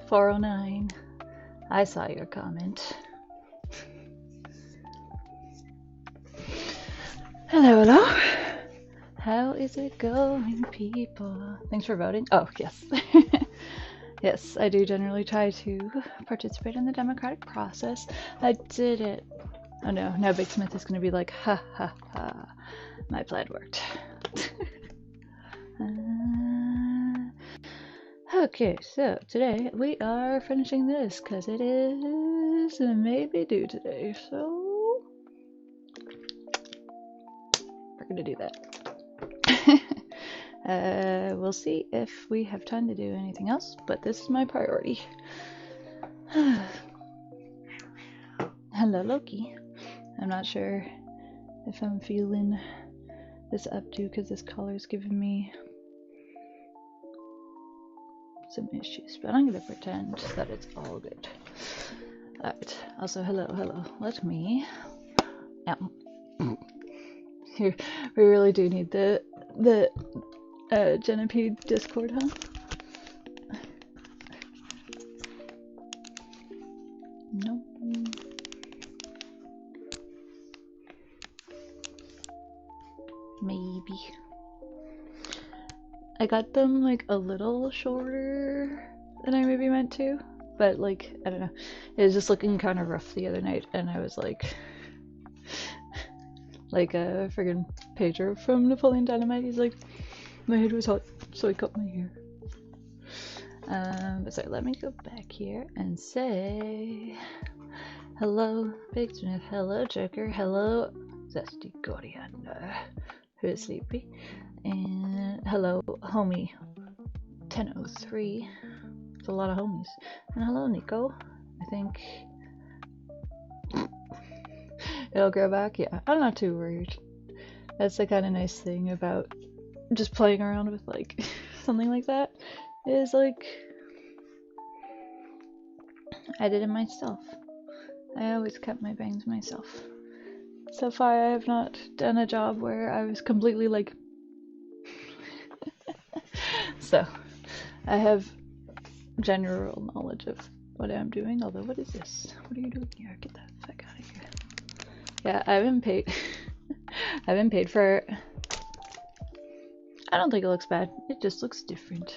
409. I saw your comment. Hello, hello. How is it going, people? Thanks for voting. Oh, yes. Yes, I do generally try to participate in the democratic process. I did it. Oh no, now Big Smith is going to be like, ha ha ha. My plan worked. Okay, so today we are finishing this because it is maybe due today, so we're gonna do that. We'll see if we have time to do anything else, but this is my priority. Hello, Loki. I'm not sure if I'm feeling this updo because this color is giving me some issues, but I'm gonna pretend that it's all good. Alright, also hello. Let me... Here, we really do need the Genipede Discord, huh? No. Maybe. I got them like a little shorter than I maybe meant to, but like, I don't know. It was just looking kind of rough the other night, and I was like a friggin' Pedro from Napoleon Dynamite. He's like, my head was hot, so I cut my hair. But sorry, let me go back here and say hello, Big Smith, hello, Joker, hello, Zesty Gordian, who is sleepy, and hello, homie, 1003. It's a lot of homies. And hello, Nico. I think it'll grow back. Yeah, I'm not too worried. That's the kind of nice thing about just playing around with like something like that, is like I did it myself. I always kept my bangs myself. So far I have not done a job where I was completely like so I have general knowledge of what I'm doing, although what is this? What are you doing here? Get that fuck out of here. Yeah, I've been paid I've been paid for it. I don't think it looks bad. It just looks different.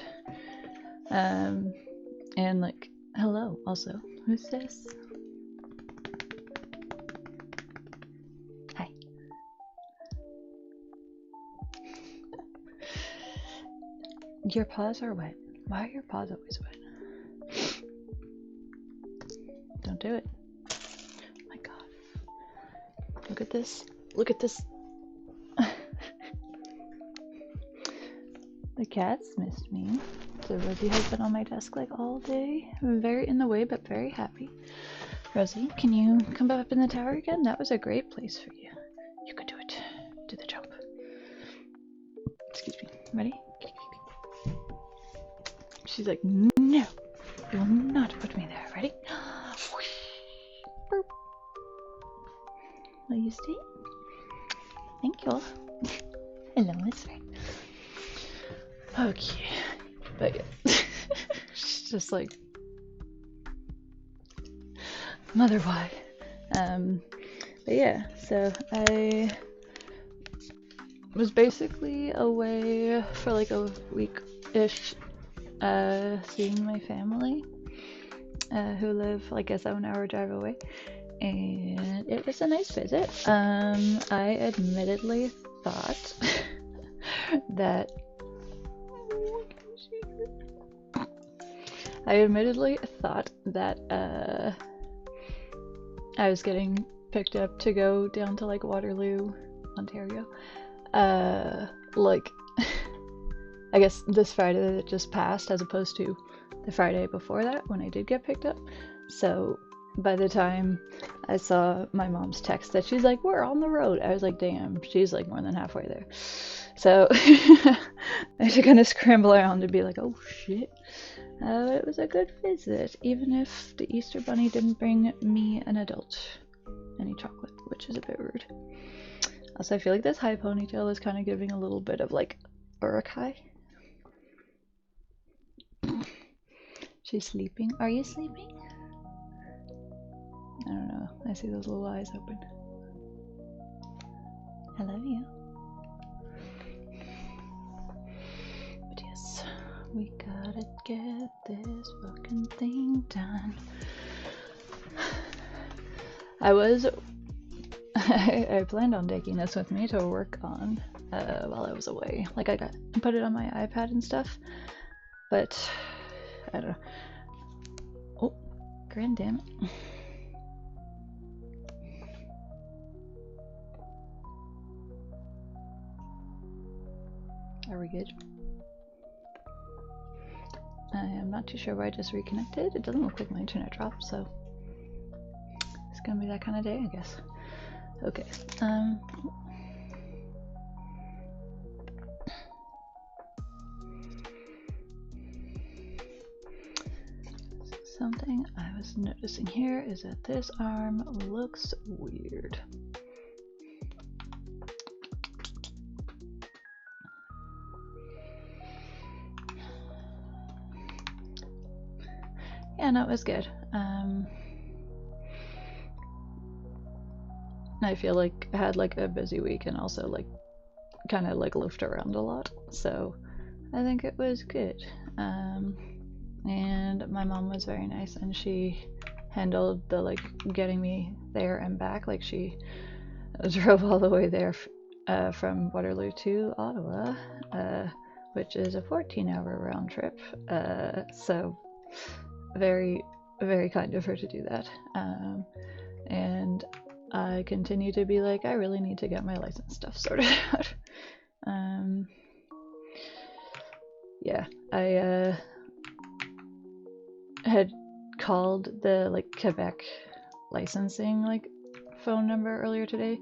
And like, hello, also. Who's this? Hi. Your paws are wet. Why are your paws always wet? Don't do it. Oh my god. Look at this. Look at this. The cats missed me. So Rosie has been on my desk like all day. I'm very in the way, but very happy. Rosie, can you come up in the tower again? That was a great place for you. You could do it. Do the jump. Excuse me. Ready? She's like, no, you will not put me there. Ready? Will you stay? Thank you. Hello, Miss Ray. Okay, but yeah, she's just like, mother why? But yeah, so I was basically away for like a week-ish, seeing my family, who live like a 7-hour drive away, and it was a nice visit. I admittedly thought that I was getting picked up to go down to like Waterloo, Ontario. Like, I guess this Friday that just passed, as opposed to the Friday before that when I did get picked up. So by the time I saw my mom's text that she's like, we're on the road, I was like, damn, she's like more than halfway there. So I had to kind of scramble around to be like, oh shit. It was a good visit, even if the Easter Bunny didn't bring me, an adult, any chocolate, which is a bit rude. Also, I feel like this high ponytail is kind of giving a little bit of like Urukai. She's sleeping. Are you sleeping? I don't know. I see those little eyes open. I love you. But yes, we gotta get this fucking thing done. I planned on taking this with me to work on while I was away. Like I put it on my iPad and stuff, but I don't know. Oh, grand damn it. Are we good? I am not too sure why I just reconnected. It doesn't look like my internet dropped, so it's gonna be that kind of day, I guess. Okay. Something I was noticing here is that this arm looks weird. Yeah, no, it was good. I feel like I had like a busy week and also like kind of like loafed around a lot, so I think it was good. And my mom was very nice, and she handled the like getting me there and back. Like she drove all the way there from Waterloo to Ottawa, which is a 14-hour round trip. So very, very kind of her to do that. And I continue to be like, I really need to get my license stuff sorted out. Yeah, I had called the like Quebec licensing like phone number earlier today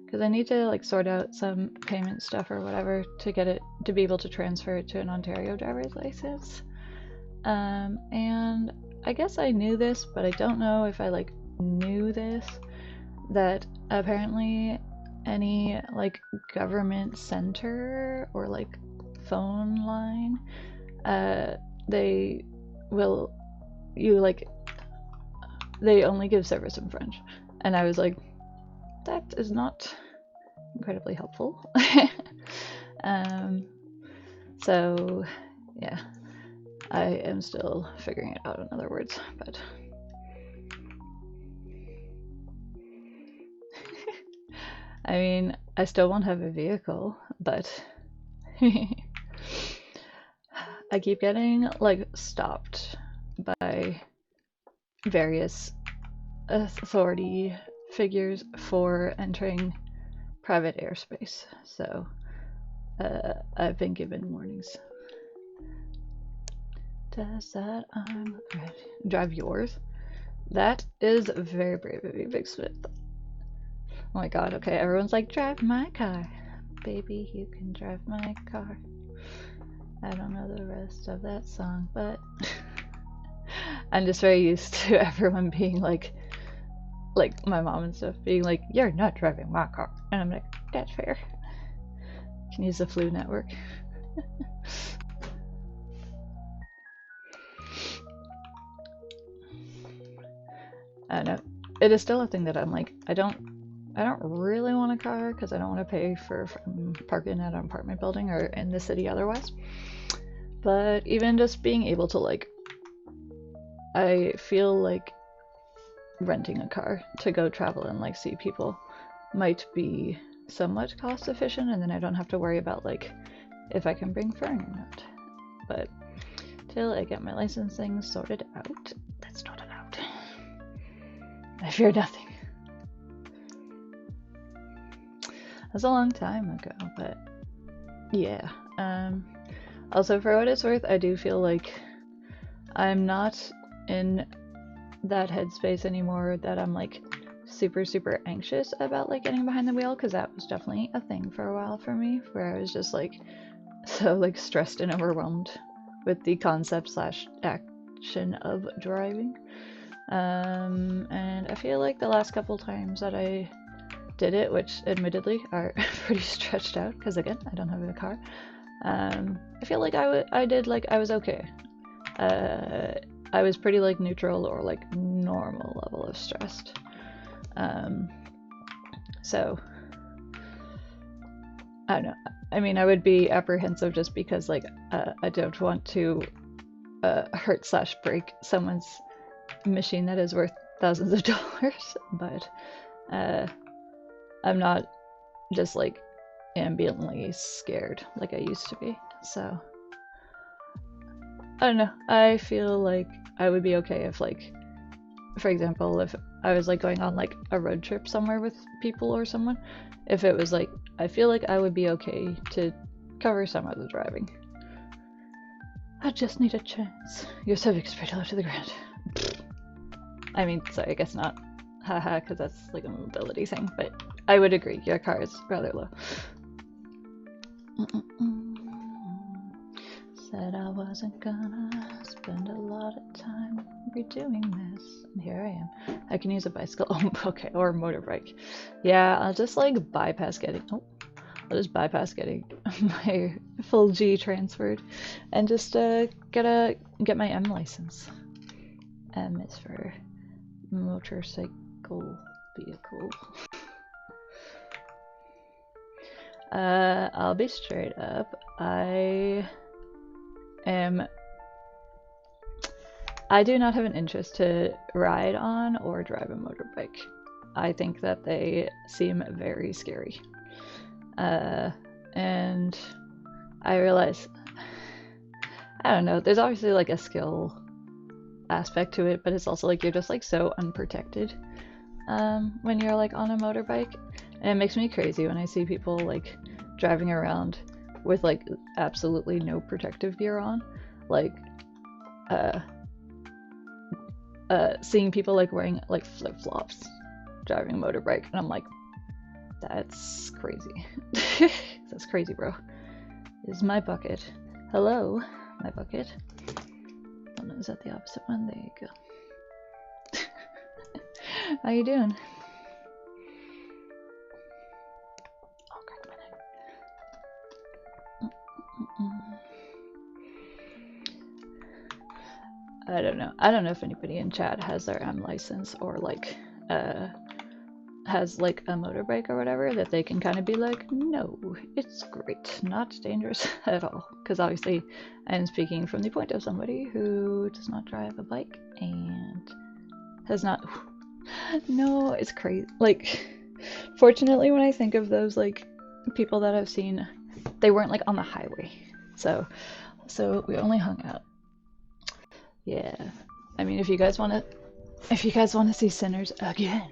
because I need to like sort out some payment stuff or whatever to get it to be able to transfer it to an Ontario driver's license. And I guess I knew this, but I don't know if I like knew this, that apparently any like government center or like phone line, they will they only give service in French. And I was like, that is not incredibly helpful. So yeah, I am still figuring it out, in other words, but I mean, I still won't have a vehicle, but I keep getting like stopped by various authority figures for entering private airspace, so I've been given warnings. Does that arm drive yours? That is very brave of you, Big Smith. Oh my god, okay, everyone's like, drive my car. Baby, you can drive my car. I don't know the rest of that song, but I'm just very used to everyone being like my mom and stuff being like, you're not driving my car. And I'm like, that's fair. Can use the Flu Network. I don't know. It is still a thing that I'm like, I don't really want a car because I don't want to pay for parking at an apartment building or in the city otherwise. But even just being able to like, I feel like renting a car to go travel and like see people might be somewhat cost efficient, and then I don't have to worry about like if I can bring fern or not. But till I get my licensing sorted out, that's not allowed. I fear nothing. That's a long time ago, but yeah. Also, for what it's worth, I do feel like I'm not in that headspace anymore that I'm like super anxious about like getting behind the wheel, because that was definitely a thing for a while for me, where I was just like so like stressed and overwhelmed with the concept slash action of driving. And I feel like the last couple times that I did it, which admittedly are pretty stretched out because again I don't have a car, I feel like I was okay. I was pretty like neutral or like normal level of stressed. So I don't know. I mean, I would be apprehensive just because like I don't want to hurt slash break someone's machine that is worth thousands of dollars, but I'm not just like ambiently scared like I used to be. So I don't know. I feel like I would be okay if, like, for example, if I was like going on like a road trip somewhere with people or someone, if it was like, I feel like I would be okay to cover some of the driving. I just need a chance. Your cervix pretty low to the ground. I mean, sorry, I guess not. Haha, because that's like a mobility thing, but I would agree, your car is rather low. Said I wasn't gonna spend a lot of time redoing this, and here I am. I can use a bicycle, oh, okay, or a motorbike. Yeah, I'll just like bypass getting, I'll just bypass getting my full G transferred, and just get my M license. M is for motorcycle vehicle. I'll be straight up. I do not have an interest to ride on or drive a motorbike. I think that they seem very scary. And I realize, I don't know, there's obviously like a skill aspect to it, but it's also like you're just like so unprotected when you're like on a motorbike. And it makes me crazy when I see people like driving around with like absolutely no protective gear on. Like seeing people like wearing like flip-flops driving a motorbike, and I'm like, that's crazy. That's crazy, bro. This is my bucket. Hello, my bucket. Oh no, is that the opposite one? There you go. How you doing? Oh, crack my neck. I don't know. I don't know if anybody in chat has their M license or like has like a motorbike or whatever that they can kind of be like, no, it's great, not dangerous at all. Because obviously I'm speaking from the point of somebody who does not drive a bike and has not. No, it's crazy. Like, fortunately, when I think of those like people that I've seen, they weren't like on the highway, so we only hung out. Yeah, I mean, if you guys want to see Sinners again,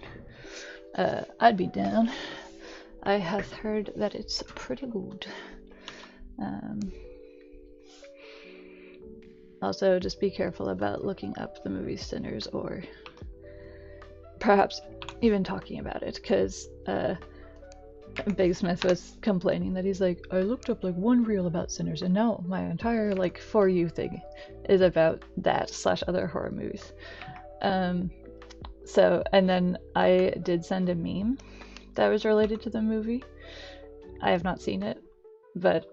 I'd be down. I have heard that it's pretty good. Also, just be careful about looking up the movie Sinners, or perhaps even talking about it, because Big Smith was complaining that he's like, I looked up like one reel about Sinners, and now my entire like For You thing is about that / other horror movies. So, and then I did send a meme that was related to the movie. I have not seen it, but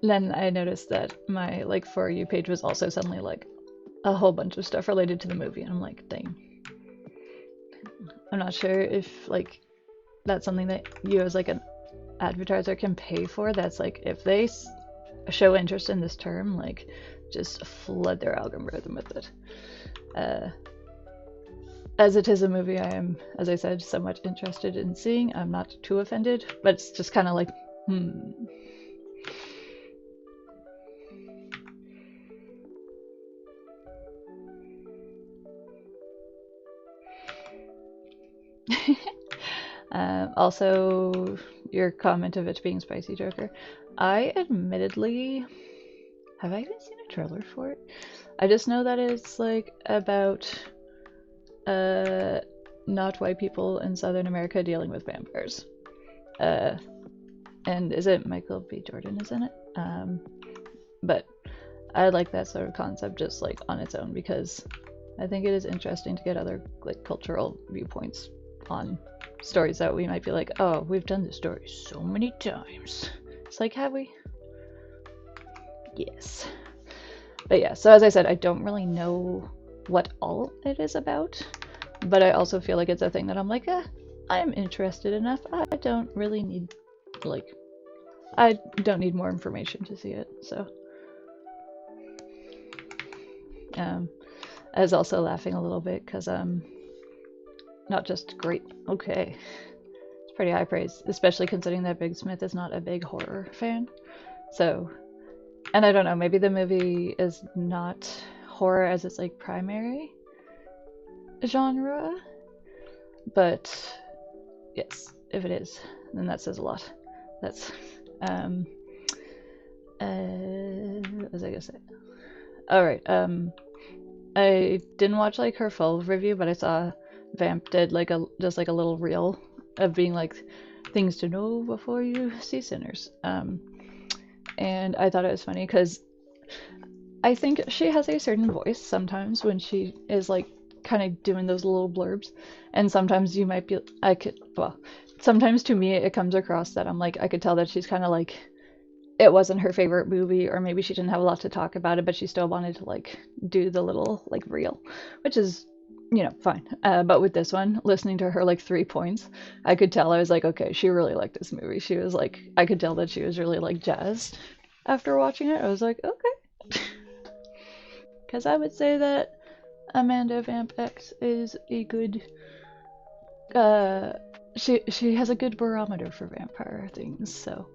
then I noticed that my like For You page was also suddenly like a whole bunch of stuff related to the movie, and I'm like, dang. I'm not sure if like that's something that you as like an advertiser can pay for. That's like, if they show interest in this term, like just flood their algorithm with it. As it is a movie I am, as I said, somewhat interested in seeing. I'm not too offended, but it's just kind of like, Also, your comment of it being spicy, Joker. I admittedly, have I even seen a trailer for it? I just know that it's like about not white people in Southern America dealing with vampires. And is it Michael B. Jordan is in it? But I like that sort of concept just like on its own, because I think it is interesting to get other like cultural viewpoints on stories that we might be like, oh, we've done this story so many times. It's like, have we? Yes. But yeah, so as I said, I don't really know what all it is about, but I also feel like it's a thing that I'm like, I'm interested enough. I don't really need, like, I don't need more information to see it, so. I was also laughing a little bit because, not just great, okay. It's pretty high praise, especially considering that Big Smith is not a big horror fan. So, and I don't know, maybe the movie is not horror as its like primary genre, but yes, if it is, then that says a lot. That's, what was I gonna say? Alright, I didn't watch like her full review, but I saw Vamp did like just like a little reel of being like things to know before you see Sinners. And I thought it was funny because I think she has a certain voice sometimes when she is like kind of doing those little blurbs, and sometimes you might be sometimes to me it comes across that I'm like I could tell that she's kind of like it wasn't her favorite movie, or maybe she didn't have a lot to talk about it, but she still wanted to like do the little like reel, which is, you know, fine. But with this one, listening to her like 3 points, I could tell I was like, okay, she really liked this movie. She was like, I could tell that she was really like jazzed after watching it. I was like, okay, because I would say that Amanda Vamp X is a good. She has a good barometer for vampire things, so.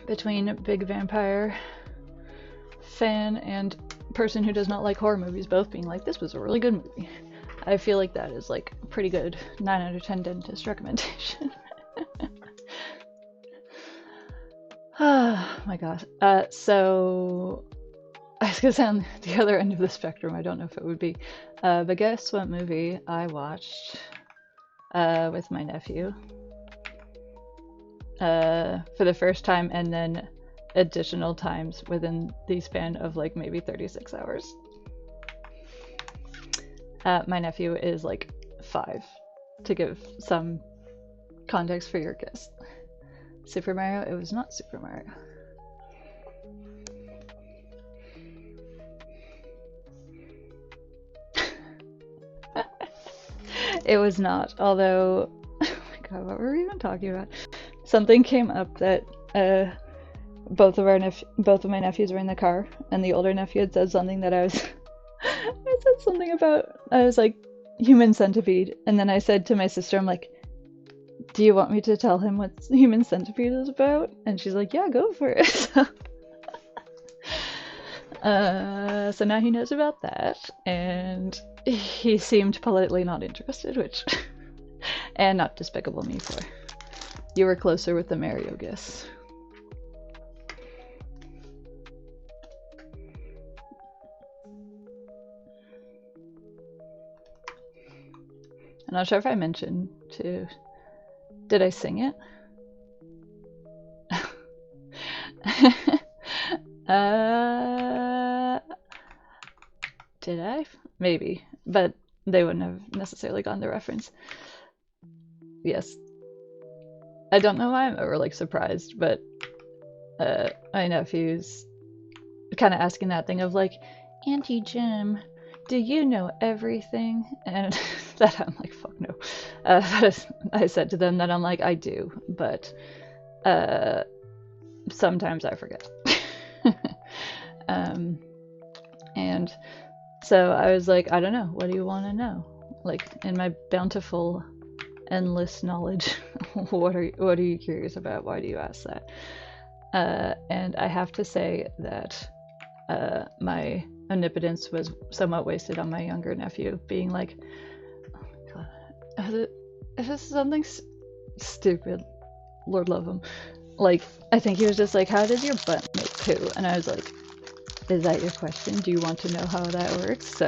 Between big vampire fan and person who does not like horror movies both being like, this was a really good movie, I feel like that is like a pretty good 9 out of 10 dentist recommendation. Oh my gosh. So I was gonna say on the other end of the spectrum, I don't know if it would be, but guess what movie I watched with my nephew for the first time, and then additional times within the span of like maybe 36 hours. My nephew is like 5, to give some context for your guess. Super Mario? It was not Super Mario. It was not, although, oh my god, what were we even talking about? Something came up that both of my nephews were in the car, and the older nephew had said something that I said something about, I was like, Human Centipede, and then I said to my sister, I'm like, do you want me to tell him what Human Centipede is about? And she's like, yeah, go for it. So now he knows about that, and he seemed politely not interested, which, and not Despicable Me 4. You were closer with the Mario guess. I'm not sure if I mentioned to. Did I sing it? Did I? Maybe, but they wouldn't have necessarily gotten the reference. Yes. I don't know why I'm ever like surprised, but my nephew's kind of asking that thing of like, Auntie Jim, do you know everything? And that I'm like, fuck no. I said to them that I'm like, I do, but sometimes I forget. And so I was like, I don't know, what do you want to know? Like, in my bountiful, endless knowledge, what are you curious about? Why do you ask that? And I have to say that my omnipotence was somewhat wasted on my younger nephew, being like, oh my god, if this is something stupid, Lord love him, like, I think he was just like, how does your butt make poo? And I was like, is that your question? Do you want to know how that works? So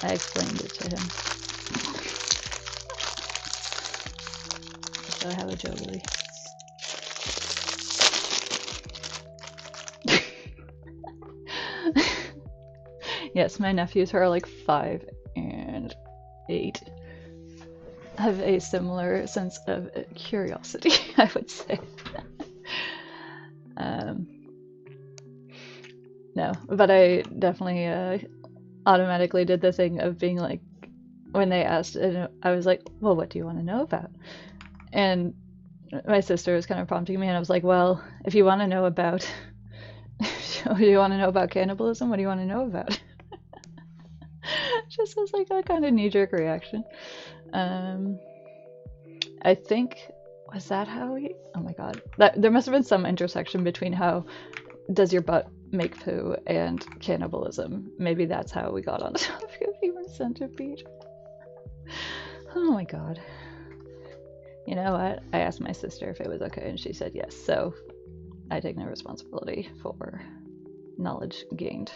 I explained it to him. So I have a juggly. Yes, my nephews who are like 5 and 8 have a similar sense of curiosity, I would say. Um, no, but I definitely automatically did the thing of being like, when they asked, and I was like, well, what do you want to know about? And my sister was kind of prompting me, and I was like, well, if you want to know about, do you want to know about cannibalism? What do you want to know about? Just as like a kind of knee-jerk reaction. I think, was that how we, oh my god, that there must have been some intersection between how does your butt make poo and cannibalism. Maybe that's how we got on the topic of human centipede. Oh my god. You know what? I asked my sister if it was okay, and she said yes, so I take no responsibility for knowledge gained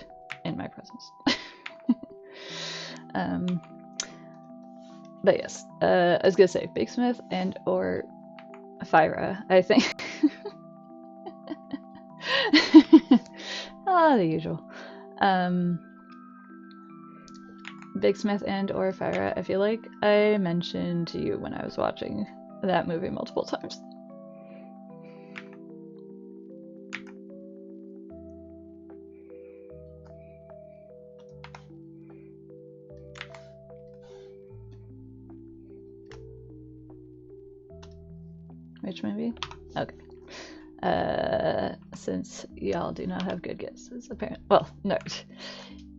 in my presence. But yes, I was gonna say Big Smith and or Fyra, I think. The usual. Big Smith and or Fyra, I feel like I mentioned to you when I was watching that movie multiple times. Which movie? Okay. Since y'all do not have good guesses, apparently. Well, no.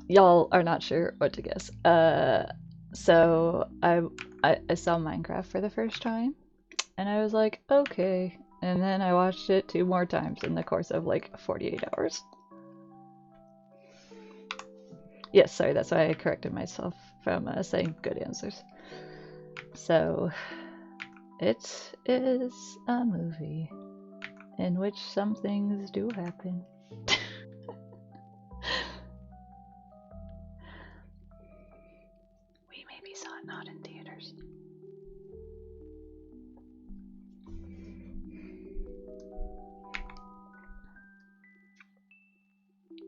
Y'all are not sure what to guess. So I saw Minecraft for the first time, and I was like, okay. And then I watched it 2 more times in the course of like 48 hours. Yes, sorry, that's why I corrected myself from saying good answers. So, it is a movie in which some things do happen. We maybe saw it not in theaters.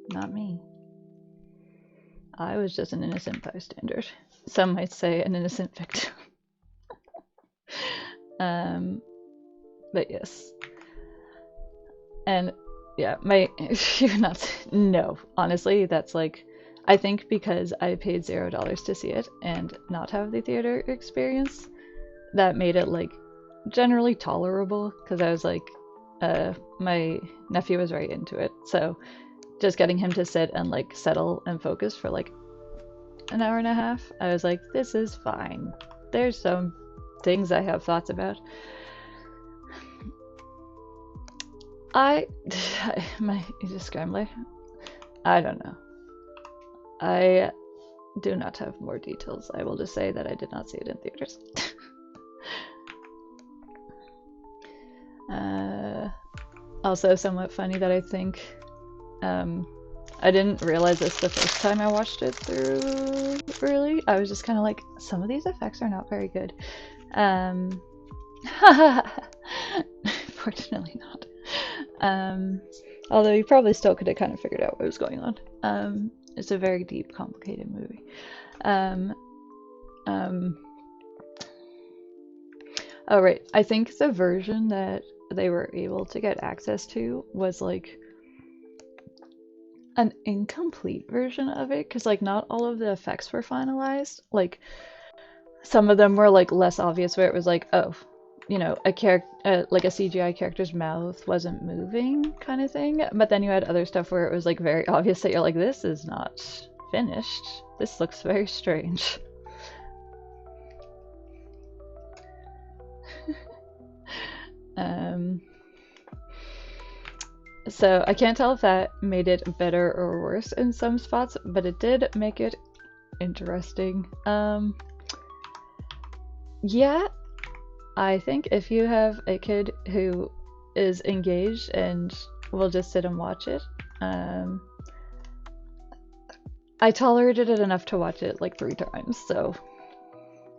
Not me. I was just an innocent bystander. Some might say an innocent victim. But yes. And yeah, you're not, no, honestly, that's like, I think because I paid $0 to see it and not have the theater experience, that made it like generally tolerable, because I was like, my nephew was right into it, so just getting him to sit and like settle and focus for like an hour and a half, I was like, this is fine. There's some things I have thoughts about. My scrambler? I don't know. I do not have more details. I will just say that I did not see it in theaters. Also somewhat funny that I think I didn't realize this the first time I watched it through, really. I was just kind of like, some of these effects are not very good. Fortunately not. Although you probably still could have kind of figured out what was going on. It's a very deep, complicated movie. Oh right, I think the version that they were able to get access to was like an incomplete version of it, because like not all of the effects were finalized. Like some of them were like less obvious, where it was like, oh, you know, a character, like a CGI character's mouth wasn't moving kind of thing. But then you had other stuff where it was like very obvious that you're like, this is not finished. This looks very strange. So I can't tell if that made it better or worse in some spots, but it did make it interesting. Yeah, I think if you have a kid who is engaged and will just sit and watch it, I tolerated it enough to watch it like 3 times, so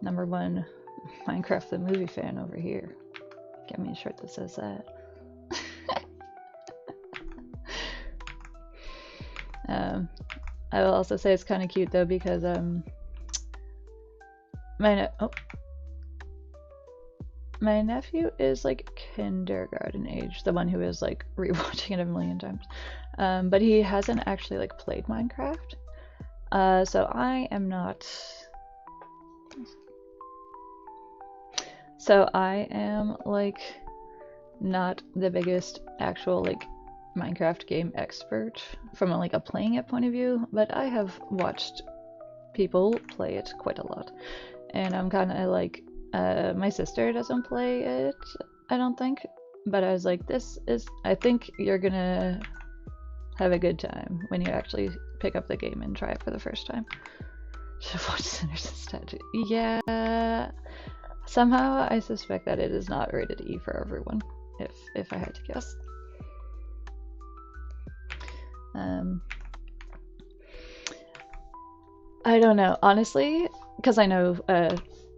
number 1 Minecraft the movie fan over here. Get me a shirt that says that. I will also say it's kind of cute though, because my My nephew is like kindergarten age, the one who is like rewatching it a million times. But he hasn't actually like played Minecraft. So I am not. So I am like not the biggest actual like Minecraft game expert from like a playing it point of view, but I have watched people play it quite a lot. And I'm kind of like, my sister doesn't play it, I don't think, but I was like, I think you're gonna have a good time when you actually pick up the game and try it for the first time. Should have watched Sinners instead. Yeah, somehow I suspect that it is not rated E for everyone, if I had to guess. I don't know, honestly, because I know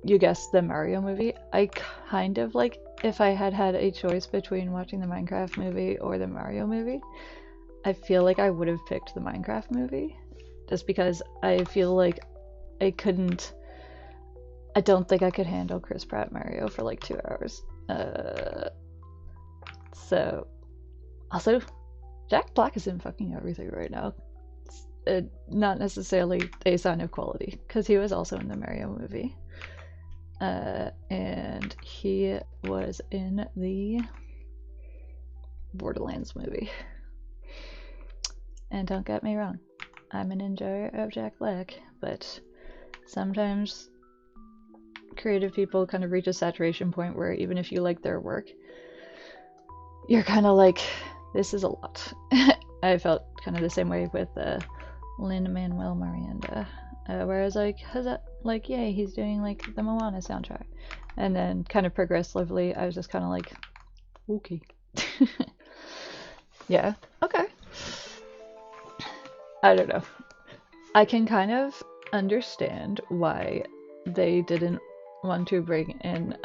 you guessed the Mario movie. I kind of like, if I had had a choice between watching the Minecraft movie or the Mario movie, I feel like I would have picked the Minecraft movie, just because I feel like I don't think I could handle Chris Pratt Mario for like 2 hours. So, also, Jack Black is in fucking everything right now. Not necessarily a sign of quality, because he was also in the Mario movie. And he was in the Borderlands movie. And don't get me wrong, I'm an enjoyer of Jack Black, but sometimes creative people kind of reach a saturation point where even if you like their work, you're kind of like, this is a lot. I felt kind of the same way with Lin-Manuel Miranda, whereas like, yay, he's doing like the Moana soundtrack, and then kind of progressively I was just kind of like, okay. Yeah, okay. I don't know. I can kind of understand why they didn't want to bring in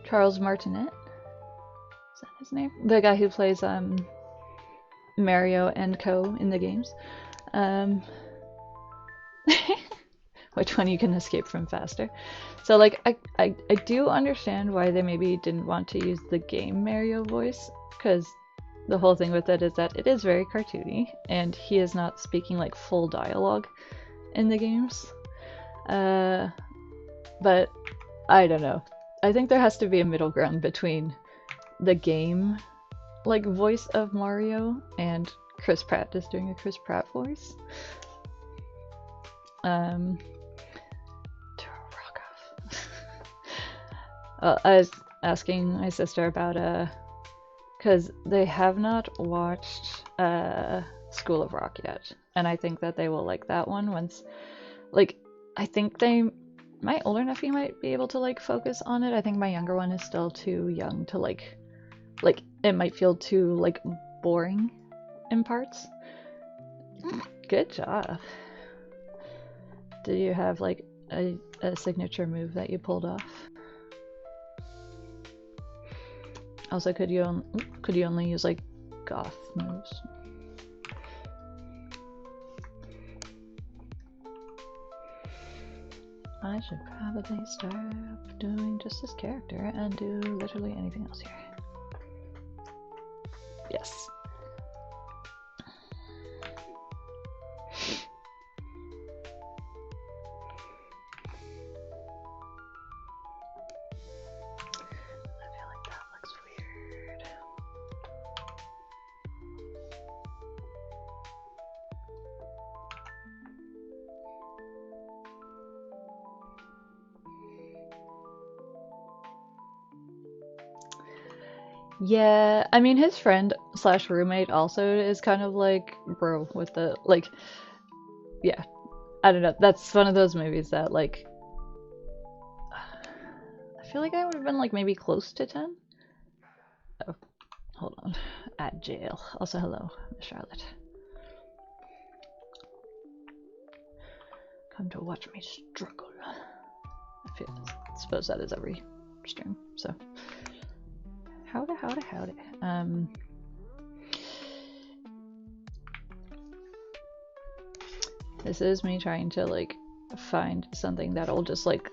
Charles Martinet. Is that his name? The guy who plays Mario and Co. in the games. Which one you can escape from faster. So like I do understand why they maybe didn't want to use the game Mario voice, because the whole thing with it is that it is very cartoony and he is not speaking like full dialogue in the games. But I don't know. I think there has to be a middle ground between the game like voice of Mario and Chris Pratt just doing a Chris Pratt voice. I was asking my sister about because they have not watched School of Rock yet, and I think that they will like that one once. Like, I think my older nephew might be able to like focus on it. I think my younger one is still too young to like it might feel too like boring in parts. Good job. Did you have like a signature move that you pulled off? Also, could you only use like goth moves? I should probably stop doing just this character and do literally anything else here. Yes. Yeah, I mean, his friend slash roommate also is kind of like, bro, with the, like, yeah, I don't know. That's one of those movies that, like, I feel like I would have been, like, maybe close to 10. Oh, hold on. At jail. Also, hello, Miss Charlotte. Come to watch me struggle. I suppose that is every stream, so. Howdy. This is me trying to like find something that'll just like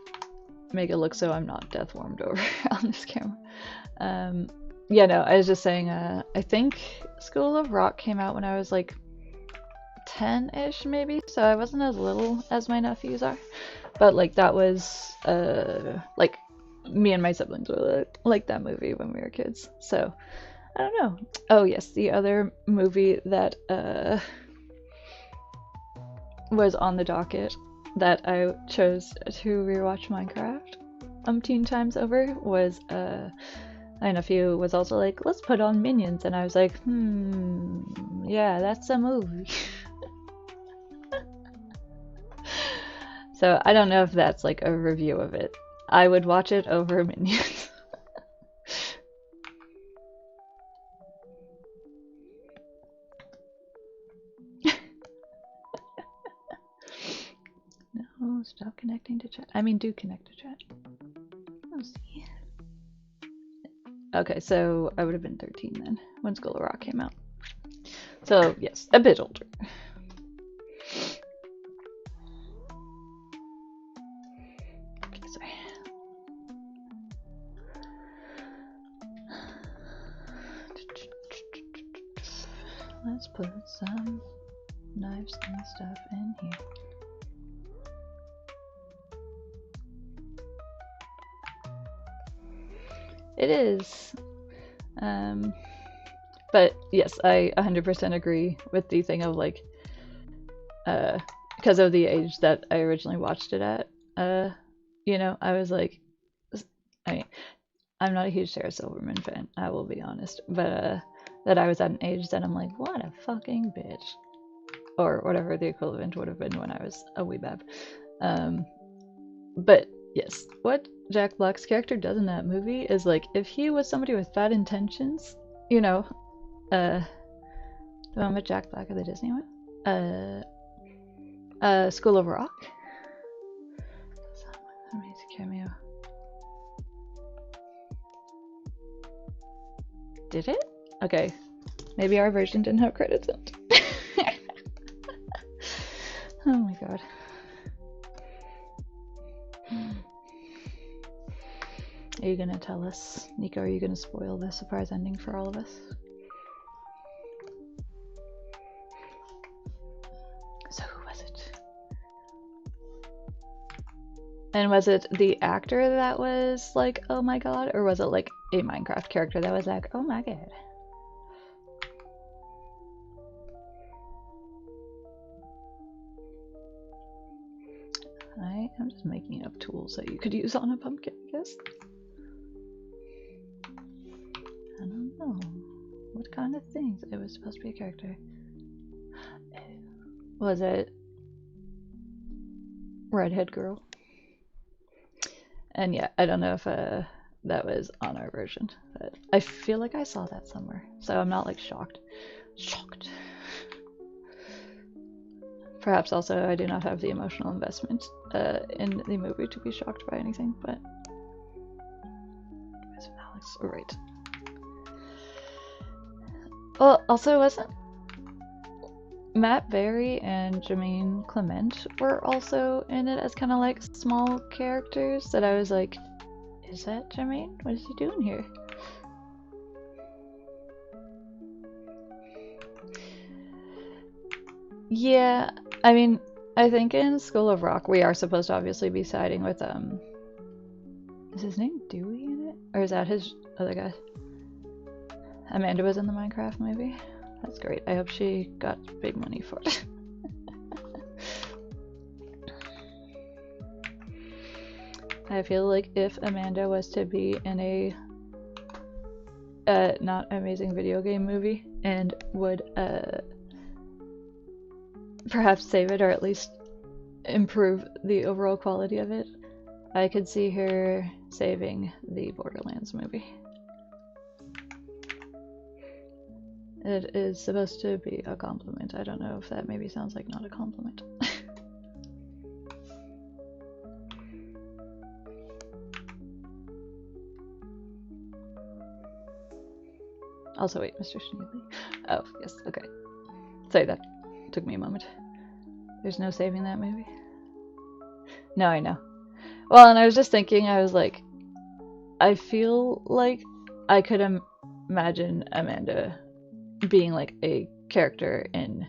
make it look so I'm not death warmed over on this camera. Yeah, no, I was just saying, I think School of Rock came out when I was like 10-ish maybe, so I wasn't as little as my nephews are. But like that was like me and my siblings were like that movie when we were kids. So I don't know. Oh yes, the other movie that was on the docket that I chose to rewatch Minecraft umpteen times over was my nephew was also like, let's put on Minions, and I was like, yeah, that's a movie. So I don't know if that's like a review of it. I would watch it over Minions. No, stop connecting to chat. I mean, do connect to chat. Oh, see. Okay, so I would have been 13 then when School of Rock came out. So yes, a bit older. Okay, sorry. Let's put some knives and stuff in here. It is. But yes, I 100% agree with the thing of like, because of the age that I originally watched it at, you know, I was like, I mean, I'm not a huge Sarah Silverman fan, I will be honest, but that I was at an age that I'm like, what a fucking bitch. Or whatever the equivalent would have been when I was a wee bab. But yes, what Jack Black's character does in that movie is like, if he was somebody with bad intentions, you know, the one with Jack Black of the Disney one, School of Rock. Amazing cameo. Did it? Okay, maybe our version didn't have credits in it. Oh my god. Are you gonna tell us, Nico? Are you gonna spoil the surprise ending for all of us? So who was it? And was it the actor that was like, oh my god? Or was it like a Minecraft character that was like, oh my god? I am just making up tools that you could use on a pumpkin, I guess. I don't know. What kind of things? It was supposed to be a character. Was it Redhead Girl? And yeah, I don't know if that was on our version, but I feel like I saw that somewhere, so I'm not like shocked. Perhaps also I do not have the emotional investment in the movie to be shocked by anything, but Alex, right. Well, also wasn't Matt Berry and Jermaine Clement were also in it as kind of like small characters that I was like, is that Jermaine? What is he doing here? Yeah, I mean, I think in School of Rock we are supposed to obviously be siding with is his name Dewey in it? Or is that his other guy? Amanda was in the Minecraft movie? That's great. I hope she got big money for it. I feel like if Amanda was to be in a not amazing video game movie and would perhaps save it or at least improve the overall quality of it, I could see her saving the Borderlands movie. It is supposed to be a compliment. I don't know if that maybe sounds like not a compliment. Also, wait, Mr. Schneely. Oh, yes, okay. Sorry, that took me a moment. There's no saving that movie? No, I know. Well, and I was just thinking, I was like, I feel like I could imagine Amanda being like a character in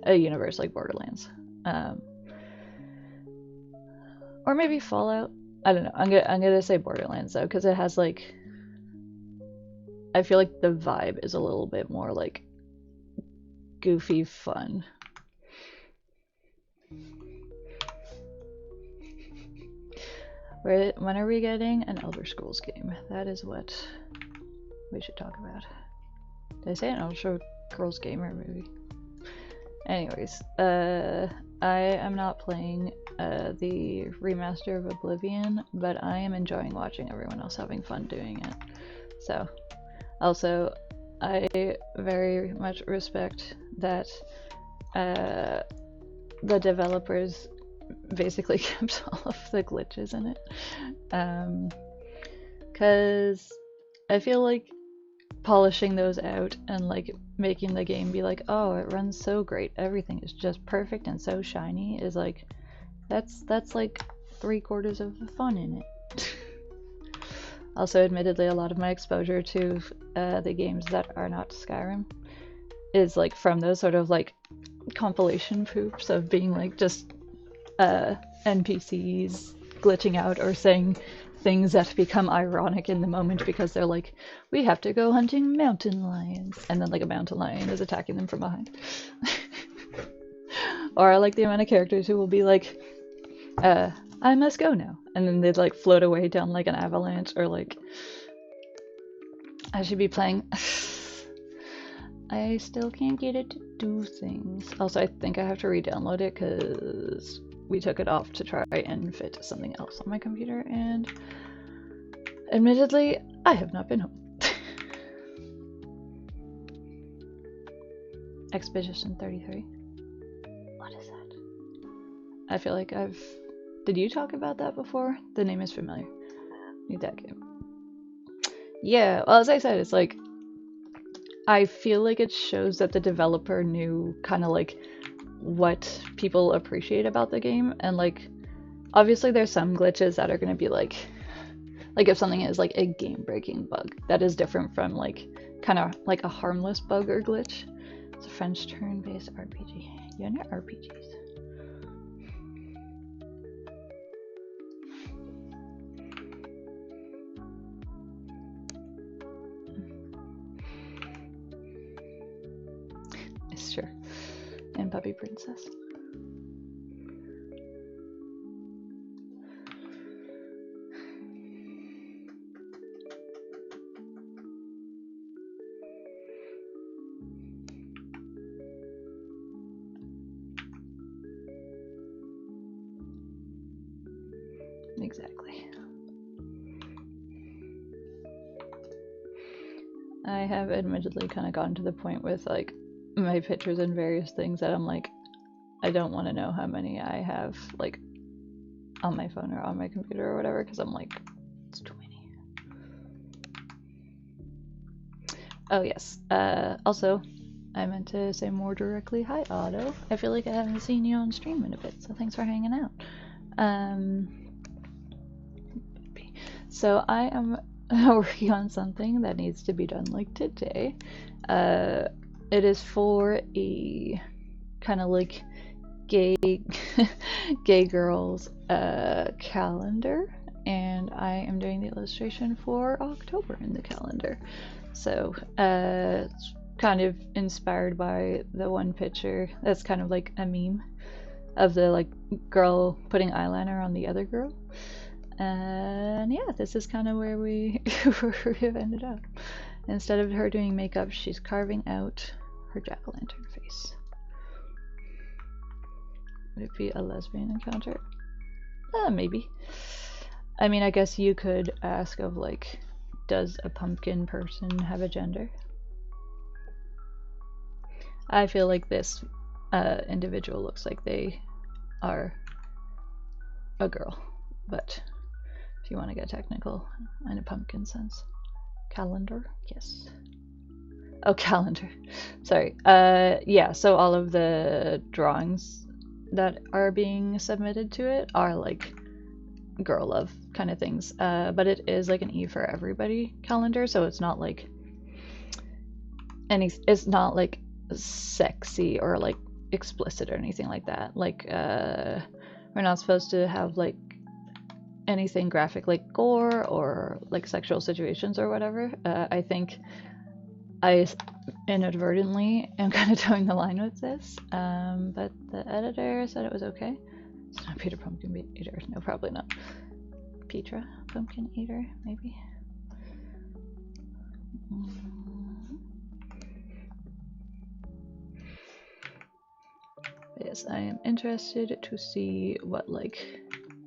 a universe like Borderlands. Um, or maybe Fallout. I don't know. I'm gonna say Borderlands though, because it has like, I feel like the vibe is a little bit more like goofy fun. When are we getting an Elder Scrolls game? That is what we should talk about. Did I say an Elder Scrolls game or movie? Anyways, I am not playing the remaster of Oblivion, but I am enjoying watching everyone else having fun doing it. So, also, I very much respect that the developers basically kept all of the glitches in it. Because I feel like polishing those out and like making the game be like, oh, it runs so great, everything is just perfect and so shiny, is like, that's like 3/4 of the fun in it. Also, admittedly, a lot of my exposure to the games that are not Skyrim is like from those sort of like compilation poops of being like just NPCs glitching out or saying things that become ironic in the moment because they're like, we have to go hunting mountain lions, and then like a mountain lion is attacking them from behind. Or I like the amount of characters who will be like, I must go now, and then they'd like float away down like an avalanche, or like, I should be playing. I still can't get it to do things. Also, I think I have to re-download it because we took it off to try and fit something else on my computer, and admittedly, I have not been home. Expedition 33. What is that? I feel like did you talk about that before? The name is familiar. Need that game. Yeah, well, as I said, it's like, I feel like it shows that the developer knew kind of like what people appreciate about the game, and like, obviously there's some glitches that are going to be like if something is like a game-breaking bug, that is different from like kind of like a harmless bug or glitch. It's a French turn-based RPG. You know RPGs. It's true. And Puppy Princess. Exactly. I have admittedly kind of gotten to the point with like my pictures and various things that I'm like, I don't want to know how many I have like on my phone or on my computer or whatever, because I'm like, it's too many. Oh yes. Also, I meant to say more directly, hi Otto. I feel like I haven't seen you on stream in a bit, so thanks for hanging out. So I am working on something that needs to be done like today. It is for a kind of like gay gay girls calendar, and I am doing the illustration for October in the calendar. So it's kind of inspired by the one picture that's kind of like a meme of the like girl putting eyeliner on the other girl. And yeah, this is kind of where we have ended up. Instead of her doing makeup, she's carving out her jack-o'-lantern face. Would it be a lesbian encounter? Maybe. I mean, I guess you could ask of like, does a pumpkin person have a gender? I feel like this individual looks like they are a girl, but if you want to get technical in a pumpkin sense. Calendar, yes. Oh, calendar. Sorry. Yeah, so all of the drawings that are being submitted to it are like girl love kind of things. But it is like an E for everybody calendar, so it's not like it's not like sexy or like explicit or anything like that. Like we're not supposed to have like anything graphic like gore or like sexual situations or whatever. I think I inadvertently am kind of towing the line with this, but the editor said it was okay. It's not Peter Pumpkin Eater. No, probably not. Petra Pumpkin Eater, maybe. Yes, I am interested to see what like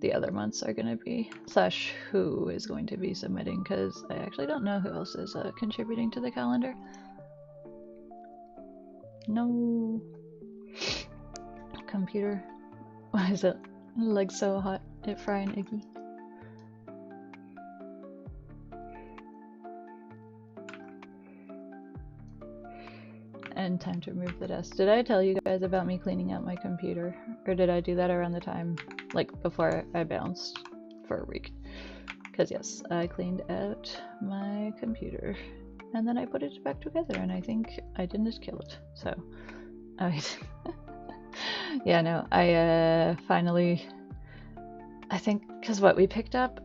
the other months are gonna be, slash who is going to be submitting, because I actually don't know who else is contributing to the calendar. No. Computer. Why is it like so hot at frying Iggy? And time to remove the dust. Did I tell you guys about me cleaning out my computer? Or did I do that around the time, like before I bounced for a week? Because yes, I cleaned out my computer. And then I put it back together, and I think I didn't kill it. So, yeah, no, I finally, I think, because what we picked up,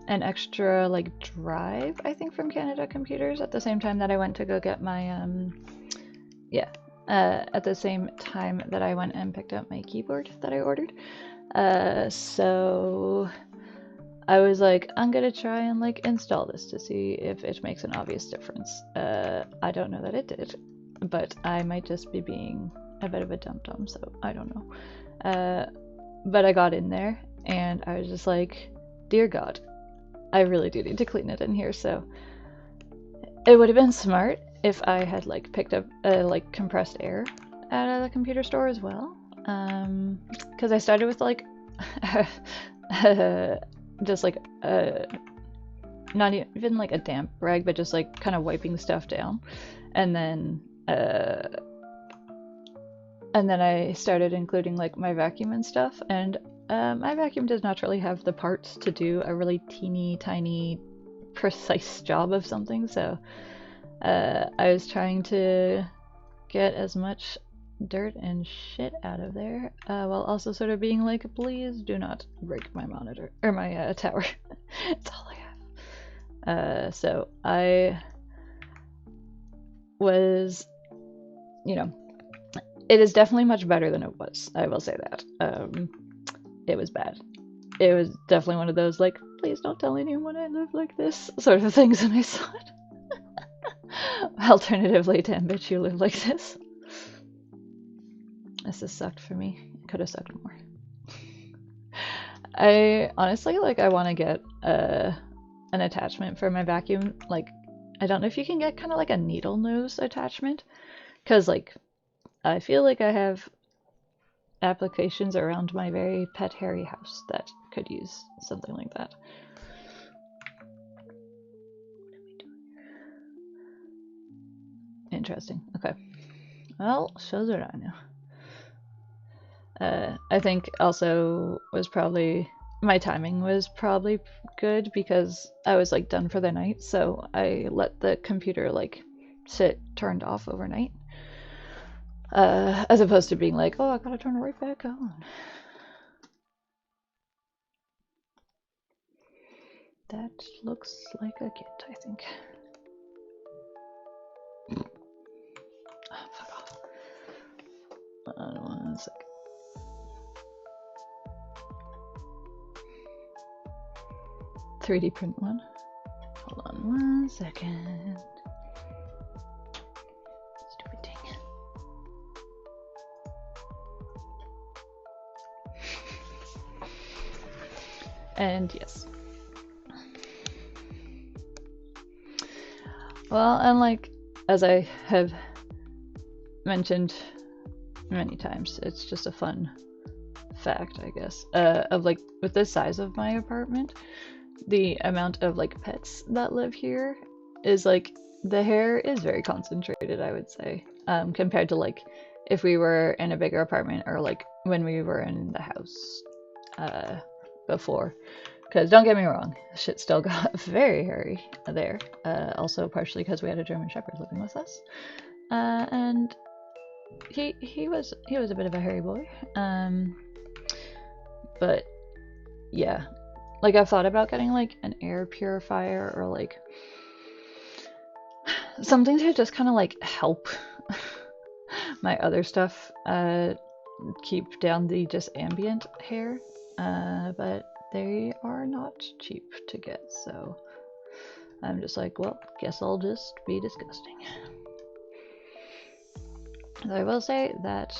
an extra like drive, I think, from Canada Computers at the same time that I went to go get my at the same time that I went and picked up my keyboard that I ordered. So I was like, I'm gonna try and like install this to see if it makes an obvious difference. I don't know that it did, but I might just be being a bit of a dum-dum, so I don't know. But I got in there and I was just like, dear God, I really do need to clean it in here. So it would have been smart if I had like picked up like compressed air at the computer store as well, because I started with like just like not even like a damp rag, but just like kind of wiping stuff down, and then I started including like my vacuum and stuff, and my vacuum does not really have the parts to do a really teeny tiny precise job of something, so I was trying to get as much dirt and shit out of there, while also sort of being like, please do not break my monitor or my tower. It's all I have. So I was, you know, it is definitely much better than it was. I will say that. It was bad. It was definitely one of those like, please don't tell anyone I live like this sort of things, and I saw it. Alternatively, damn bitch, you live like this. This has sucked for me. It could have sucked more. I honestly, like, I want to get an attachment for my vacuum. Like, I don't know if you can get kind of like a needle nose attachment, because like I feel like I have applications around my very pet hairy house that could use something like that. Interesting. Okay. Well, shows what I know. I think also was probably my timing was probably good because I was like done for the night, so I let the computer like sit turned off overnight, as opposed to being like, oh, I gotta turn it right back on. That looks like a kit, I think. Oh, fuck off. 1 sec. .3D print one. Hold on 1 second. Stupid thing. And yes. Well, and like, as I have mentioned many times, it's just a fun fact, I guess, of like, with the size of my apartment, the amount of like pets that live here is like, the hair is very concentrated, I would say, compared to like if we were in a bigger apartment or like when we were in the house. before. Because don't get me wrong, shit still got very hairy there. Also partially because we had a German Shepherd living with us, and he was a bit of a hairy boy. But yeah, like I've thought about getting like an air purifier or like something to just kind of like help my other stuff keep down the just ambient hair, but they are not cheap to get, so I'm just like, well, guess I'll just be disgusting. I will say that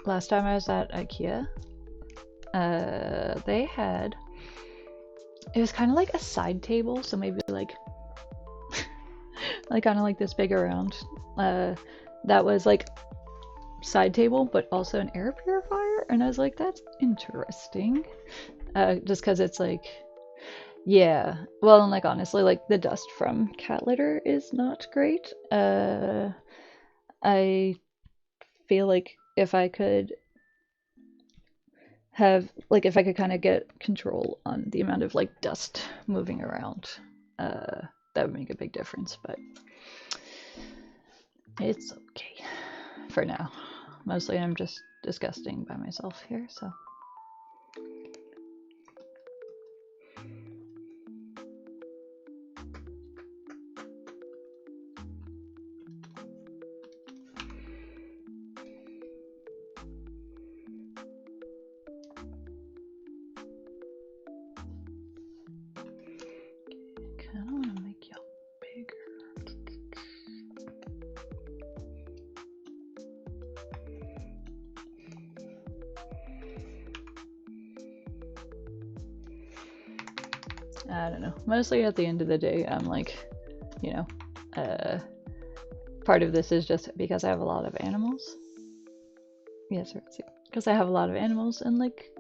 last time I was at IKEA, they had, it was kind of like a side table, so maybe like like kind of like this big around, that was like side table but also an air purifier, and I was like, that's interesting, just because it's like, yeah, well, and like honestly, like the dust from cat litter is not great. I feel like if I could have, like, if I could kind of get control on the amount of like dust moving around, that would make a big difference, but it's okay for now. Mostly I'm just disgusting by myself here, so. Kinda wanna make y'all bigger. I don't know. Mostly at the end of the day, I'm like, you know, part of this is just because I have a lot of animals. Yes, because I have a lot of animals, and like,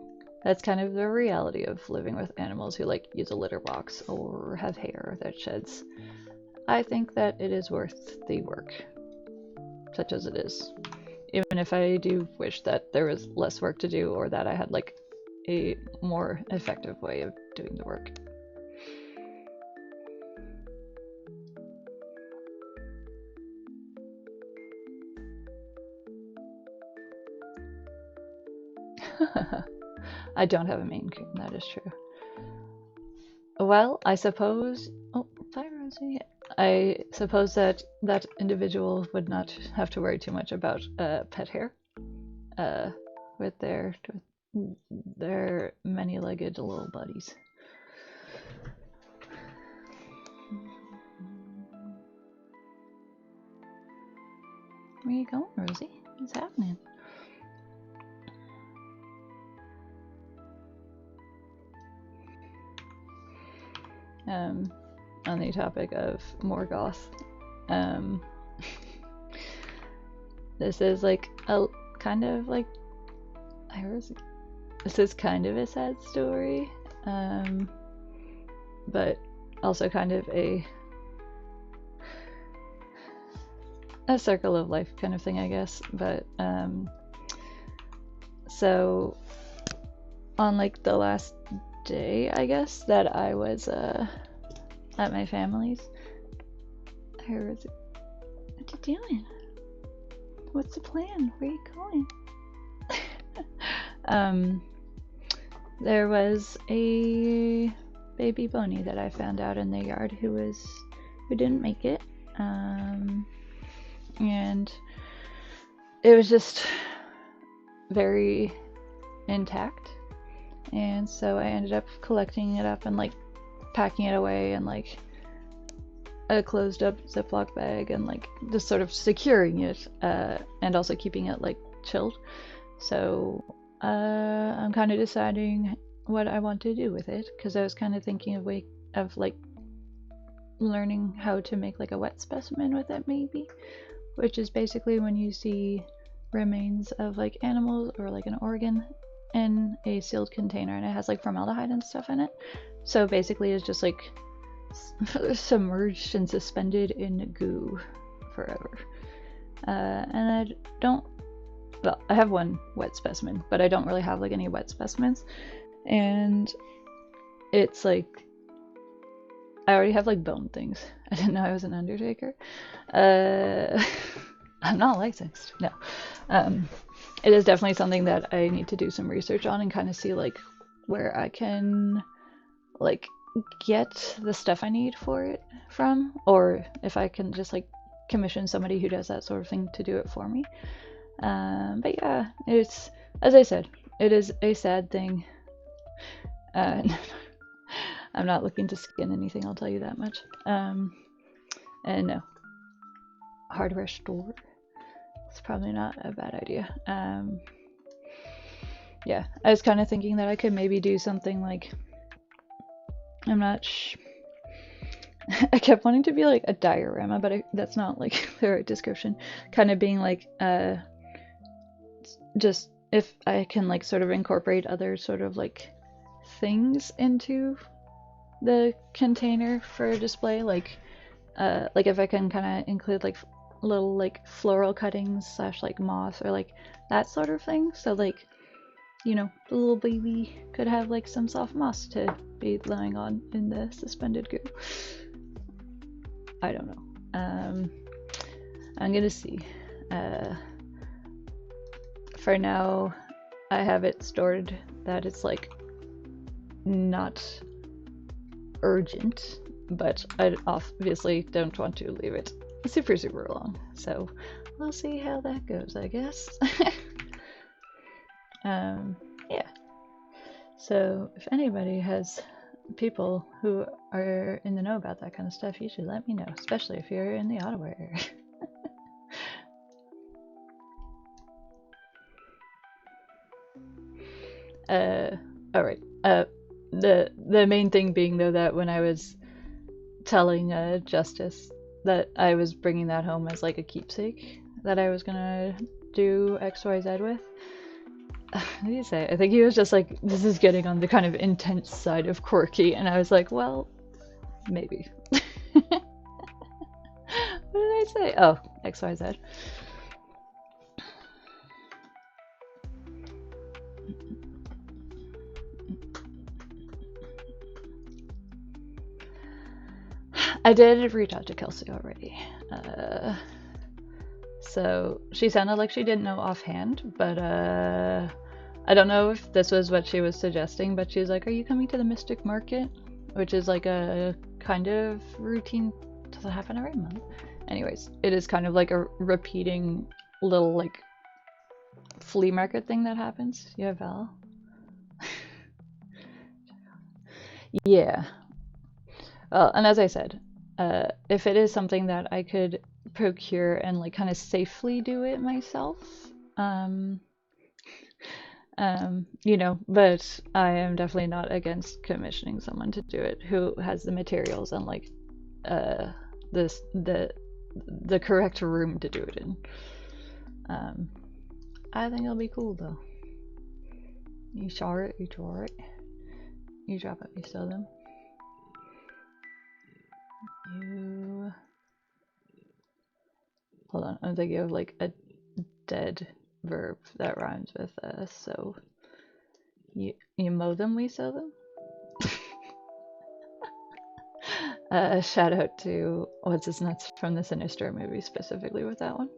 that's kind of the reality of living with animals who like use a litter box or have hair that sheds. I think that it is worth the work, such as it is. Even if I do wish that there was less work to do, or that I had like a more effective way of doing the work. I don't have a Maine Coon, that is true. Well, I suppose. Oh, bye, Rosie. I suppose that that individual would not have to worry too much about pet hair, with their many-legged little buddies. Where you going, Rosie? What's happening? On the topic of Morgoth, this is like a kind of like, this is kind of a sad story, but also kind of a circle of life kind of thing, I guess. But so on like the last day, I guess, that I was at my family's, what you doing? What's the plan? Where are you going? There was a baby pony that I found out in the yard who didn't make it, and it was just very intact, and so I ended up collecting it up and like packing it away in like a closed up Ziploc bag, and like just sort of securing it, and also keeping it like chilled. So I'm kind of deciding what I want to do with it, because I was kind of thinking of like learning how to make like a wet specimen with it, maybe, which is basically when you see remains of like animals or like an organ in a sealed container and it has like formaldehyde and stuff in it. So basically it's just like submerged and suspended in goo forever. And I don't well, I have one wet specimen, but I don't really have like any wet specimens. And it's like, I already have like bone things. I didn't know I was an undertaker. I'm not licensed, no. It is definitely something that I need to do some research on and kind of see like where I can like get the stuff I need for it from, or if I can just like commission somebody who does that sort of thing to do it for me. But yeah, it's, as I said, it is a sad thing. I'm not looking to skin anything, I'll tell you that much. And no, hardware store, it's probably not a bad idea. Yeah, I was kind of thinking that I could maybe do something like, I'm not I kept wanting to be like a diorama, but that's not like the right description. Kind of being like, just if I can like sort of incorporate other sort of like things into the container for a display, like if I can kind of include like little like floral cuttings / like moss or like that sort of thing. So like, you know, the little baby could have like some soft moss to be lying on in the suspended goo. I don't know. I'm gonna see. For now, I have it stored that it's like not urgent, but I obviously don't want to leave it super long. So we'll see how that goes, I guess. Yeah. So if anybody has people who are in the know about that kind of stuff, you should let me know, especially if you're in the Ottawa area. Alright. The main thing being though that when I was telling Justice that I was bringing that home as like a keepsake that I was gonna do XYZ with, what do you say? I think he was just like, this is getting on the kind of intense side of quirky, and I was like, well, maybe. What did I say? Oh, XYZ. I did reach out to Kelsey already. So she sounded like she didn't know offhand, but I don't know if this was what she was suggesting, but she's like, are you coming to the Mystic Market? Which is like a kind of routine, doesn't happen every month. Anyways, it is kind of like a repeating little like flea market thing that happens. Yeah, Val? Yeah. Well, and as I said, if it is something that I could procure and like kind of safely do it myself, you know, but I am definitely not against commissioning someone to do it who has the materials and like the correct room to do it in. I think it'll be cool though. You saw it, you draw it, you drop it, you sell them. You hold on, I'm thinking of like a dead verb that rhymes with so you mow them, we sell them. Shout out to what's his nuts from the Sinister movie specifically with that one.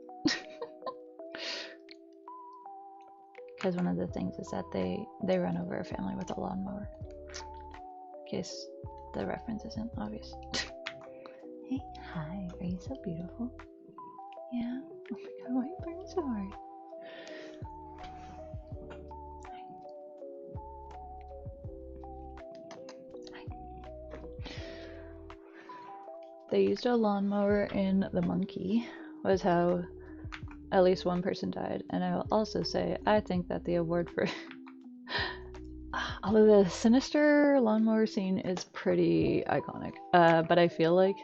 Because one of the things is that they run over a family with a lawnmower. In case the reference isn't obvious. Hey, hi, are you so beautiful? Yeah? Oh my god, why are you burning so hard? They used a lawnmower in The Monkey, was how at least one person died. And I will also say, I think that the award for although the Sinister lawnmower scene is pretty iconic, but I feel like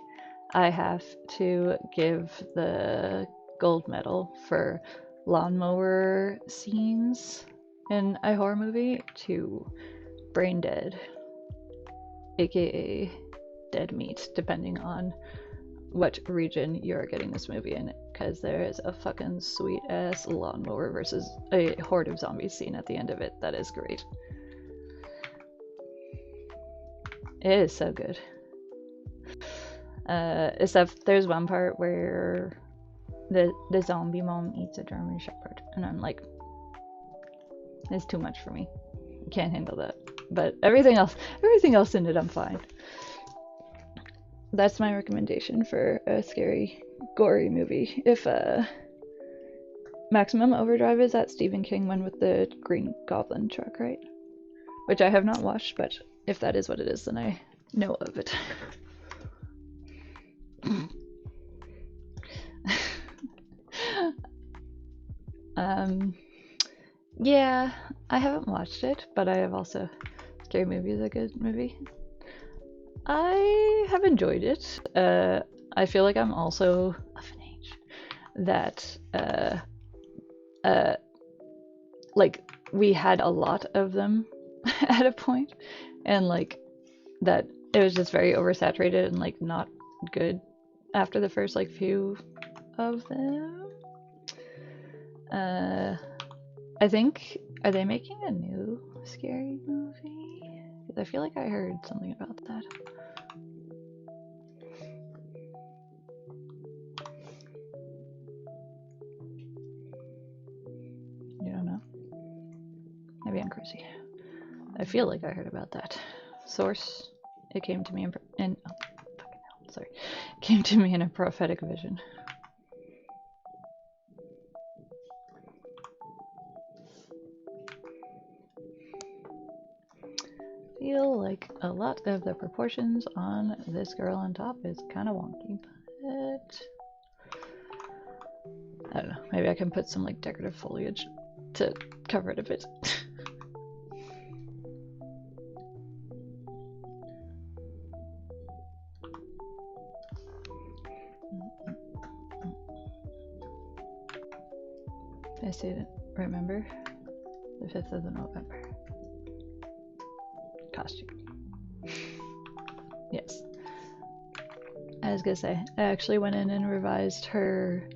I have to give the gold medal for lawnmower scenes in a horror movie to Brain Dead, aka Dead Meat, depending on what region you're getting this movie in. because there is a fucking sweet ass lawnmower versus a horde of zombies scene at the end of it. That is great. It is so good. Except there's one part where the zombie mom eats a German Shepherd, and I'm like, it's too much for me. I can't handle that. But everything else in it, I'm fine. That's my recommendation for a scary, gory movie. If Maximum Overdrive is that Stephen King one with the Green Goblin truck, right? Which I have not watched, but if that is what it is, then I know of it. Yeah, I haven't watched it, but I have also... Scary Movie is a good movie. I have enjoyed it. I feel like I'm also of an age that, like, we had a lot of them at a point, and, like, that it was just very oversaturated and, like, not good after the first, like, few of them. I think, are they making a new scary movie? Because I feel like I heard something about that. You don't know? Maybe I'm crazy. I feel like I heard about that. Source, it came to me in oh, fucking hell, sorry. It came to me in a prophetic vision. Feel like a lot of the proportions on this girl on top is kind of wonky, but I don't know. Maybe I can put some like decorative foliage to cover it a bit. I didn't remember. The 5th of November. Costume. Yes. I was gonna say, I actually went in and revised her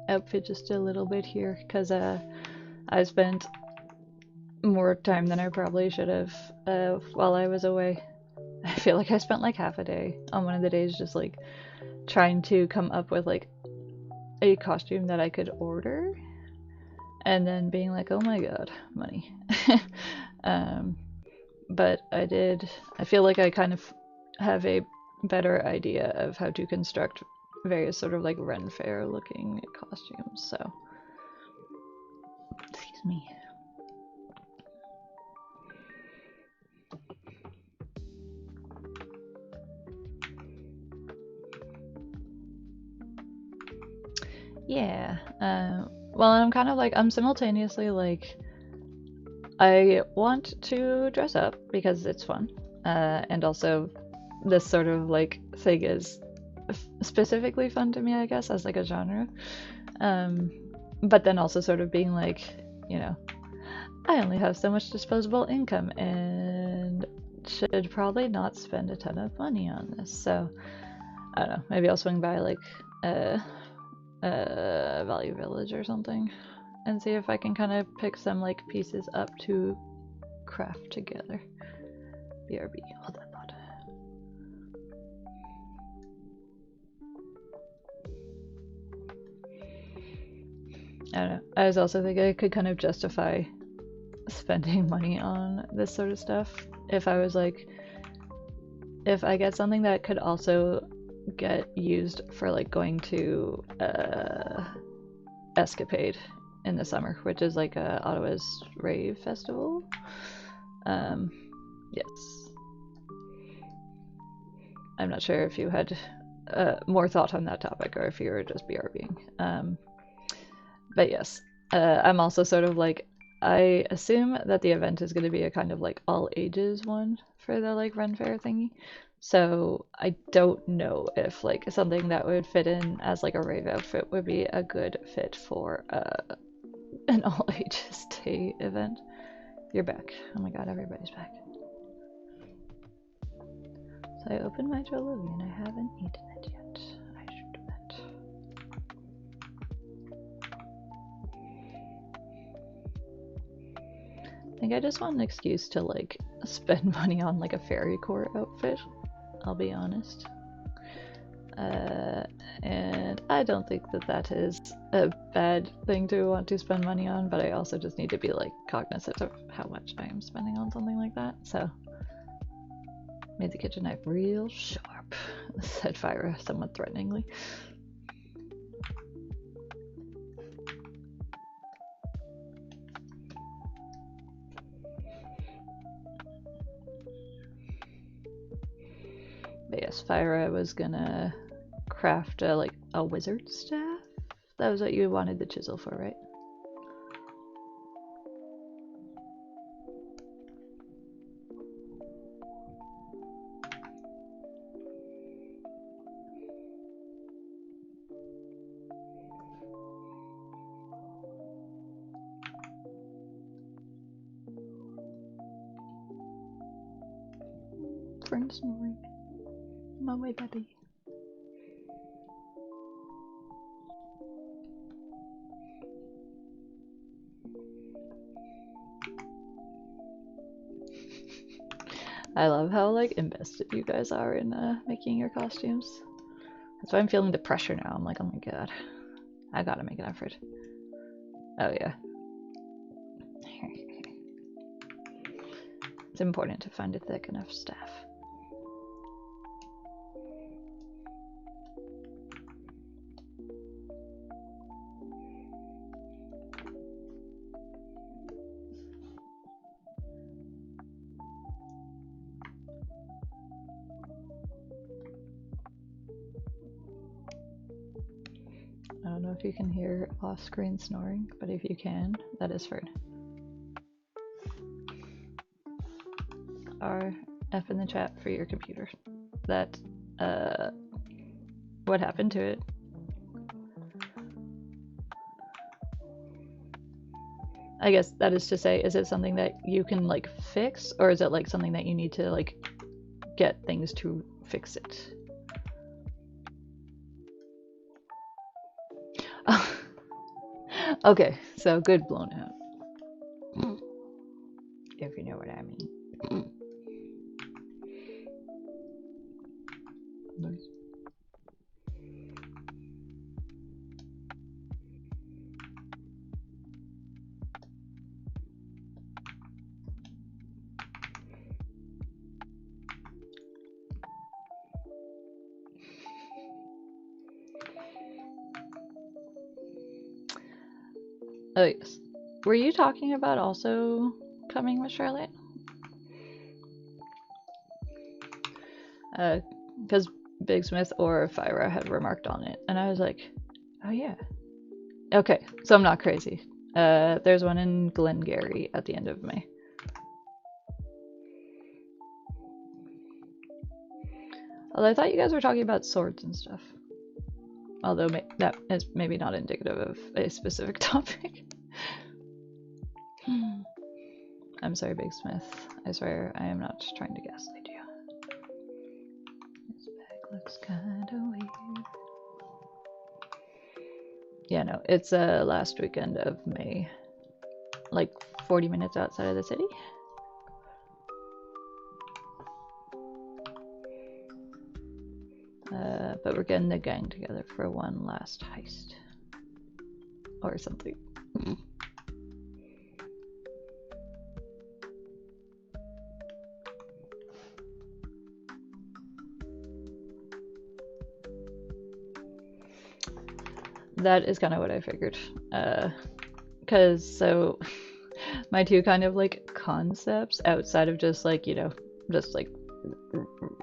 outfit just a little bit here because I spent more time than I probably should have while I was away. I feel like I spent like half a day on one of the days just like trying to come up with like a costume that I could order, and then being like, oh my god, money. But I feel like I kind of have a better idea of how to construct various sort of like Ren Fair looking costumes, so. Excuse me. Yeah, well, I'm kind of like, I'm simultaneously like, I want to dress up because it's fun, and also this sort of like thing is specifically fun to me, I guess, as like a genre. But then also sort of being like, you know, I only have so much disposable income and should probably not spend a ton of money on this. So I don't know, maybe I'll swing by like Value Village or something and see if I can kind of pick some like pieces up to craft together. BRB, hold that thought. I don't know. I was also thinking I could kind of justify spending money on this sort of stuff if I was like, if I get something that could also get used for like going to Escapade in the summer, which is like Ottawa's rave festival. Yes. I'm not sure if you had more thought on that topic or if you were just BRBing. But yes, I'm also sort of like, I assume that the event is going to be a kind of like all ages one for the like Ren Fair thingy. So I don't know if like something that would fit in as like a rave outfit would be a good fit for an all ages day event. You're back. Oh my god, everybody's back. So I opened my jewelry and I haven't eaten it yet. I should do that. think I just want an excuse to like spend money on like a fairy core outfit, I'll be honest. And I don't think that that is a bad thing to want to spend money on, but I also just need to be like cognizant of how much I am spending on something like that. So made the kitchen knife real sharp, said Fyra somewhat threateningly. But yes, Fyra was gonna craft like a wizard staff. That was what you wanted the chisel for, right? Friend snoring. My way, baby. I love how like invested you guys are in making your costumes. That's why I'm feeling the pressure now. I'm like, oh my god, I gotta make an effort. Oh yeah. It's important to find a thick enough staff. I don't know if you can hear off-screen snoring, but if you can, that is Fern. RF in the chat for your computer. That, what happened to it? I guess that is to say, is it something that you can like fix, or is it like something that you need to like get things to fix it? Okay, so good blown out. If you know what I mean. Nice. Oh yes. Were you talking about also coming with Charlotte? Because Big Smith or Fyra had remarked on it, and I was like, oh yeah. Okay, so I'm not crazy. There's one in Glengarry at the end of May. Although I thought you guys were talking about swords and stuff. Although that is maybe not indicative of a specific topic. I'm sorry, Big Smith. I swear I am not trying to gaslight you. This bag looks kinda weird. Yeah, no, it's last weekend of May. Like 40 minutes outside of the city. But we're getting the gang together for one last heist. Or something. That is kind of what I figured. Because so my two kind of like concepts outside of just like, you know, just like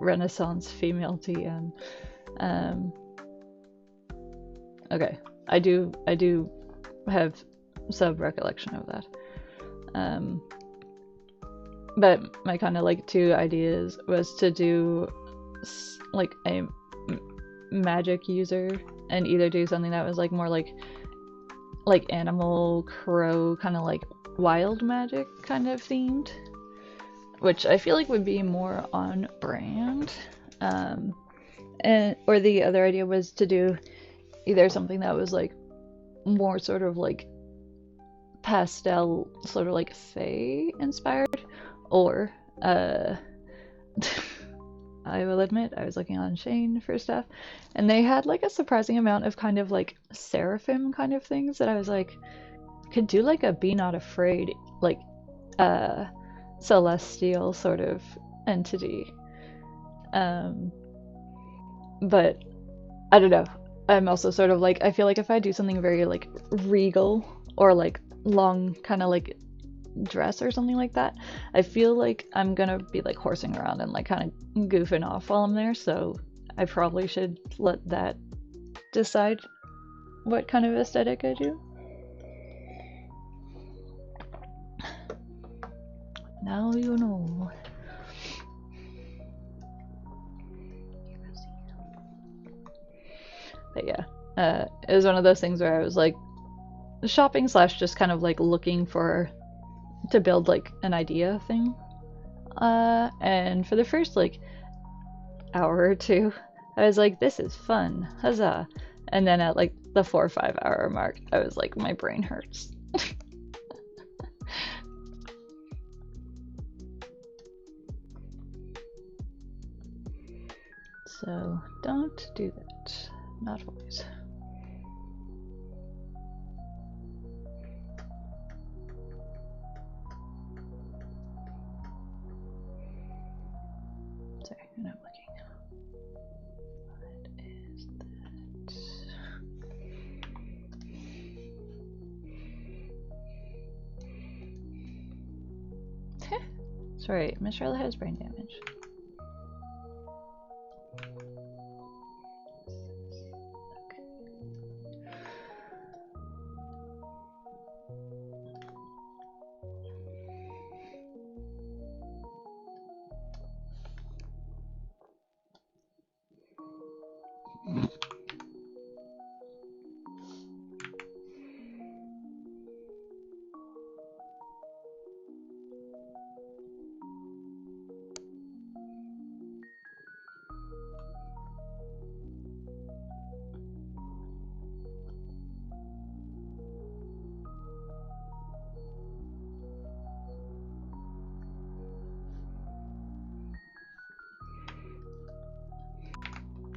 Renaissance female TM. Okay, I do have some recollection of that. But my kind of like two ideas was to do like a magic user and either do something that was like more like animal crow kind of like wild magic kind of themed, which I feel like would be more on brand. And or the other idea was to do either something that was like more sort of like pastel, sort of like fae inspired, or I will admit I was looking on Shane for stuff, and they had like a surprising amount of kind of like seraphim kind of things that I was like, could do like a be not afraid, like uh celestial sort of entity. But I don't know. I'm also sort of like, I feel like if I do something very like regal or like long kind of like dress or something like that, I feel like I'm gonna be like horsing around and like kind of goofing off while I'm there, so I probably should let that decide what kind of aesthetic I do. Now you know. But yeah, it was one of those things where I was like shopping slash just kind of like looking for to build like an idea thing. And for the first like hour or two, I was like, this is fun, huzzah. And then at like the 4 or 5 hour mark, I was like, my brain hurts. So don't do that. Not always. Sorry, I'm not looking. What is that? Sorry, Miss Charlotte has brain damage.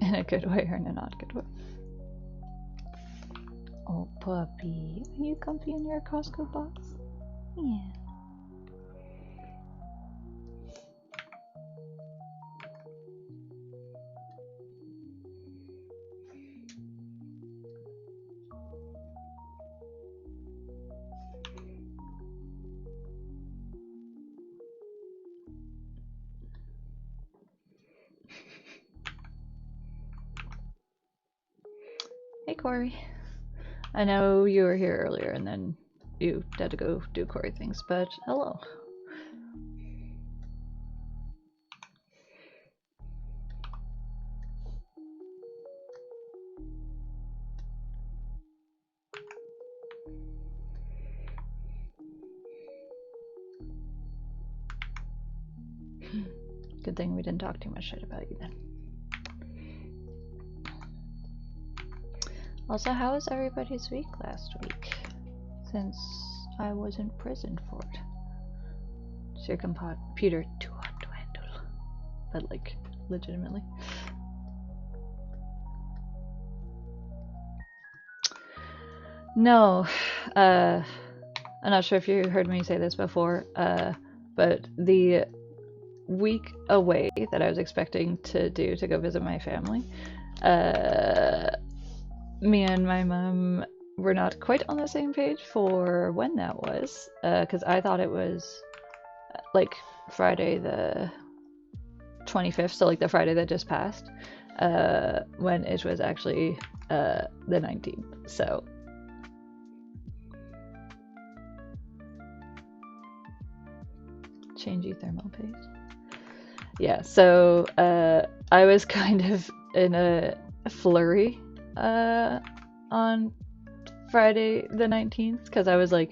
In a good way or in a not good way. Oh, puppy. Are you comfy in your Costco box? Yeah. Hey, Corey. I know you were here earlier and then you had to go do Corey things, but hello. Good thing we didn't talk too much shit about you then. Also, how was everybody's week last week? Since I was in prison for it. It's your computer too hot to handle. But like, legitimately. No, I'm not sure if you heard me say this before, but the week away that I was expecting to do to go visit my family, me and my mom were not quite on the same page for when that was, because I thought it was like Friday the 25th, so like the Friday that just passed, when it was actually the 19th, so. Changey thermal paste. Yeah, so I was kind of in a flurry on Friday the 19th because I was like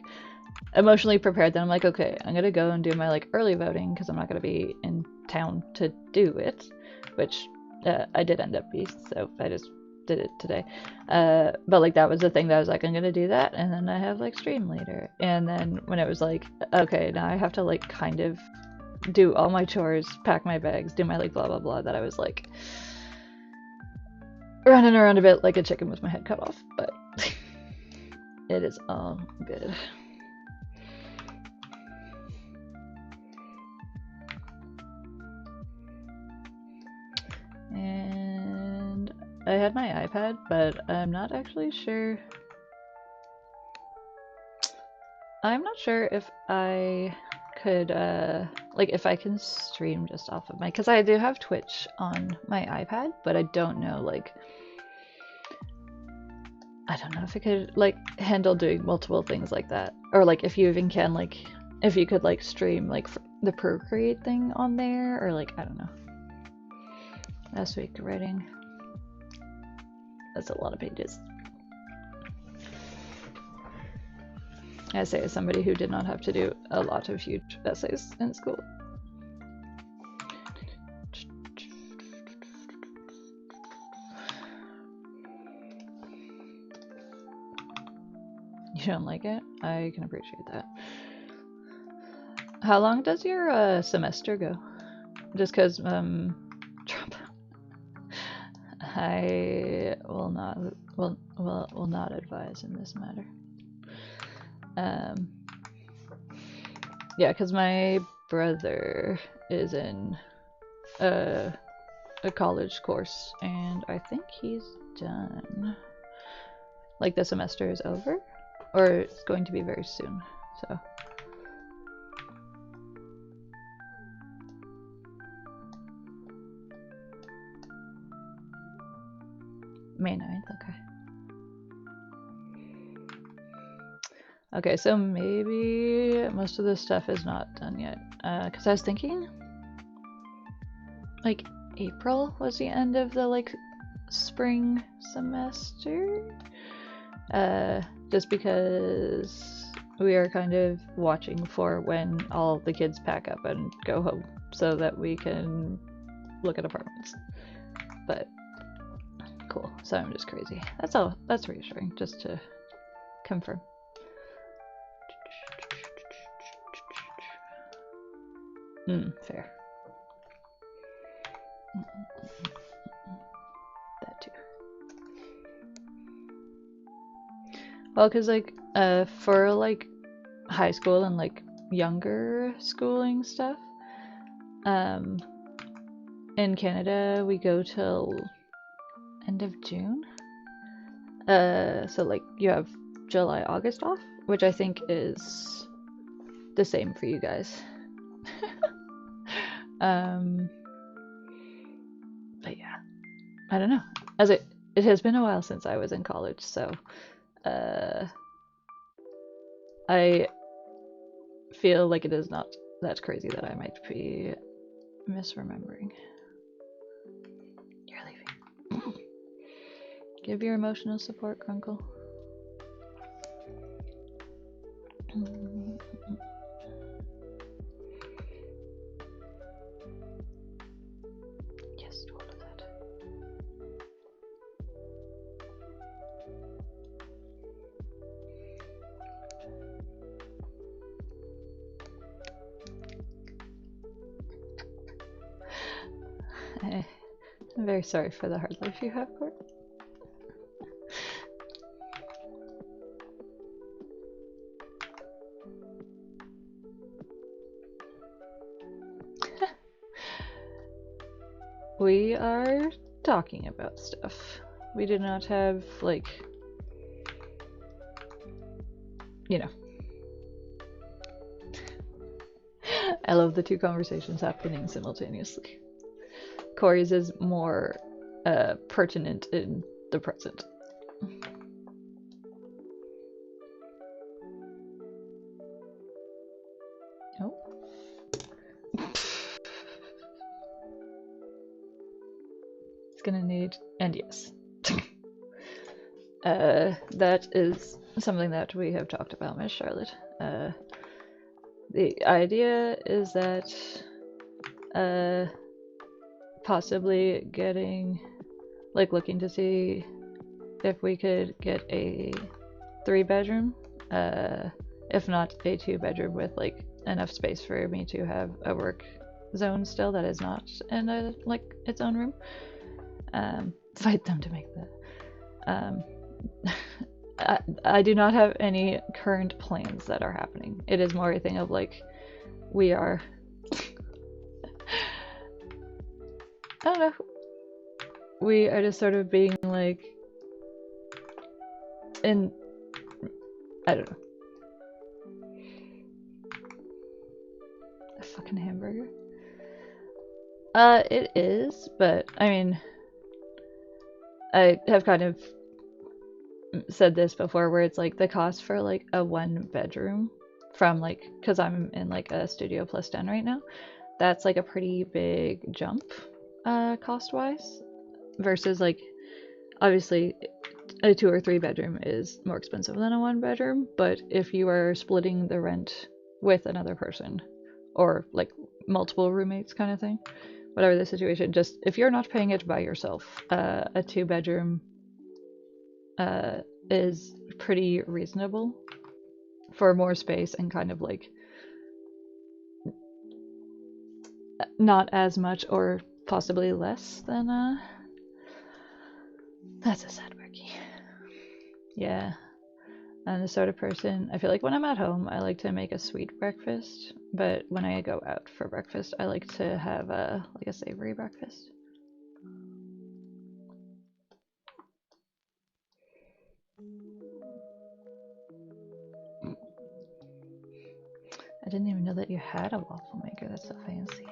emotionally prepared. Then I'm like, okay, I'm gonna go and do my like early voting because I'm not gonna be in town to do it, which I did end up being. So I just did it today. But like that was the thing that I was like, I'm gonna do that, and then I have like stream later. And then when it was like, okay, now I have to like kind of do all my chores, pack my bags, do my like blah blah blah, that I was like running around a bit like a chicken with my head cut off. But it is all good. And I had my iPad, but I'm not actually sure. I'm not sure if I could, like, if I can stream just off of my, because I do have Twitch on my iPad, but I don't know, like, I don't know if it could, like, handle doing multiple things like that. Or, like, if you even can, like, if you could, like, stream, like, the Procreate thing on there, or, like, I don't know. Last week writing. That's a lot of pages. I say as somebody who did not have to do a lot of huge essays in school. You don't like it? I can appreciate that. How long does your semester go? Just because Trump. I will not advise in this matter. Yeah, because my brother is in a college course, and I think he's done. Like the semester is over, or it's going to be very soon. So. May 9th, okay. Okay, so maybe most of this stuff is not done yet. Because I was thinking, like, April was the end of the, like, spring semester? Just because we are kind of watching for when all the kids pack up and go home so that we can look at apartments. But cool, so I'm just crazy. That's all. That's reassuring, just to confirm. Fair. That too. Well, because like for like high school and like younger schooling stuff, in Canada we go till end of June. So like you have July, August off, which I think is the same for you guys. But yeah, I don't know. As it has been a while since I was in college, so I feel like it is not that crazy that I might be misremembering. You're leaving. Give your emotional support, Grunkle. Yes, all of that. I'm very sorry for the hard life you have, Court. We are talking about stuff. We did not have, like, you know. I love the two conversations happening simultaneously. Corey's is more pertinent in the present. Oh. It's gonna need, and yes. That is something that we have talked about, Miss Charlotte. The idea is that possibly getting, like, looking to see if we could get a 3-bedroom, if not a 2-bedroom with like enough space for me to have a work zone still that is not in a like its own room. Fight them to make that. I do not have any current plans that are happening. It is more a thing of like we are. I don't know. We are just sort of being like in. I don't know. A fucking hamburger. It is, but I mean, I have kind of said this before where it's like the cost for like a 1-bedroom from like, because I'm in like a studio plus 10 right now, that's like a pretty big jump cost wise versus like obviously a 2 or 3-bedroom is more expensive than a 1-bedroom, but if you are splitting the rent with another person or like multiple roommates kind of thing, whatever the situation, just if you're not paying it by yourself, a 2-bedroom is pretty reasonable for more space and kind of like not as much or possibly less than that's a sad worky. Yeah. I'm the sort of person, I feel like when I'm at home, I like to make a sweet breakfast, but when I go out for breakfast, I like to have like a savory breakfast. I didn't even know that you had a waffle maker. That's so fancy.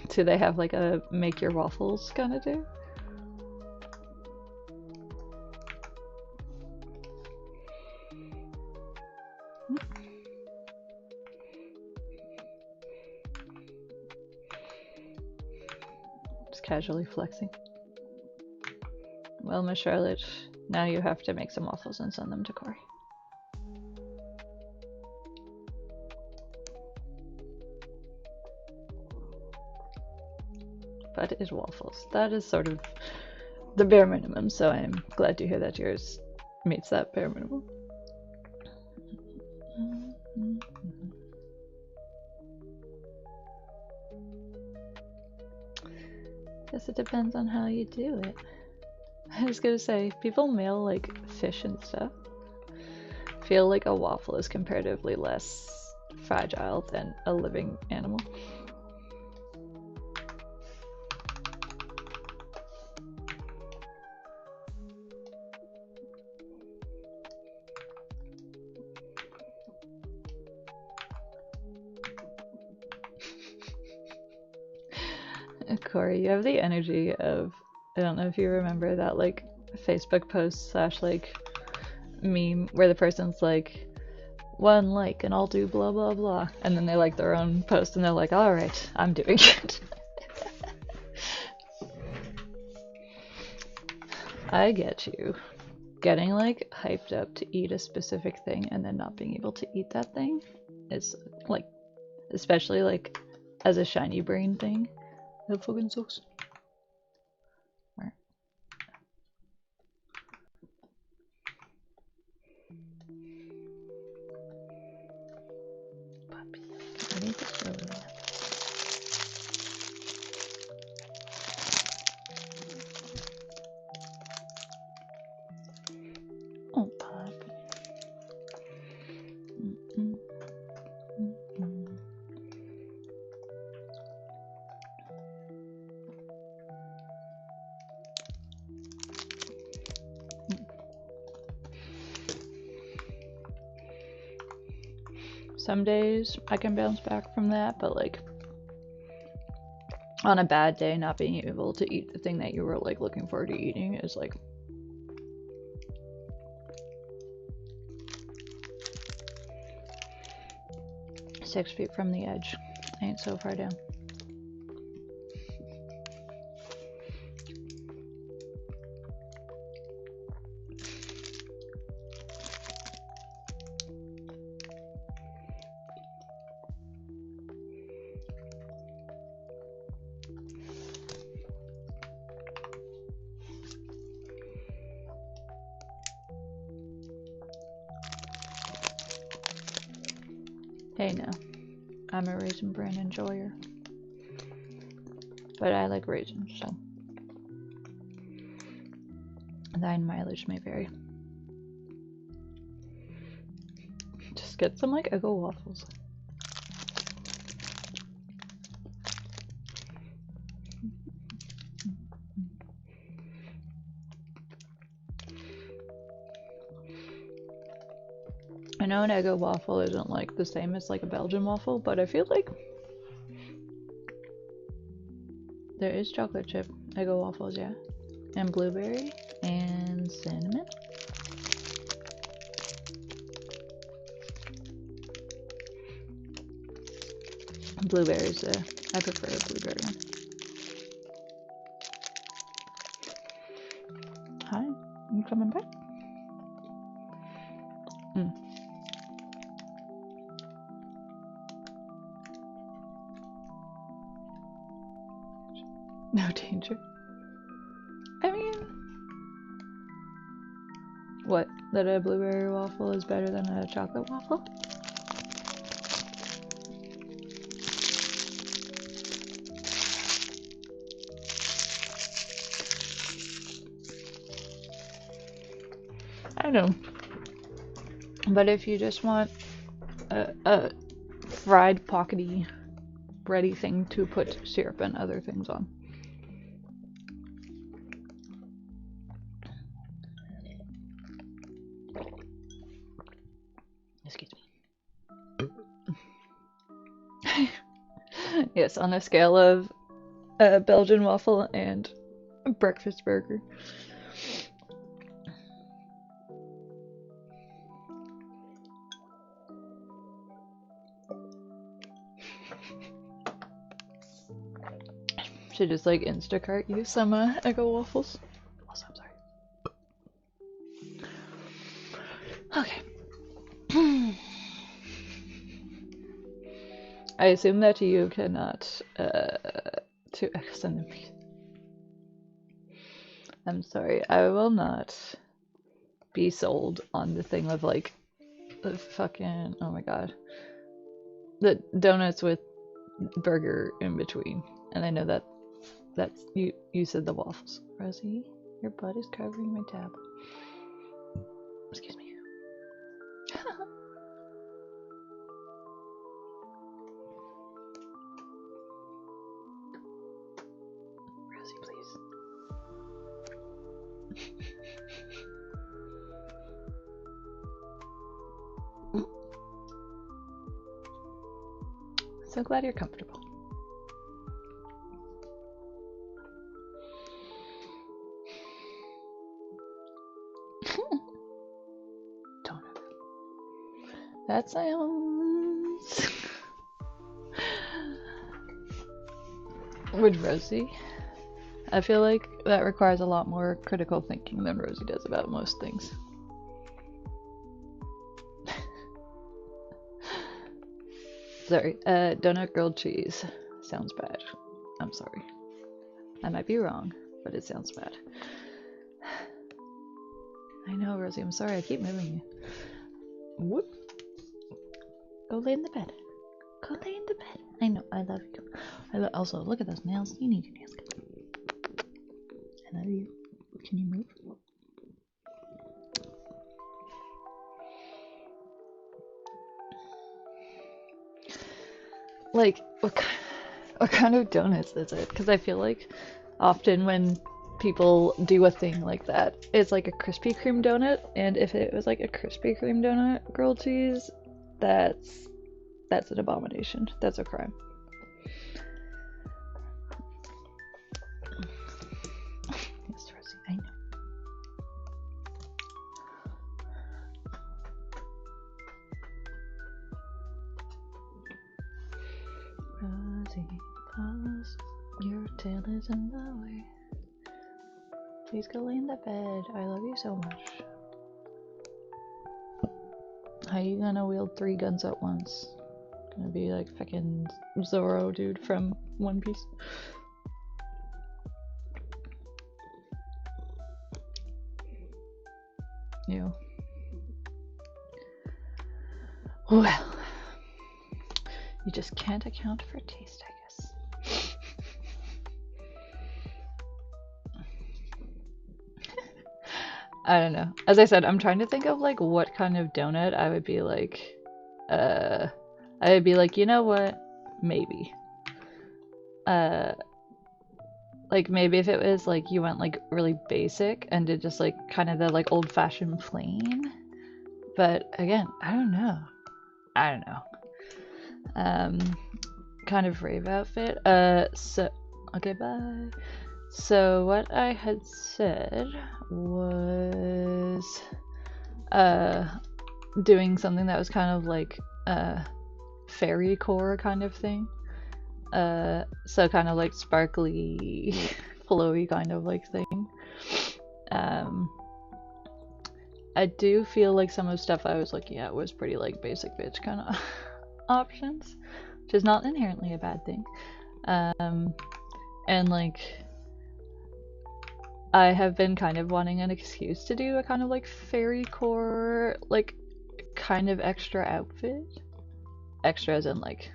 Do they have like a make your waffles kind of do? Just casually flexing. Well, Miss Charlotte, now you have to make some waffles and send them to Corey. But it is waffles. That is sort of the bare minimum, so I'm glad to hear that yours meets that bare minimum. Guess it depends on how you do it. I was gonna say, people mail like fish and stuff. I feel like a waffle is comparatively less fragile than a living animal. Corey, you have the energy of, I don't know if you remember that like Facebook post / like meme where the person's like, 1 like and I'll do blah blah blah, and then they like their own post and they're like, alright, I'm doing it. I get you. Getting like hyped up to eat a specific thing and then not being able to eat that thing is like, especially like as a shiny brain thing, that fucking sucks. Puppy, I need to show you. Oh, puppy. Some days I can bounce back from that, but like on a bad day, not being able to eat the thing that you were like looking forward to eating is like 6 feet from the edge. Ain't so far down. Hey, no. I'm a Raisin Bran enjoyer. But I like raisins, so. Thine mileage may vary. Just get some, like, Eggo waffles. I know an Eggo waffle isn't, like, the same as, like, a Belgian waffle, but I feel like there is chocolate chip Eggo waffles, yeah. And blueberry and cinnamon. Blueberries, I prefer a blueberry one. Hi, you coming back? No danger. I mean, what? That a blueberry waffle is better than a chocolate waffle? I know. But if you just want a fried pockety bready thing to put syrup and other things on. Excuse me. Yes, on a scale of a Belgian waffle and a breakfast burger. Should just like Instacart you some Eggo waffles. Also, I'm sorry. Okay. I assume that you cannot to extend the meat. I'm sorry, I will not be sold on the thing of like the fucking, oh my god, the donuts with burger in between. And I know that's you said the waffles. Rosie, your butt is covering my tab. Excuse me. Rosie, please. So glad you're comfortable. Donut. That sounds. With Rosie, I feel like that requires a lot more critical thinking than Rosie does about most things. Sorry, donut grilled cheese sounds bad. I'm sorry. I might be wrong, but it sounds bad. I know, Rosie, I'm sorry, I keep moving you. Whoop. Go lay in the bed. Go lay in the bed. I know, I love you. Also, look at those nails. You need your nails cut. I love you. Can you move? Like, what kind of donuts is it? Because I feel like often when people do a thing like that, it's like a Krispy Kreme donut, and if it was like a Krispy Kreme donut grilled cheese, that's an abomination. That's a crime. Yes, Rosie, I know. Rosie, pause. Your tail is in the way. Please go lay in the bed. I love you so much. How you gonna wield 3 guns at once? Gonna be like fucking Zoro dude from One Piece. Ew. Well. You just can't account for taste, I guess. I don't know. As I said, I'm trying to think of like what kind of donut I would be like. I would be like, you know what? Maybe. Like maybe if it was like you went like really basic and did just like kind of the like old-fashioned plain. But again, I don't know. I don't know. Kind of rave outfit. So okay, bye. So what I had said was doing something that was kind of like fairy core kind of thing. So kind of like sparkly, flowy kind of like thing. I do feel like some of the stuff I was looking at was pretty like basic bitch kind of options, which is not inherently a bad thing. And like I have been kind of wanting an excuse to do a kind of like fairy core, like kind of extra outfit. Extra as in like,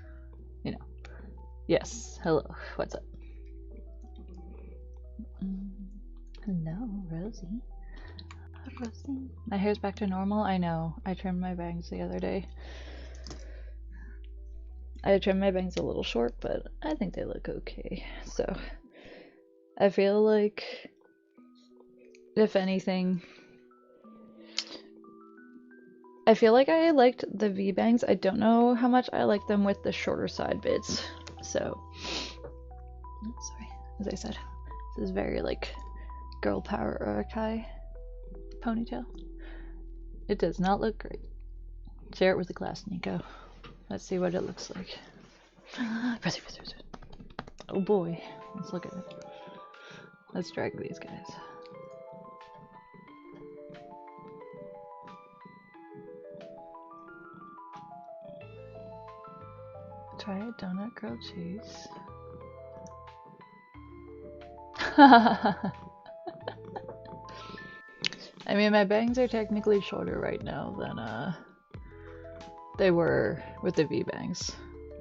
you know. Yes, hello, what's up? Hello, Rosie. Rosie. My hair's back to normal, I know. I trimmed my bangs the other day. I trimmed my bangs a little short, but I think they look okay. So, I feel like, if anything, I feel like I liked the V-bangs. I don't know how much I like them with the shorter side bits. So, sorry, as I said, this is very like girl power Urukai ponytail. It does not look great. Share it with the class, Nico. Let's see what it looks like. Oh boy, let's look at it. Let's drag these guys. Try a donut grilled cheese. I mean, my bangs are technically shorter right now than they were with the V-bangs.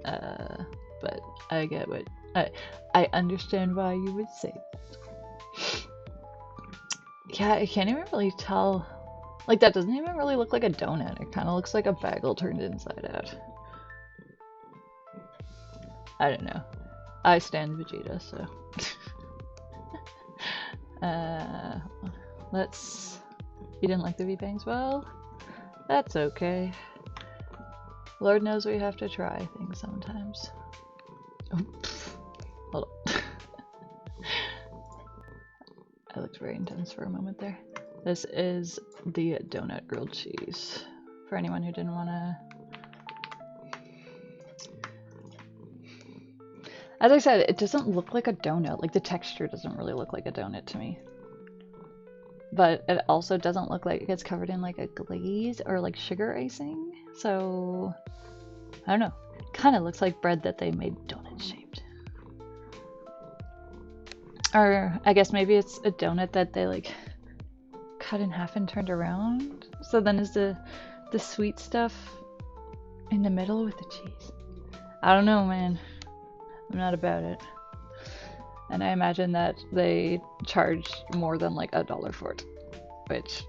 But I get what I understand why you would say that. Yeah, I can't even really tell. Like, that doesn't even really look like a donut. It kind of looks like a bagel turned inside out. I don't know. I stand Vegeta, so. Let's. You didn't like the V-bangs? Well, that's okay. Lord knows we have to try things sometimes. Oh, hold on. I looked very intense for a moment there. This is the donut grilled cheese. For anyone who didn't want to. As I said, it doesn't look like a donut. Like, the texture doesn't really look like a donut to me. But it also doesn't look like it's covered in like a glaze or like sugar icing. So, I don't know. Kind of looks like bread that they made donut shaped. Or I guess maybe it's a donut that they like cut in half and turned around. So then is the sweet stuff in the middle with the cheese. I don't know, man. I'm not about it. And I imagine that they charge more than like $1 for it, which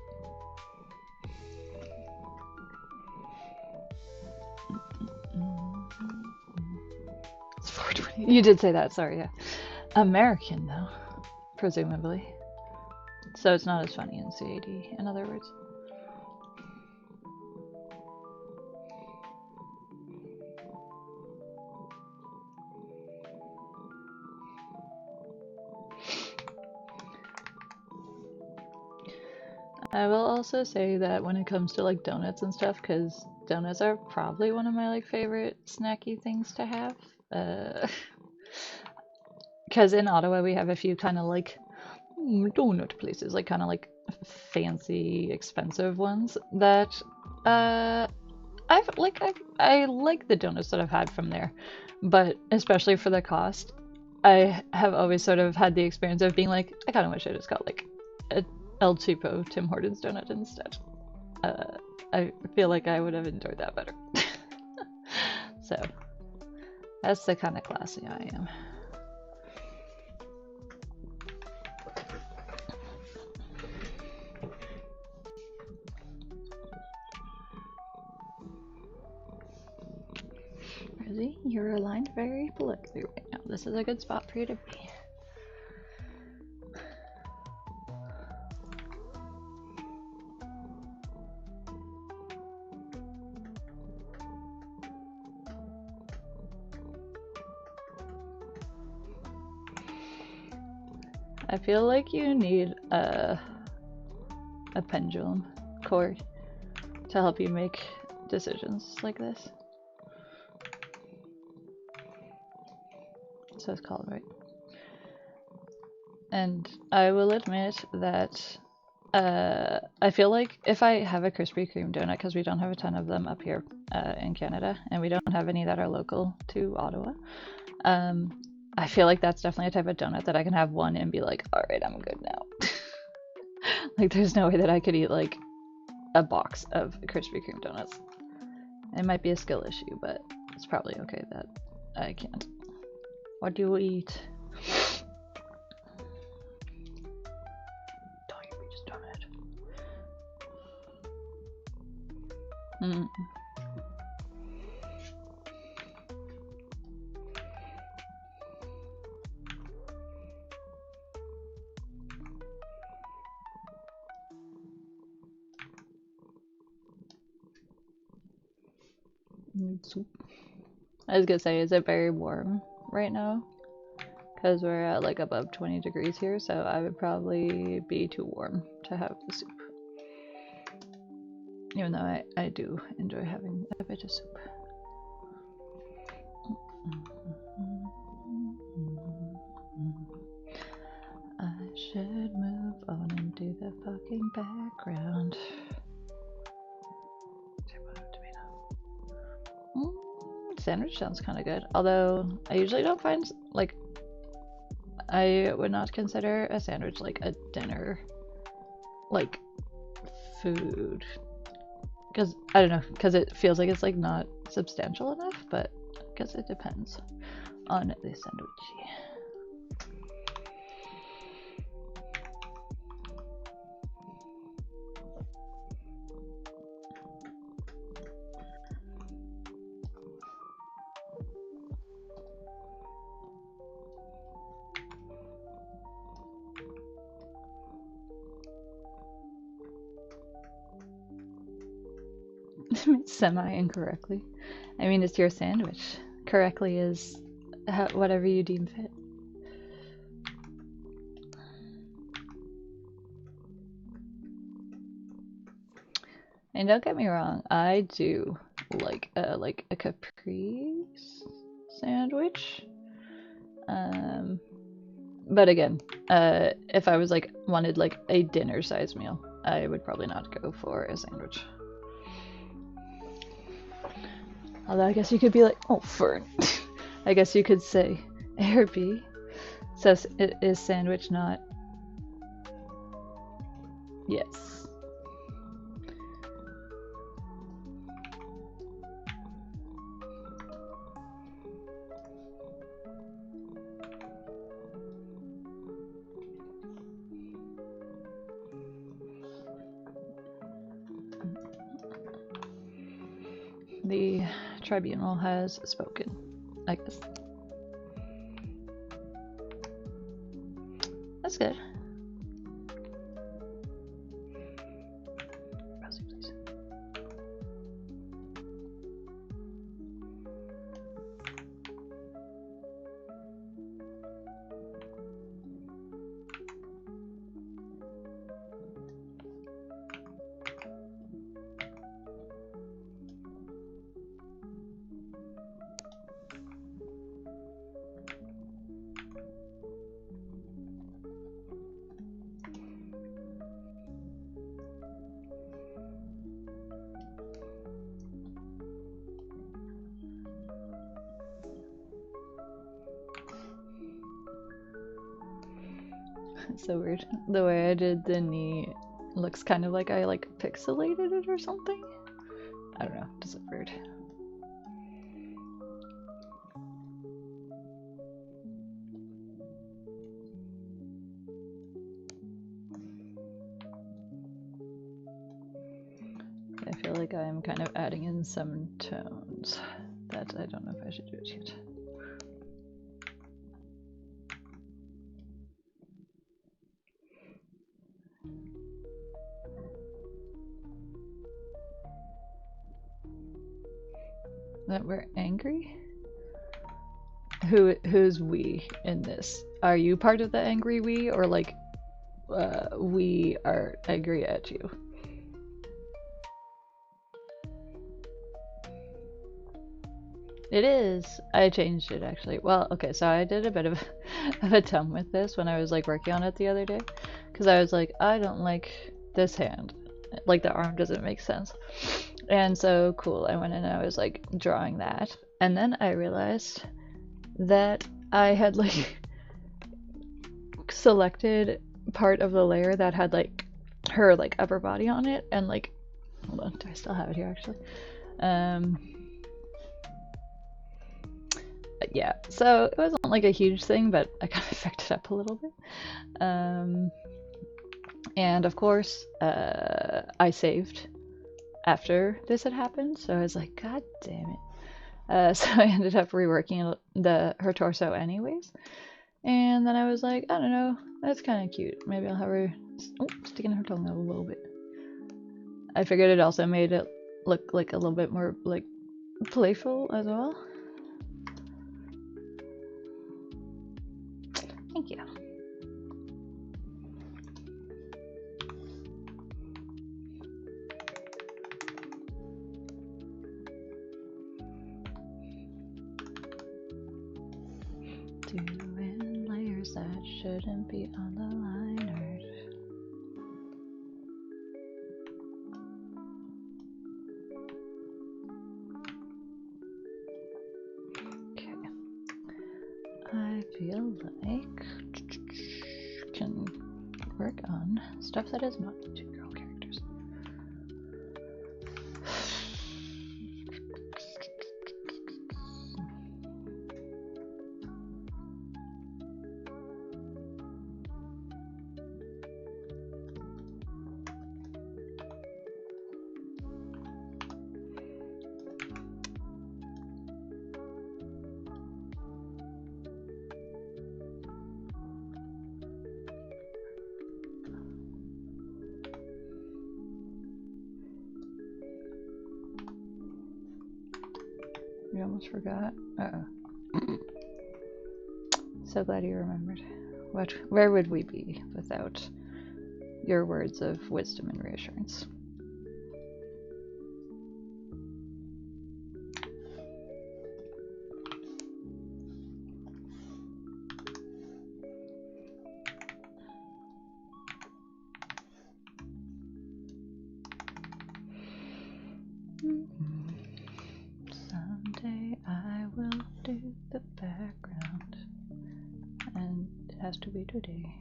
it's $4.20. You did say that, sorry, yeah. American though, presumably. So it's not as funny in CAD, in other words. I will also say that when it comes to like donuts and stuff, because donuts are probably one of my like favorite snacky things to have. Because in Ottawa we have a few kind of like donut places, like kind of like fancy, expensive ones that I like the donuts that I've had from there, but especially for the cost, I have always sort of had the experience of being like, I kind of wish I just got like a El Cheapo Tim Hortons donut instead. I feel like I would have enjoyed that better. So, That's the kind of classy I am. Rosie, you're aligned very politically right now. This is a good spot for you to be. I feel like you need a pendulum cord to help you make decisions like this. So it's called, right? And I will admit that I feel like if I have a Krispy Kreme donut, because we don't have a ton of them up here in Canada, and we don't have any that are local to Ottawa, I feel like that's definitely a type of donut that I can have one and be like, all right, I'm good now. Like, there's no way that I could eat like a box of Krispy Kreme donuts. It might be a skill issue, but it's probably okay that I can't. What do you eat? Don't eat me, just donut. Soup. I was gonna say, is it very warm right now? Because we're at like above 20 degrees here, so I would probably be too warm to have the soup. Even though I do enjoy having a bit of soup. I should move on into the fucking background. Sandwich sounds kind of good, although I usually don't find, like, I would not consider a sandwich like a dinner, like, food, because I don't know, because it feels like it's like not substantial enough, but I guess it depends on the sandwich. Semi-incorrectly. I mean, it's your sandwich. Correctly is whatever you deem fit. And don't get me wrong, I do like a caprese sandwich. But again, if I was like wanted like a dinner size meal, I would probably not go for a sandwich. Although I guess you could be like, oh, Fern. I guess you could say A or B. So is sandwich not? Yes. The tribunal has spoken, I guess. That's good. Rosie, please. It's so weird. The way I did the knee looks kind of like I like pixelated it or something. I don't know, it does look weird. like I'm kind of adding in some tones that I don't know if I should do it yet. That we're angry? Who's we in this? Are you part of the angry we, or like we are angry at you? It is. I changed it actually. Well, okay, so I did a bit of, of a tone with this when I was like working on it the other day, because I was like, I don't like this hand, like the arm doesn't make sense. And so cool, I went in and I was like drawing that, and then I realized that I had like selected part of the layer that had like her like upper body on it, and like, hold on, do I still have it here actually? Yeah, so it wasn't like a huge thing, but I kind of fucked it up a little bit. And of course, I saved after this had happened, so I was like, God damn it. So I ended up reworking her torso anyways. And then I was like, I don't know, that's kind of cute. Maybe I'll have her sticking her tongue out a little bit. I figured it also made it look like a little bit more like playful as well. Thank you. Doing layers that shouldn't be on the liners. Okay. I feel like can work on stuff that is not 2-girl characters. You almost forgot. Uh-oh. So glad you remembered. Where would we be without your words of wisdom and reassurance? Someday I will do the background, and it has to be today.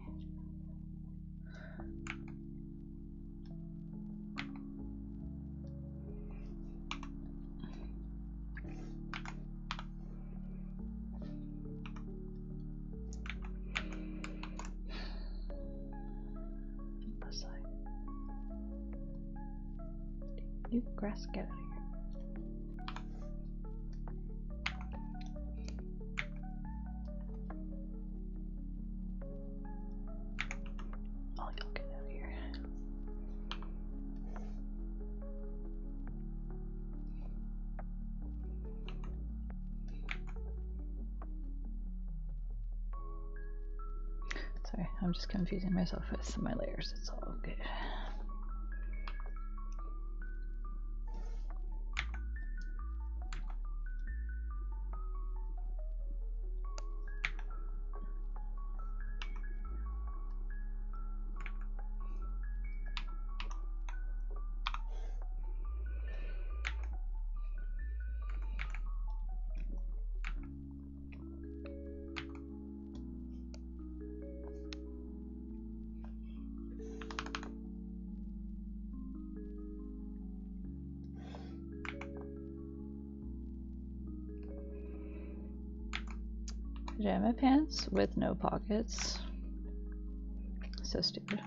You grass, get out of here. Oh, you'll get out of here. Sorry, I'm just confusing myself with my layers. It's all good. Pajama pants with no pockets. So stupid.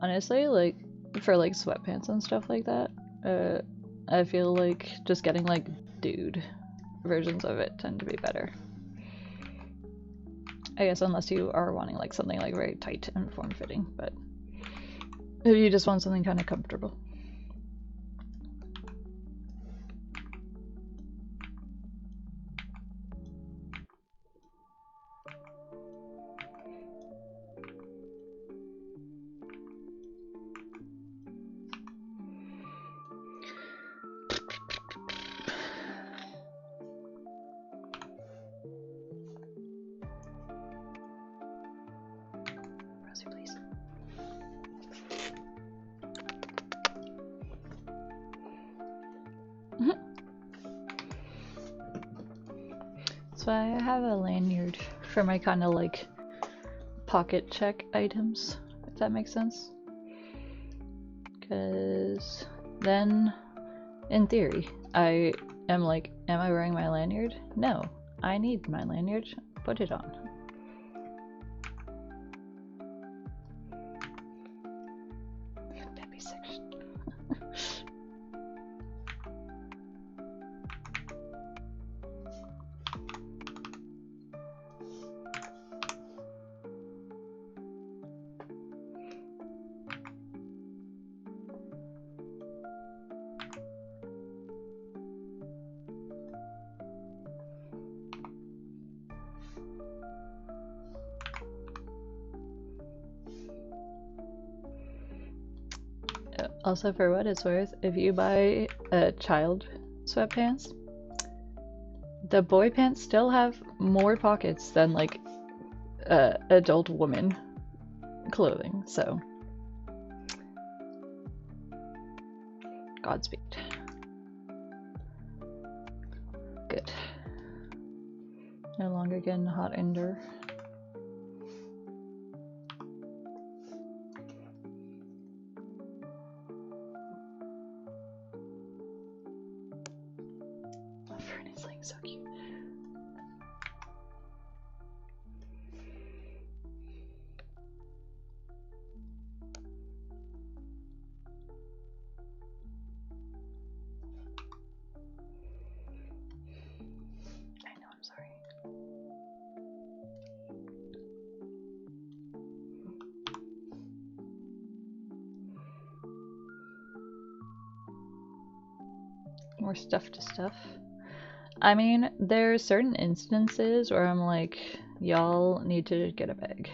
Honestly, like, for like sweatpants and stuff like that. I feel like just getting like dude versions of it tend to be better. I guess unless you are wanting like something like very tight and form-fitting, but if you just want something kind of comfortable. Rosie, please. So I have a lanyard for my kind of like pocket check items, if that makes sense. Because then, in theory, I am like, am I wearing my lanyard? No, I need my lanyard. Put it on. Peppy section. Also, for what it's worth, if you buy child sweatpants, the boy pants still have more pockets than like adult woman clothing, so Godspeed. Good. No longer getting hot indoor. Fern is like so cute. I know, I'm sorry. More stuff to stuff. I mean, there's certain instances where I'm like, y'all need to get a bag.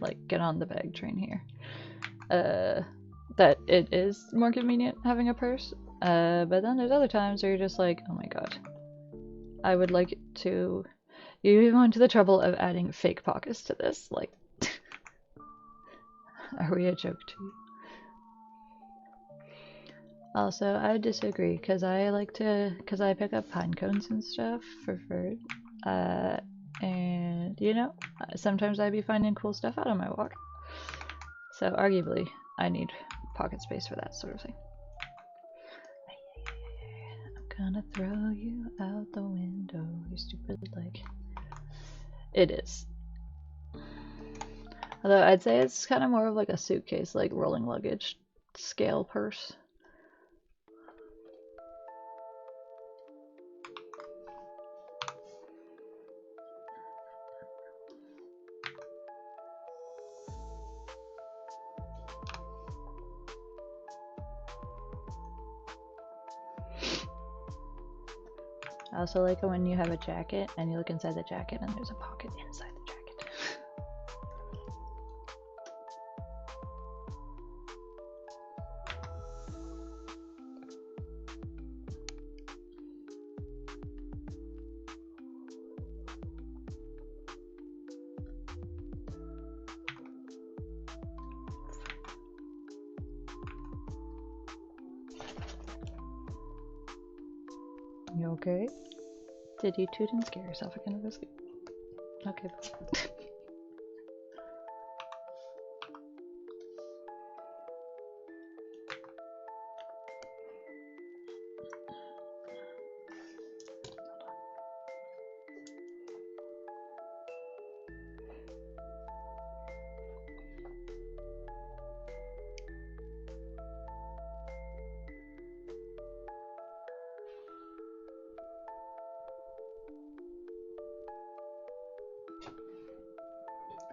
Like, get on the bag train here. That it is more convenient having a purse. But then there's other times where you're just like, oh my god. I would like to... You even went to the trouble of adding fake pockets to this. Like, are we a joke to you? Also, I disagree, because I like to, because I pick up pine cones and stuff for fruit, and, you know, sometimes I be finding cool stuff out on my walk. So, arguably, I need pocket space for that sort of thing. I'm gonna throw you out the window, you stupid leg. It is. Although, I'd say it's kind of more of like a suitcase, like rolling luggage scale purse. I also like it when you have a jacket and you look inside the jacket and there's a pocket inside the jacket. You okay? Did you toot and scare yourself again, Whiskey? Okay.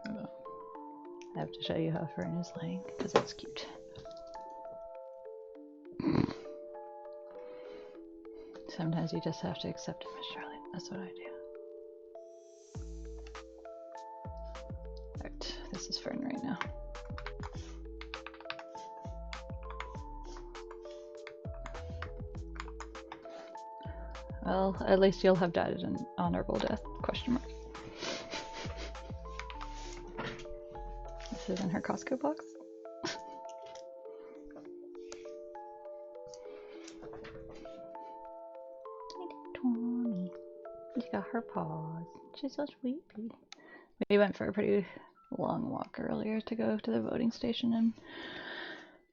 Oh. I have to show you how Fern is laying because that's cute. Sometimes you just have to accept it, Miss Charlotte. That's what I do. Alright, this is Fern right now. Well, at least you'll have died an honorable death, question mark. This is in her Costco box. She got her paws. She's so sleepy. We went for a pretty long walk earlier to go to the voting station and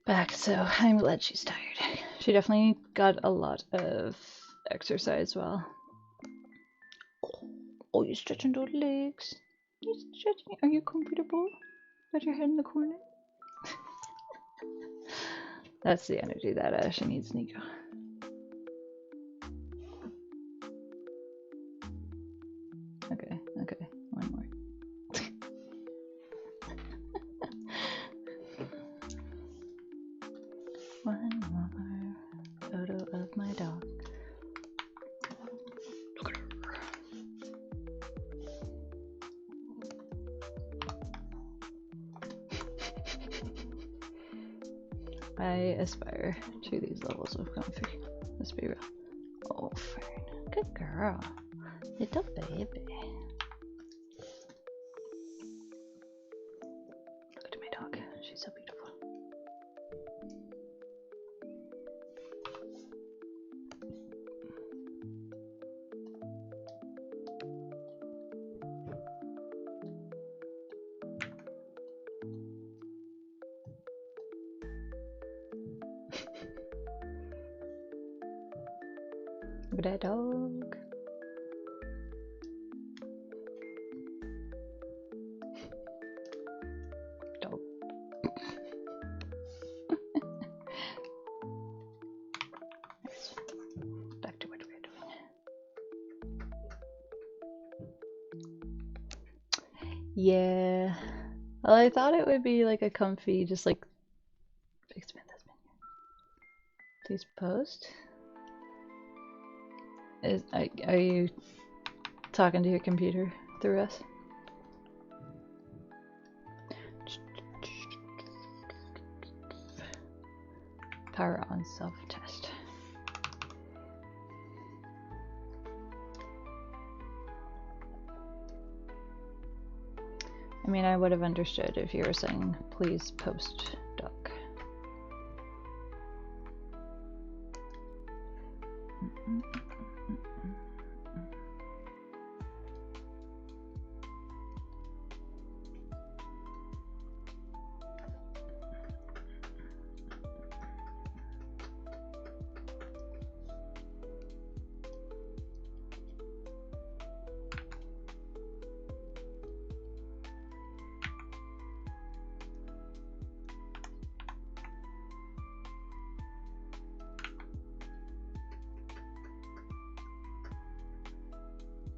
back, so I'm glad she's tired. She definitely got a lot of exercise while. Oh, you're stretching those legs. You're stretching. Are you comfortable? Got your head in the corner? That's the energy that she needs, Nico. Okay, okay, one more. One more photo of my dog. Look at her. I aspire to these levels of comfy. Let's be real. Oh, Fern. Good girl. Little baby. Look at my dog. She's so beautiful. Look at that dog. Dog. Back to what we're doing. Yeah. Well, I thought it would be like a comfy, just like expand this menu. Please post. Are you talking to your computer through us? Power on self-test. I mean, I would have understood if you were saying, please post doc.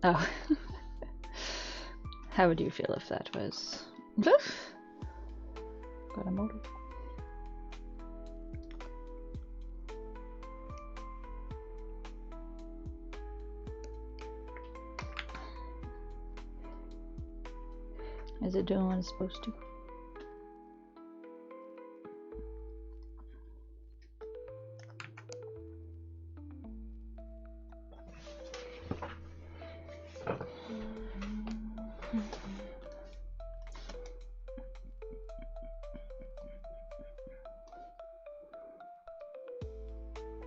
Oh. How would you feel if that was... Got a motor. Is it doing what it's supposed to?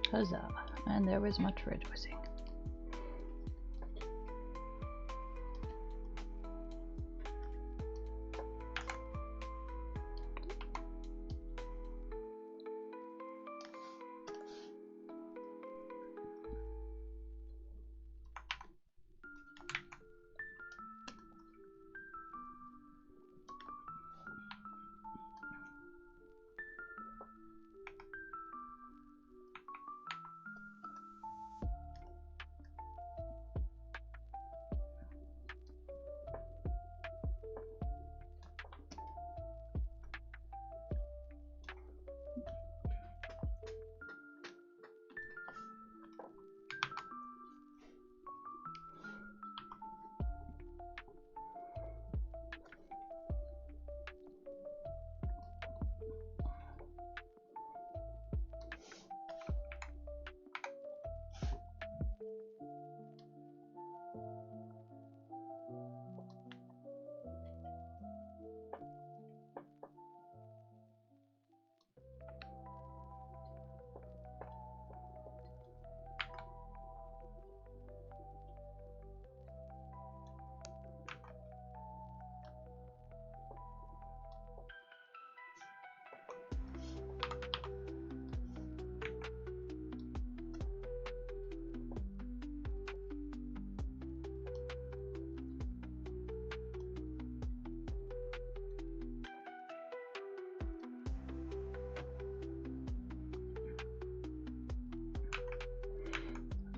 Huzzah! And there was much rejoicing.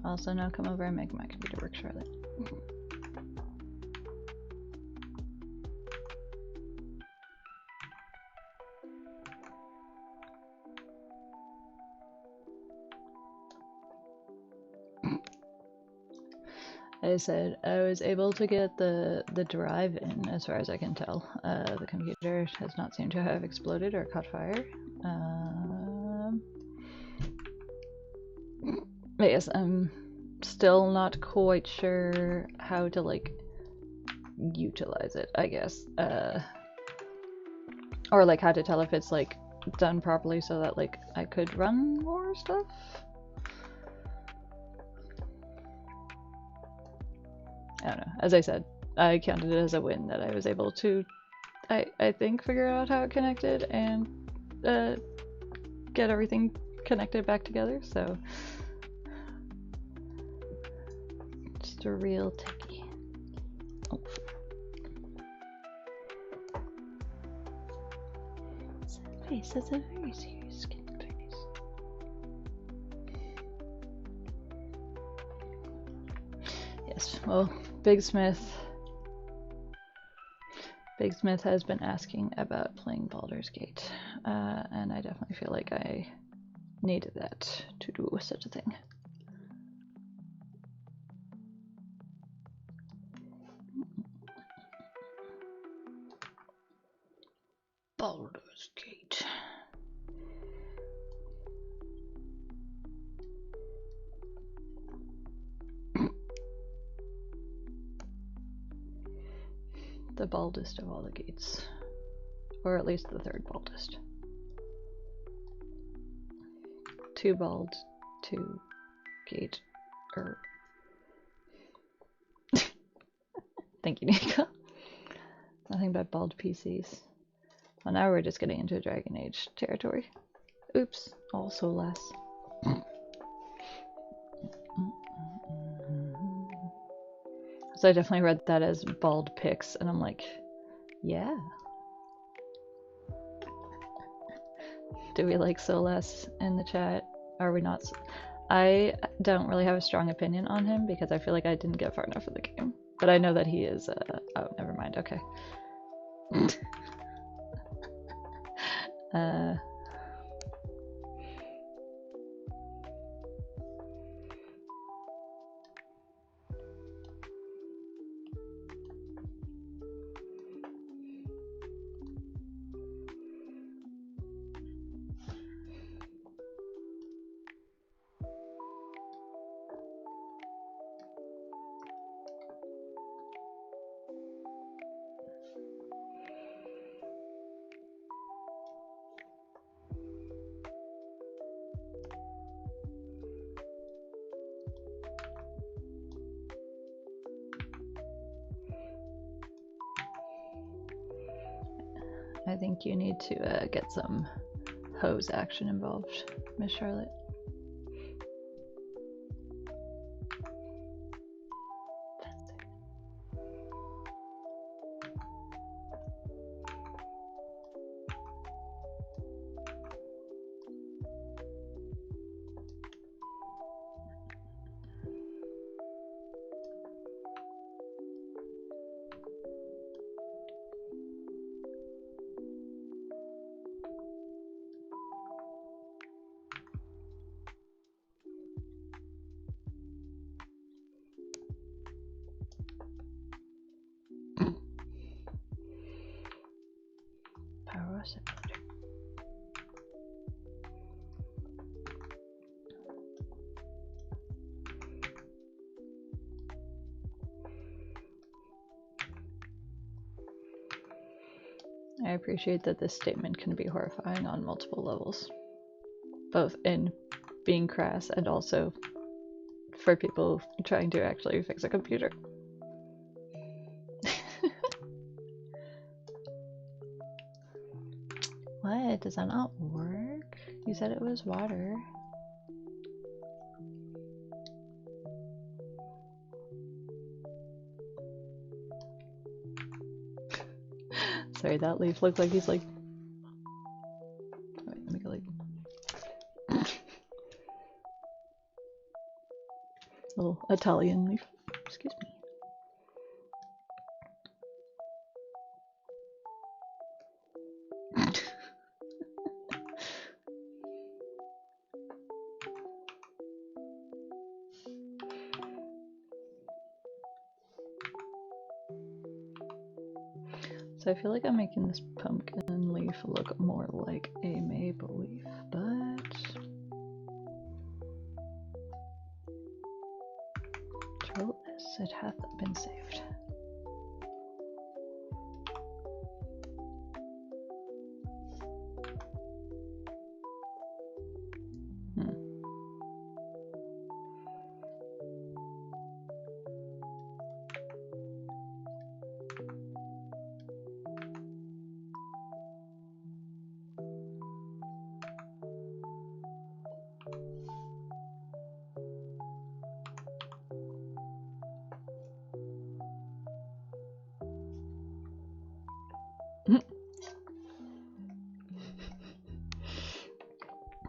Also, now come over and make my computer work, Charlotte. I said I was able to get the drive in, as far as I can tell. The computer has not seemed to have exploded or caught fire. But yes, I'm still not quite sure how to, like, utilize it, I guess. Or, like, how to tell if it's, like, done properly so that, like, I could run more stuff. I don't know. As I said, I counted it as a win that I was able to, I think, figure out how it connected and get everything connected back together, so just a real techie. Oh. That face has a very serious skin face. Yes, well, Big Smith has been asking about playing Baldur's Gate, and I definitely feel like I needed that to do such a thing. Baldur's Gate. The baldest of all the gates. Or at least the third baldest. Too bald to gate. Thank you, Nico. Nothing but bald PCs. Well, now we're just getting into Dragon Age territory. Oops, also less. So I definitely read that as bald pics, and I'm like, yeah. Do we like Solas in the chat? Are we not? I don't really have a strong opinion on him because I feel like I didn't get far enough in the game. But I know that he is, oh, never mind, okay. I think you need to get some hose action involved, Miss Charlotte. Power separator. I appreciate that this statement can be horrifying on multiple levels, both in being crass and also for people trying to actually fix a computer. What? Does that not work? You said it was water. Sorry, that leaf looked like he's like... Wait, let me go like... little Italian leaf. Excuse me. So I feel like I'm making this pumpkin leaf look more like a maple leaf, but troll this, it hath been saved.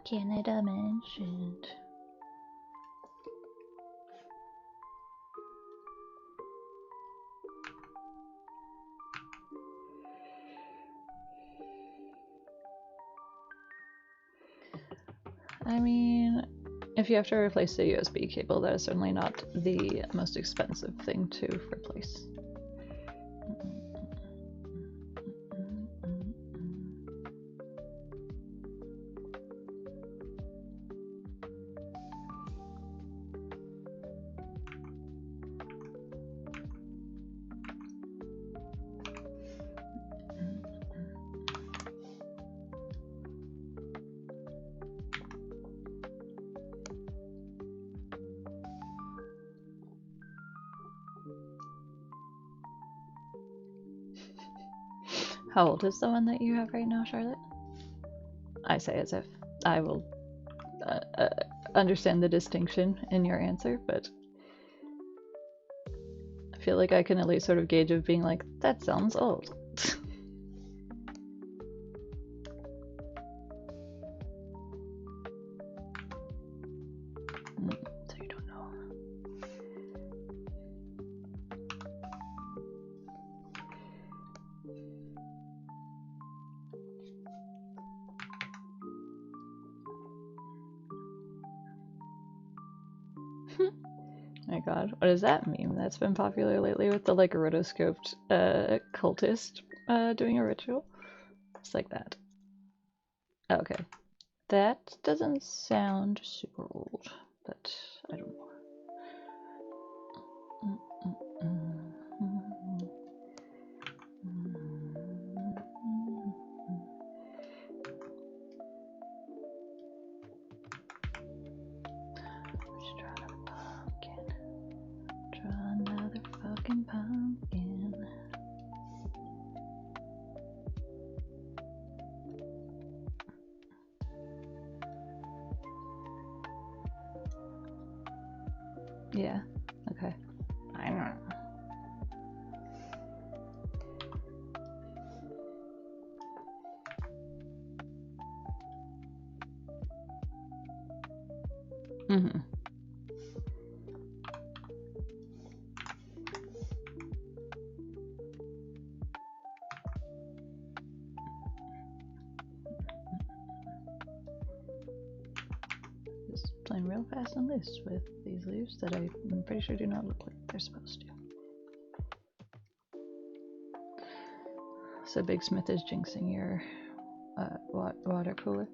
Canada mentioned. I mean, if you have to replace the USB cable, that is certainly not the most expensive thing to replace. How old is the one that you have right now, Charlotte? I say as if I will understand the distinction in your answer, but I feel like I can at least sort of gauge of being like, that sounds old. So you don't know. My god, what is that meme that's been popular lately with the like rotoscoped cultist doing a ritual? It's like that. Okay. That doesn't sound super old, but I don't know. Let's try another pumpkin. Draw another fucking pumpkin. Yeah, okay. I don't know. Mm-hmm. Just playing real fast and loose with these leaves that I'm pretty sure do not look like they're supposed to. So Big Smith is jinxing your water cooler.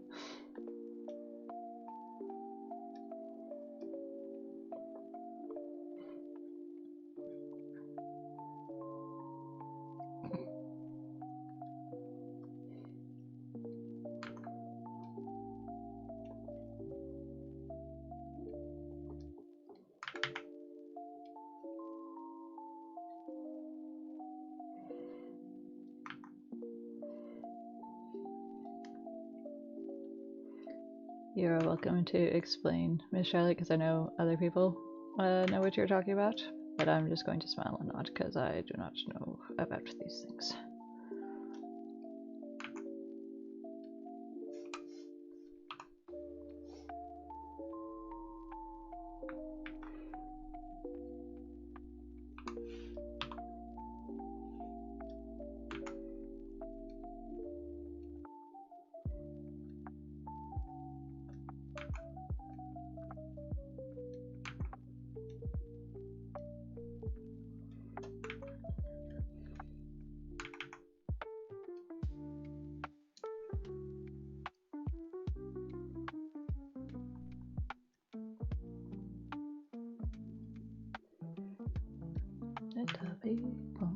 You're welcome to explain, Miss Charlotte, because I know other people know what you're talking about, but I'm just going to smile and nod because I do not know about these things. people.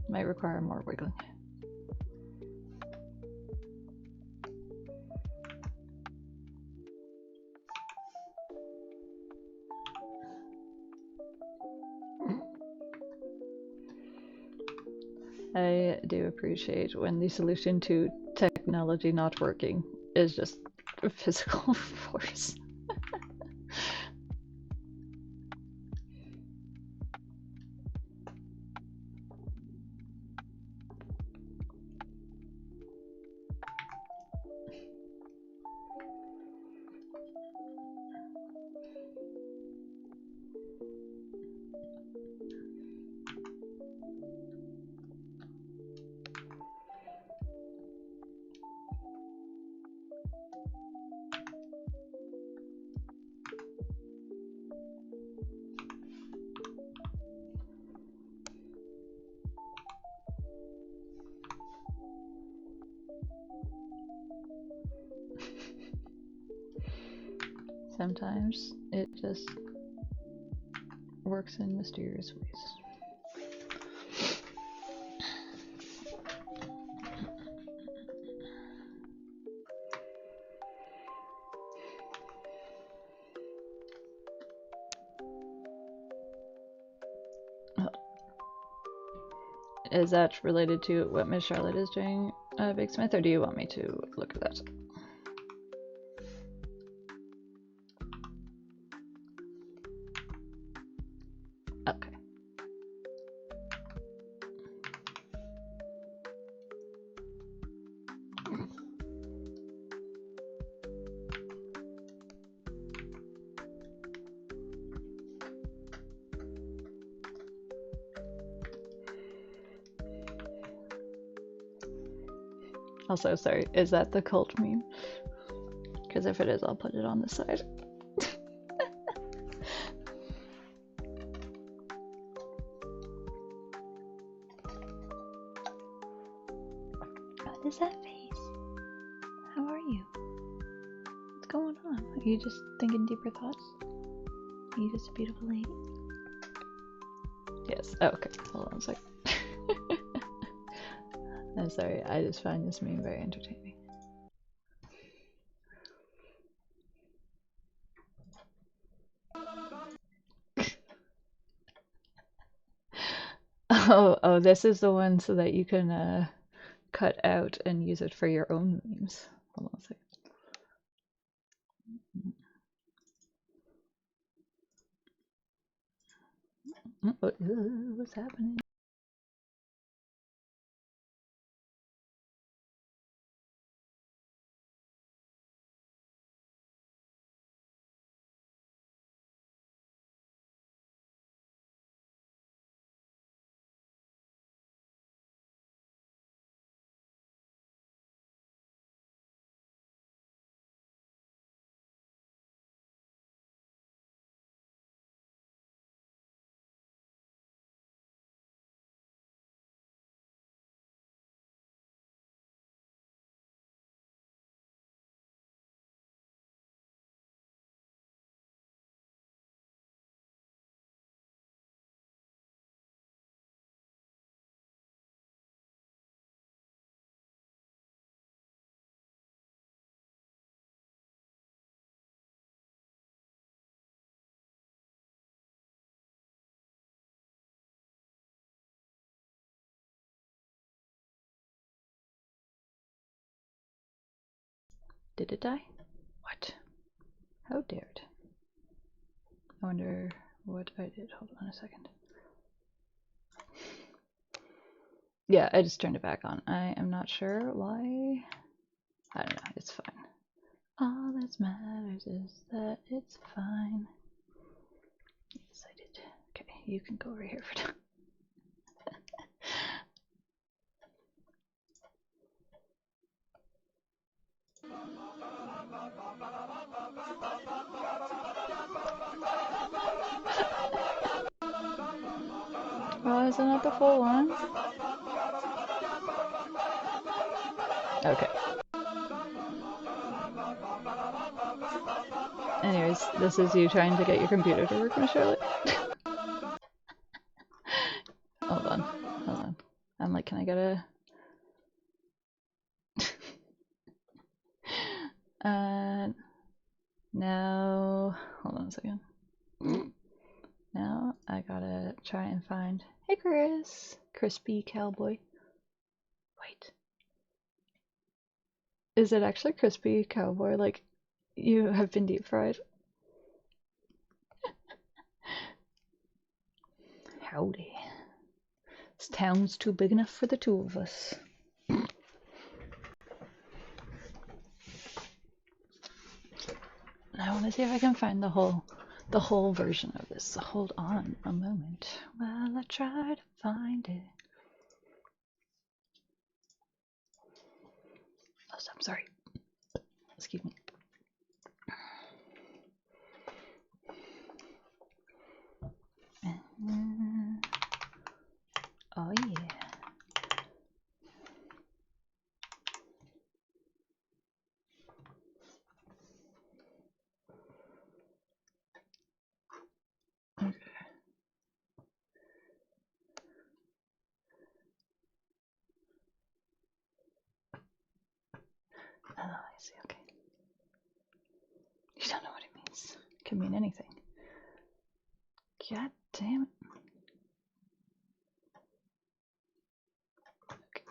Might require more wiggling. I do appreciate when the solution to technology not working is just physical force. Sometimes it just works in mysterious ways. Is that related to what Miss Charlotte is doing, Big Smith, or do you want me to look at that? Okay. Also, sorry, is that the cult meme? Because if it is, I'll put it on the side. What is that face? How are you? What's going on? Are you just thinking deeper thoughts? Are you just a beautiful lady? Yes. Oh, okay. Hold on a sec. I'm sorry. I just find this meme very entertaining. Oh, this is the one so that you can cut out and use it for your own memes. Hold on a second. What's happening? Did it die? What? How dared? I wonder what I did. Hold on a second. Yeah, I just turned it back on. I am not sure why. I don't know. It's fine. All that matters is that it's fine. Yes, I did. Okay, you can go over here for now. Oh, is it not the full one? Okay. Anyways, this is you trying to get your computer to work, Miss Charlotte. Hold on, hold on. I'm like, can I get a... Now, hold on a second. Now I gotta try and find... Hey Chris! Crispy Cowboy. Wait. Is it actually Crispy Cowboy? Like, you have been deep fried? Howdy. This town's too big enough for the two of us. I want to see if I can find the whole version of this. So hold on a moment while I try to find it. Oh, I'm sorry. Excuse me. Oh yeah. Okay. Oh, I see. Okay. You don't know what it means. It can mean anything. God damn it. Okay.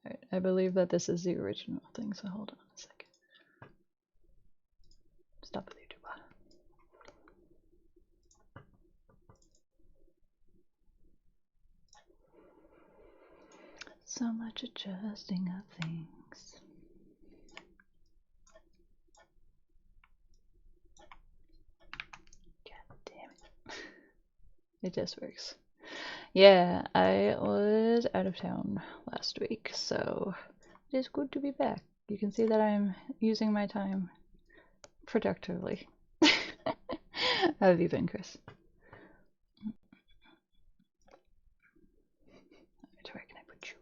Alright, I believe that this is the original thing, so hold on a second. Stop with your tuba. So much adjusting of things. God damn it. It just works. Yeah, I was out of town last week, so it is good to be back. You can see that I'm using my time productively. How have you been, Chris? Where can I put you?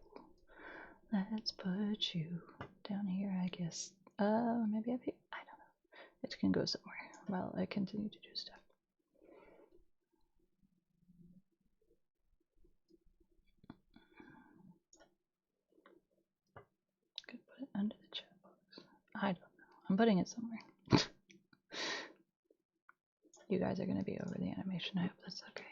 Let's put you down here, I guess. Maybe up here? I don't know. It can go somewhere while I continue to do stuff. Could put it under the chat box. I don't know. I'm putting it somewhere. You guys are going to be over the animation. I hope that's okay.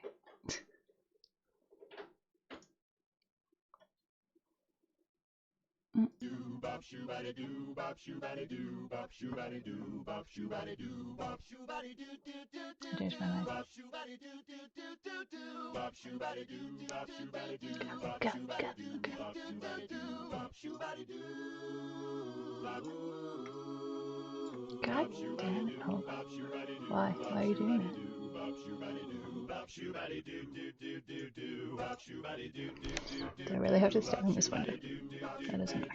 Change my mind. Go, go, God damn it. Oh. Why? Why are you doing that? Do I really have to stay on this window? That doesn't matter.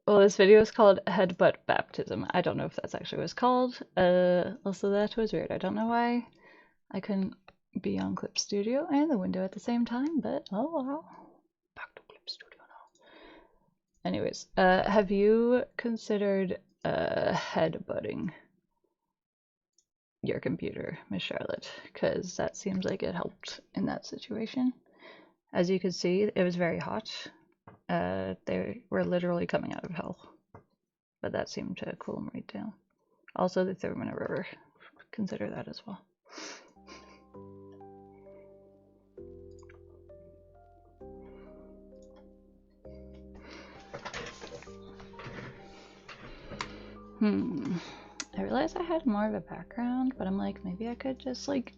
Well, this video is called Headbutt Baptism. I don't know if that's actually what it's called. Also that was weird. I don't know why I couldn't be on Clip Studio and the window at the same time, but oh well. Back to Clip Studio now. Anyways, have you considered headbutting your computer, Miss Charlotte? Because that seems like it helped in that situation. As you could see, it was very hot. They were literally coming out of hell, but that seemed to cool them right down. Also, they threw them in a river. Consider that as well. I realized I had more of a background, but I'm like, maybe I could just like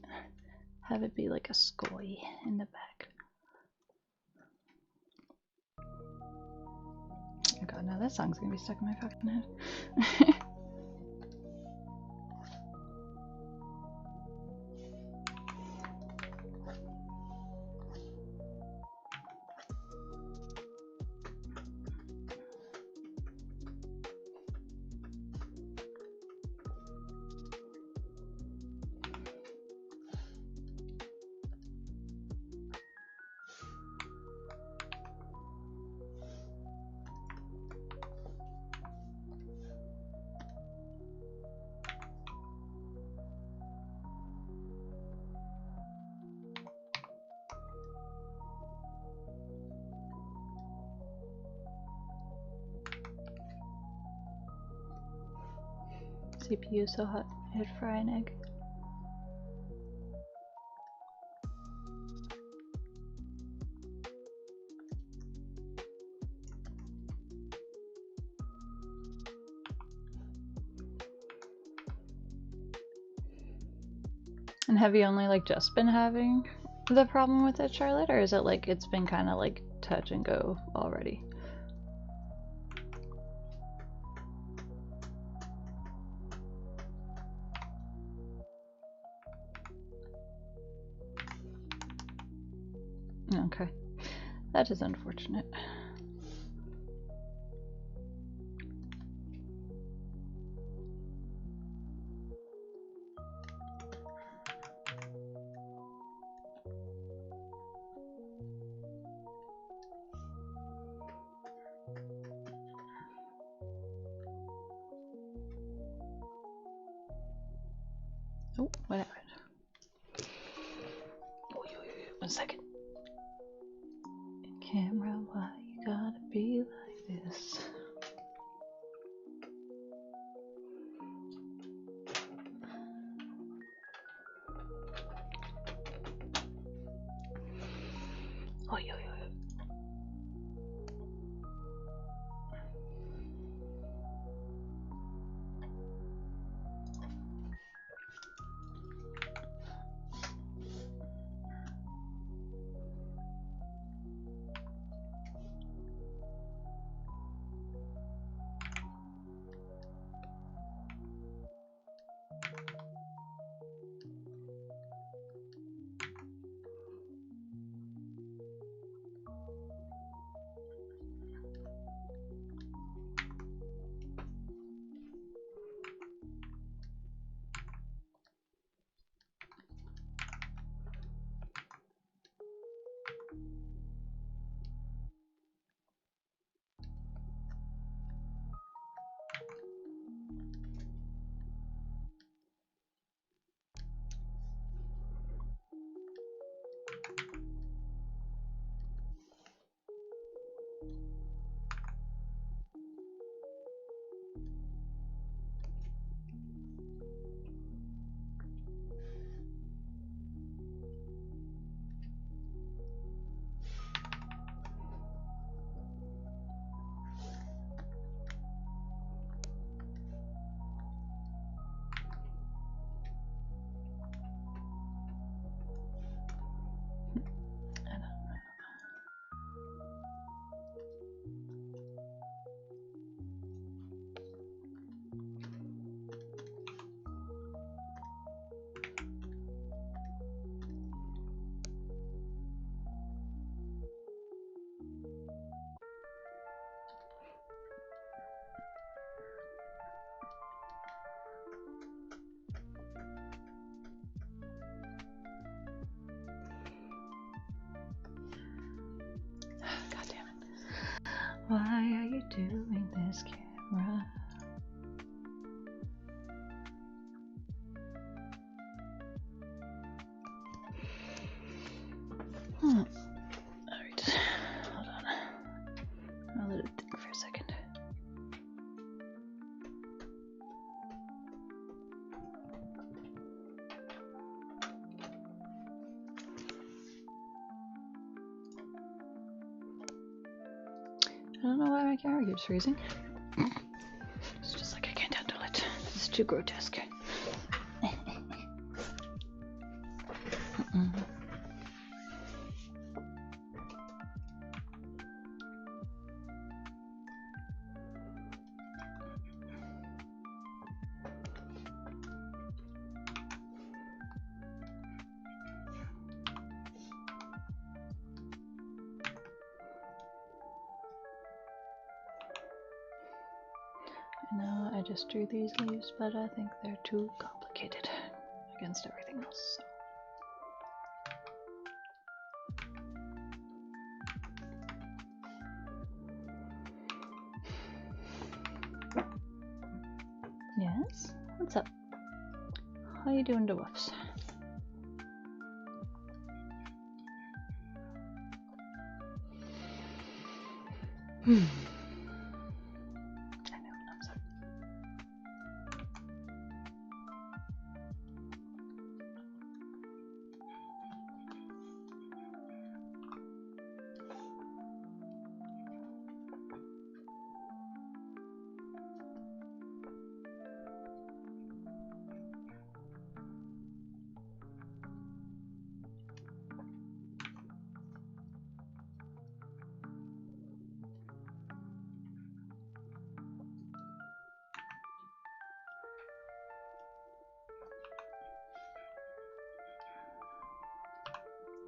have it be like a scoy in the back. Oh god, now that song's gonna be stuck in my fucking head. CPU so hot, it'd fry an egg. And have you only like just been having the problem with it, Charlotte, or is it like it's been kind of like touch and go already? Okay, that is unfortunate. Oh, what happened? Oh, 1 second. Camera, why you gotta be like this? Oh, God damn it. Why are you doing this, camera? Alright, hold on. I'll let it think for a second. I don't know why my camera keeps freezing. It's just like I can't handle it. It's too grotesque. No, I just drew these leaves, but I think they're too complicated against everything else. So. Yes? What's up? How you doing, dwarfs?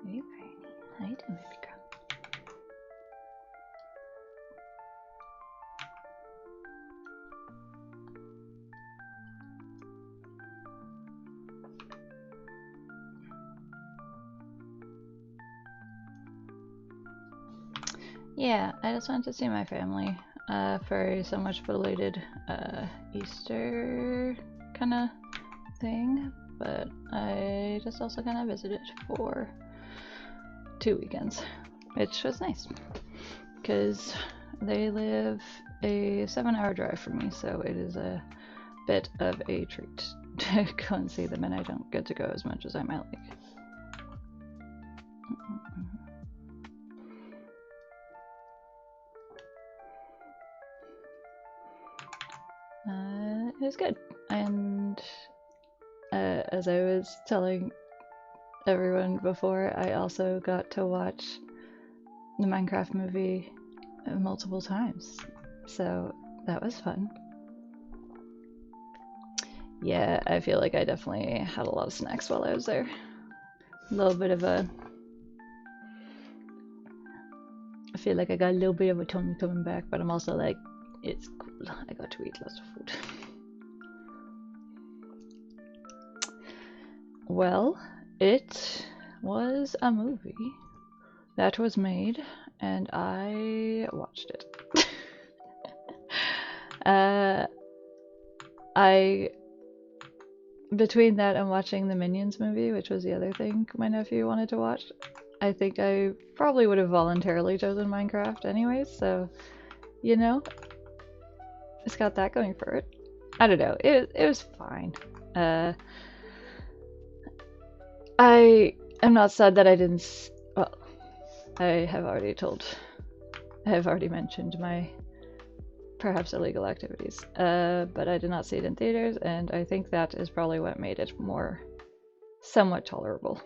Hey, Granny. How you doing, baby girl? Yeah, I just went to see my family for a so much belated Easter kind of thing, but I just also kind of visited for 2 weekends, which was nice because they live a 7-hour drive from me, so it is a bit of a treat to go and see them, and I don't get to go as much as I might like. It was good, and as I was telling everyone before, I also got to watch the Minecraft movie multiple times, so that was fun. Yeah, I feel like I definitely had a lot of snacks while I was there. A little bit of a... I feel like I got a little bit of a tummy coming back, but I'm also like, it's cool, I got to eat lots of food. Well, it was a movie that was made, and I watched it. Between that and watching the Minions movie, which was the other thing my nephew wanted to watch, I think I probably would have voluntarily chosen Minecraft anyways, so, you know, it's got that going for it. I don't know, it was fine. I am not sad that I didn't, well, I have already mentioned my perhaps illegal activities, but I did not see it in theaters, and I think that is probably what made it more somewhat tolerable.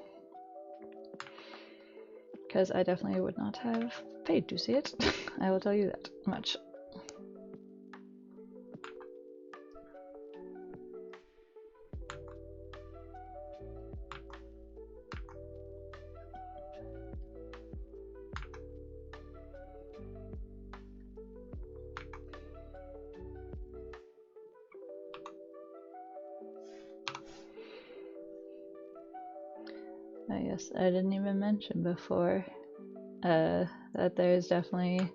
Because I definitely would not have paid to see it, I will tell you that much. Yes, I didn't even mention before that there's definitely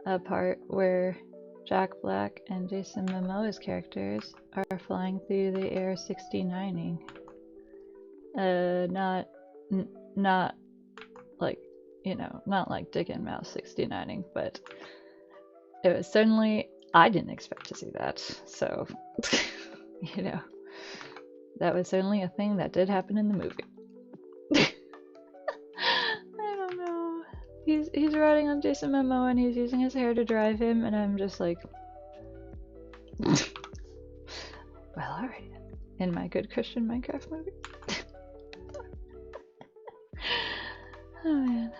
a part where Jack Black and Jason Momoa's characters are flying through the air 69ing. Not like, you know, not like Dick and Mouse 69ing, but it was certainly, I didn't expect to see that, so, you know, that was certainly a thing that did happen in the movie. I don't know. He's riding on Jason Momoa and he's using his hair to drive him, and I'm just like, well, in my good Christian Minecraft movie. Oh man.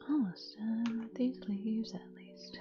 Almost done with these leaves at least.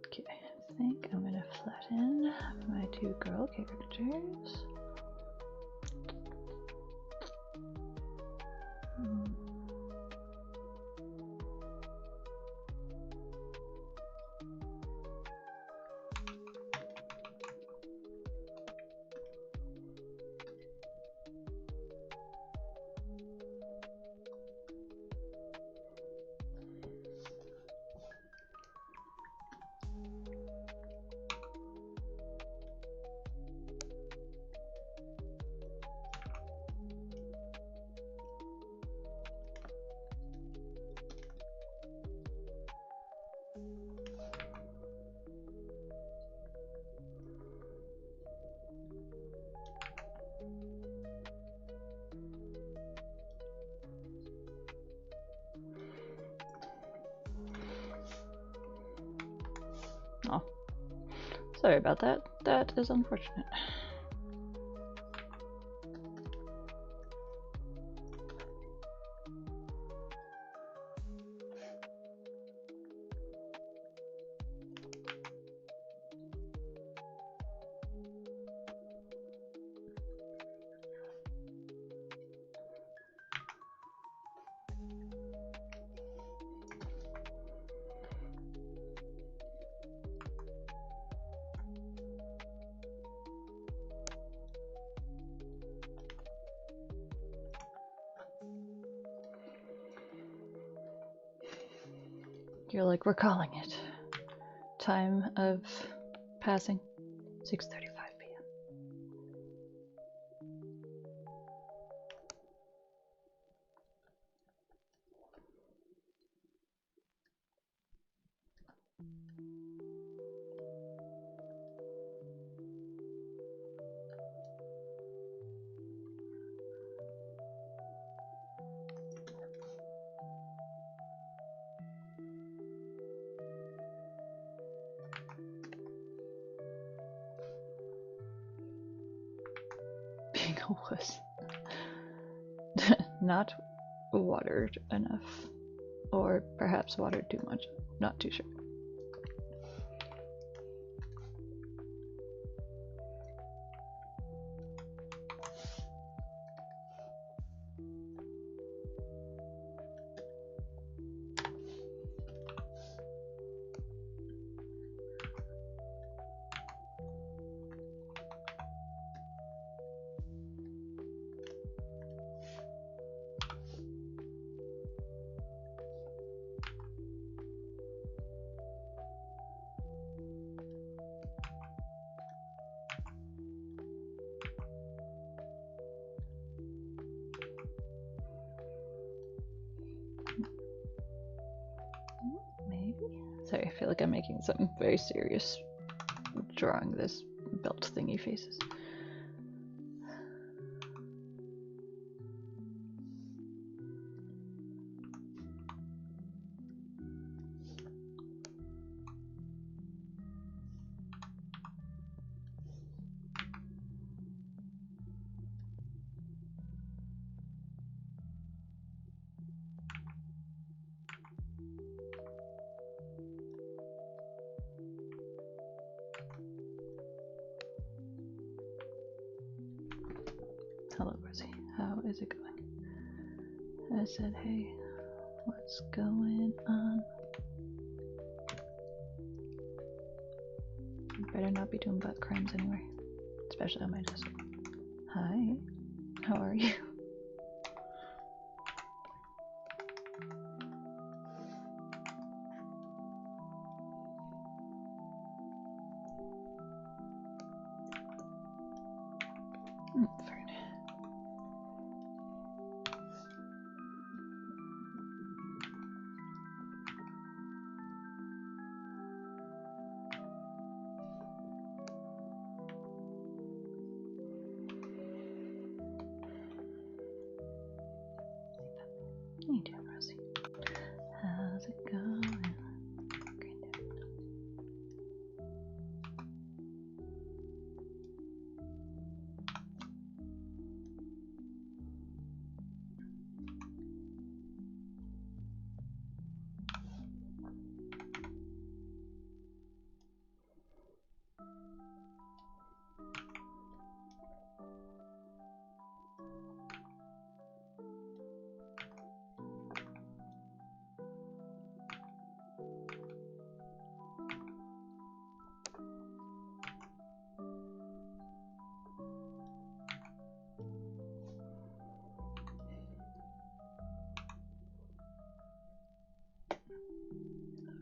Okay, I think I'm gonna flatten my two girl characters. Oh, sorry about that. That is unfortunate. You're like recalling it. Time of passing, 6:35 p.m. Being a wuss. Not watered enough. Or perhaps watered too much. Not too sure. like I'm making something very serious drawing this belt thingy faces. Hello, Rosie. How is it going? I said, hey, what's going on? Better not be doing butt crimes anywhere, especially on my desk. Hi, how are you? Fern. How you doing, Rosie? How's it going? Granddad.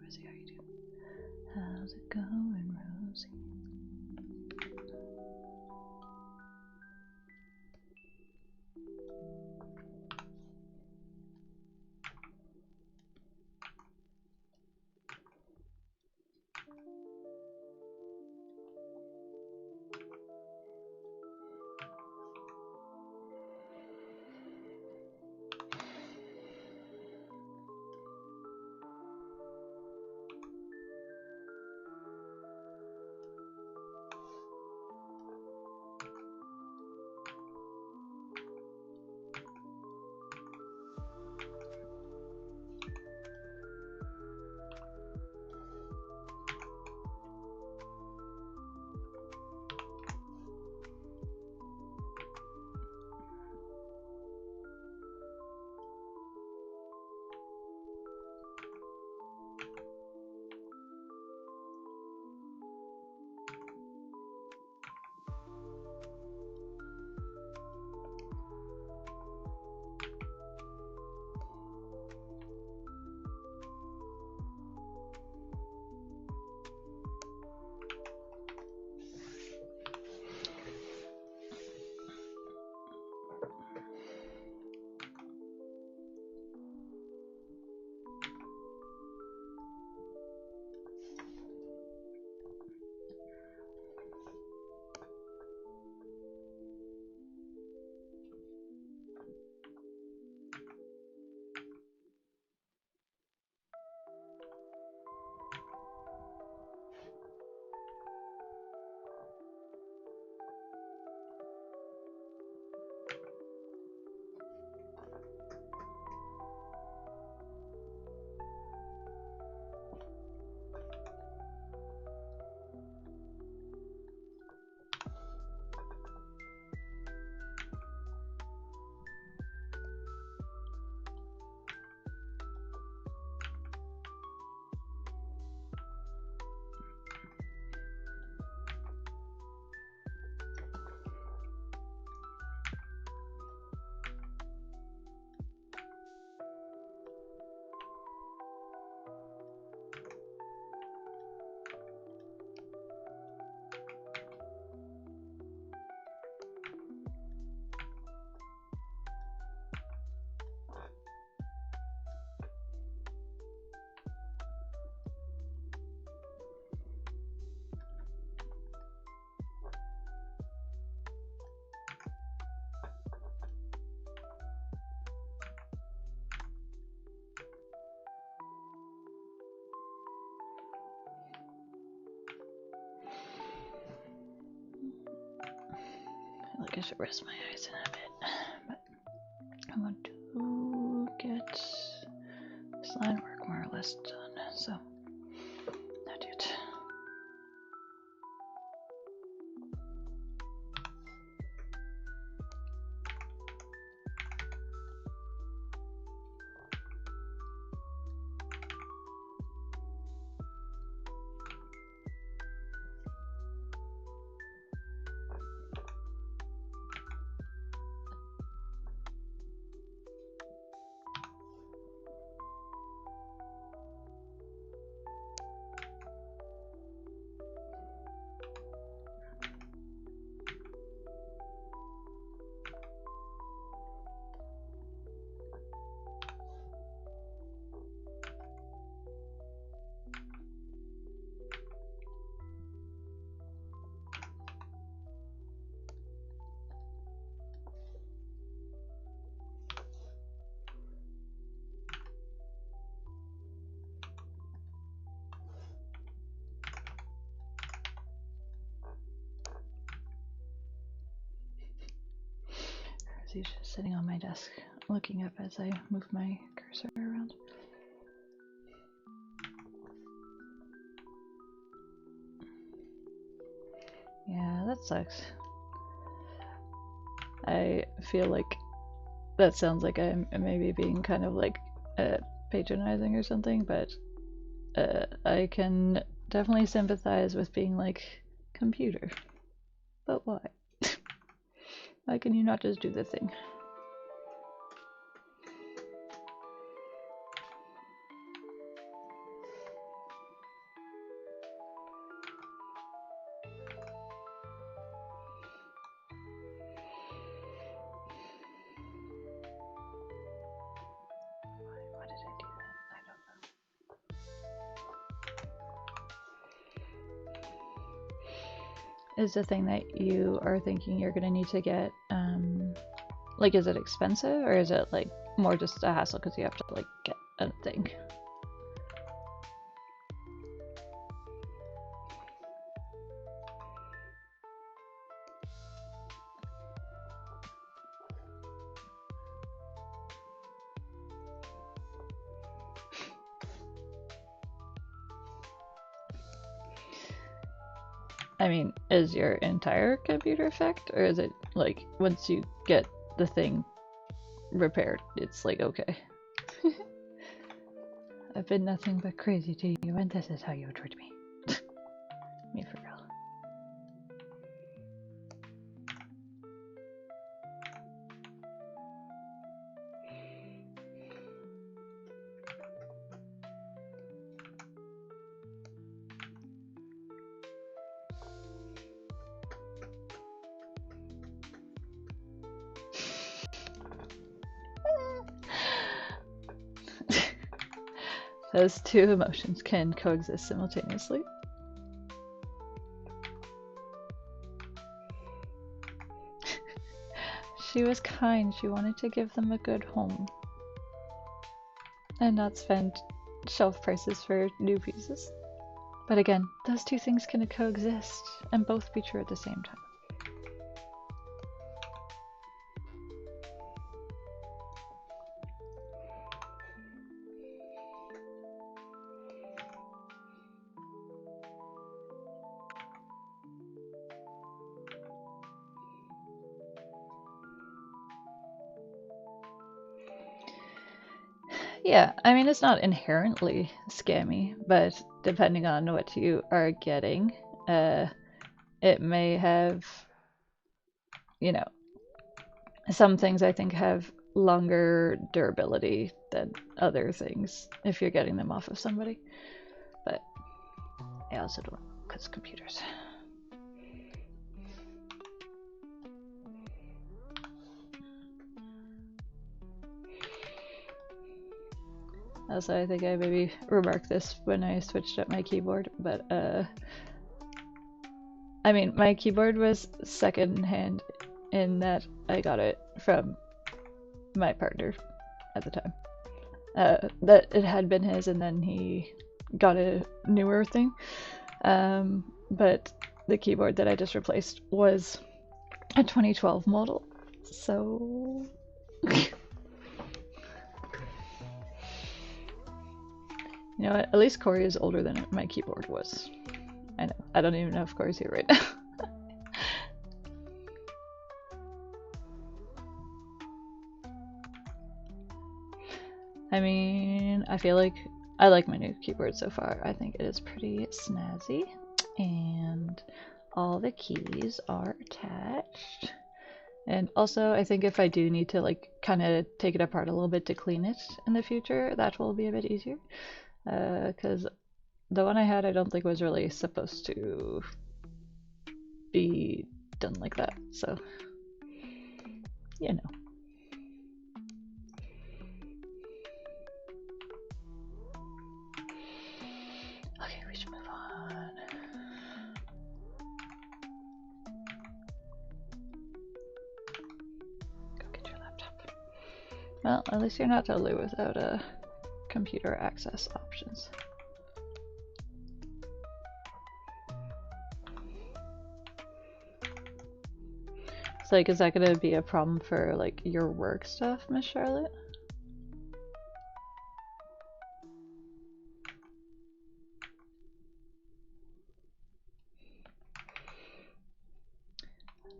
Rosie, how you doing? How's it going, Rosie? like I should rest my eyes in a bit, but I want to get this line work more or less done, so not yet. He's just sitting on my desk, looking up as I move my cursor around. Yeah, that sucks. I feel like that sounds like I'm maybe being kind of like patronizing or something, but I can definitely sympathize with being like, computer. But why? Why can you not just do the thing? Why did I do that? I don't know. Is the thing that you are thinking you're gonna need to get, like, is it expensive or is it like more just a hassle because you have to like get a thing? I mean, is your entire computer fucked, or is it like once you get the thing repaired, it's like okay? I've been nothing but crazy to you, and this is how you treat me. Me for real. Those two emotions can coexist simultaneously. She was kind. She wanted to give them a good home and not spend shelf prices for new pieces. But again, those two things can coexist and both be true at the same time. Yeah, I mean, it's not inherently scammy, but depending on what you are getting, it may have, you know, some things I think have longer durability than other things if you're getting them off of somebody. But I also don't know, because computers. Also, I think I maybe remarked this when I switched up my keyboard, but I mean, my keyboard was secondhand in that I got it from my partner at the time. That it had been his, and then he got a newer thing. But the keyboard that I just replaced was a 2012 model. So you know what? At least Corey is older than my keyboard was. I know. I don't even know if Corey's here right now. I mean, I feel like I like my new keyboard so far. I think it is pretty snazzy, and all the keys are attached. And also, I think if I do need to like kind of take it apart a little bit to clean it in the future, that will be a bit easier. Because the one I had, I don't think was really supposed to be done like that. So, you know. Okay, we should move on. Go get your laptop. Well, at least you're not totally without computer access options. It's like, is that gonna be a problem for like your work stuff, Miss Charlotte?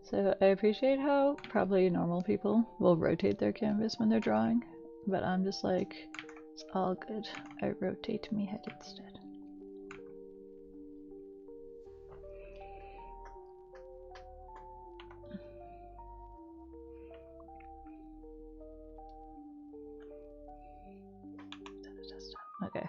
So I appreciate how probably normal people will rotate their canvas when they're drawing, but I'm just like, it's all good. I rotate me head instead. Okay.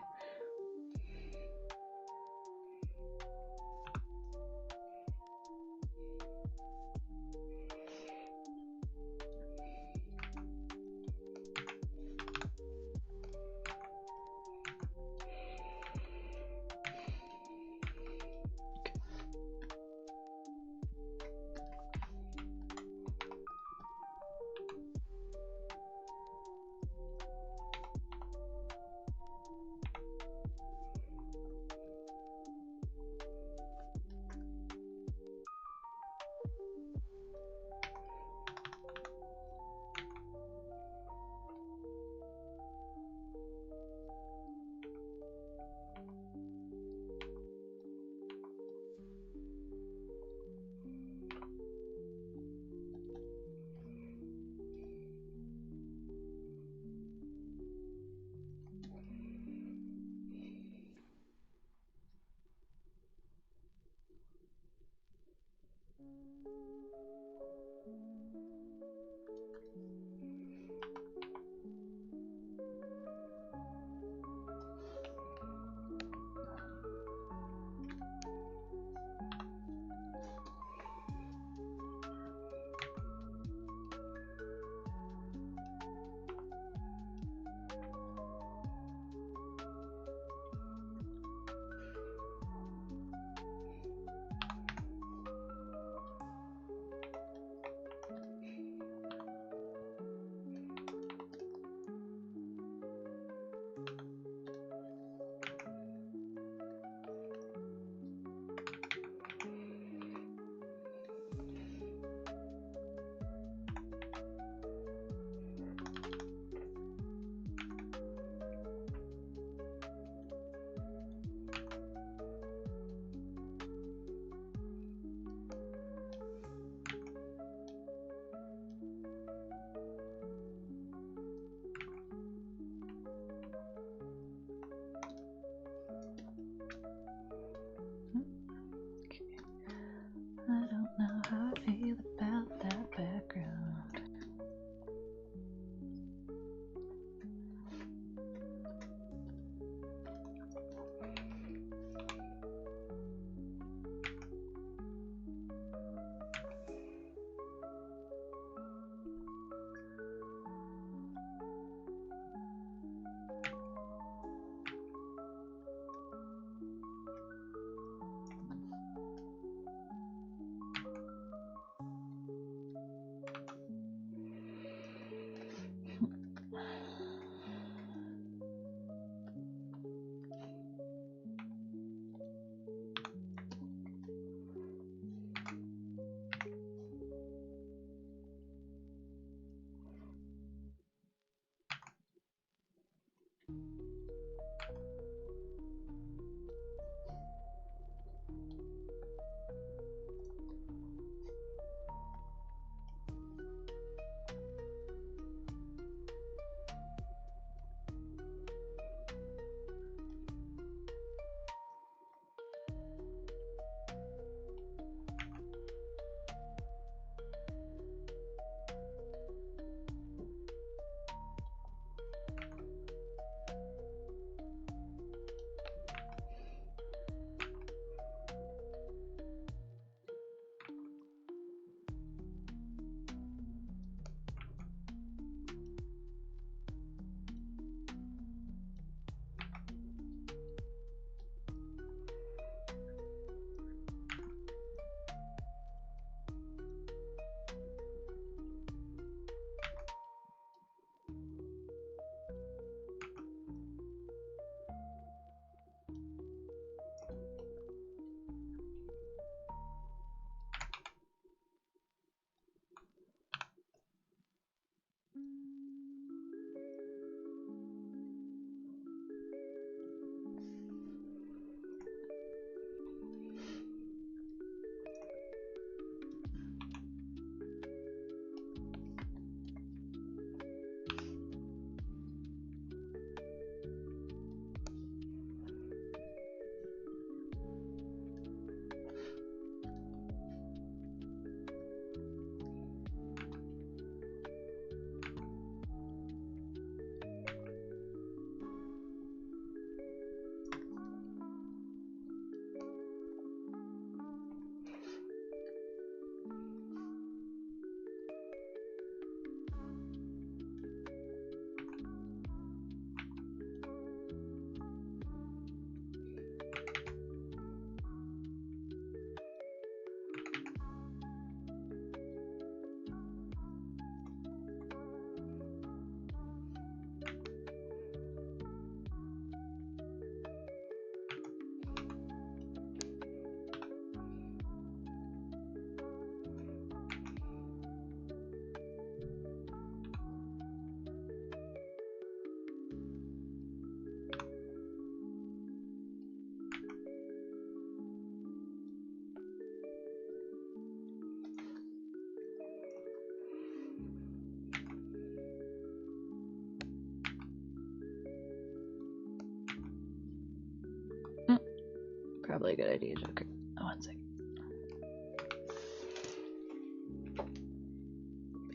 probably a good idea, Joker. Oh, one second.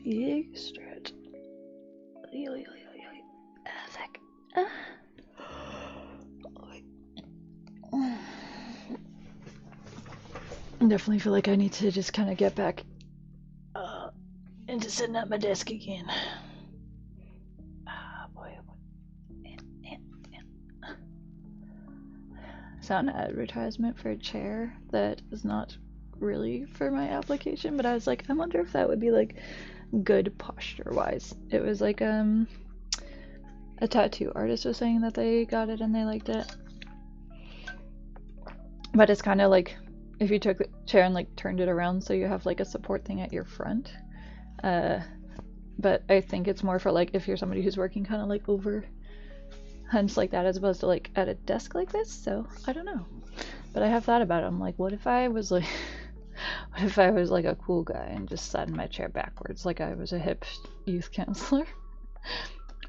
Big stretch. Sec. I definitely feel like I need to just kind of get back into sitting at my desk again. Boy, saw an advertisement for a chair that is not really for my application, but I was like, I wonder if that would be like good posture wise. It was like a tattoo artist was saying that they got it and they liked it, but it's kind of like if you took the chair and like turned it around so you have like a support thing at your front, but I think it's more for like if you're somebody who's working kind of like over hunched like that as opposed to like at a desk like this. So I don't know, but I have thought about it. I'm like, what if I was like what if I was like a cool guy and just sat in my chair backwards like I was a hip youth counselor?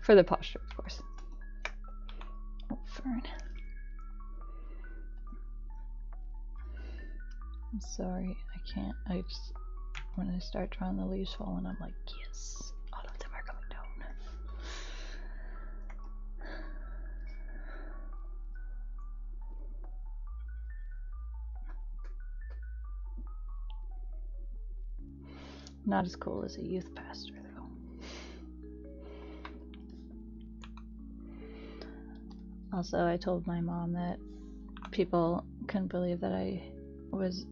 For the posture, of course. Oh, fern. I'm sorry, I can't. I just, when I start drawing the leaves falling, I'm like, yes, all of them are coming down. Not as cool as a youth pastor, though. Also, I told my mom that people couldn't believe that I was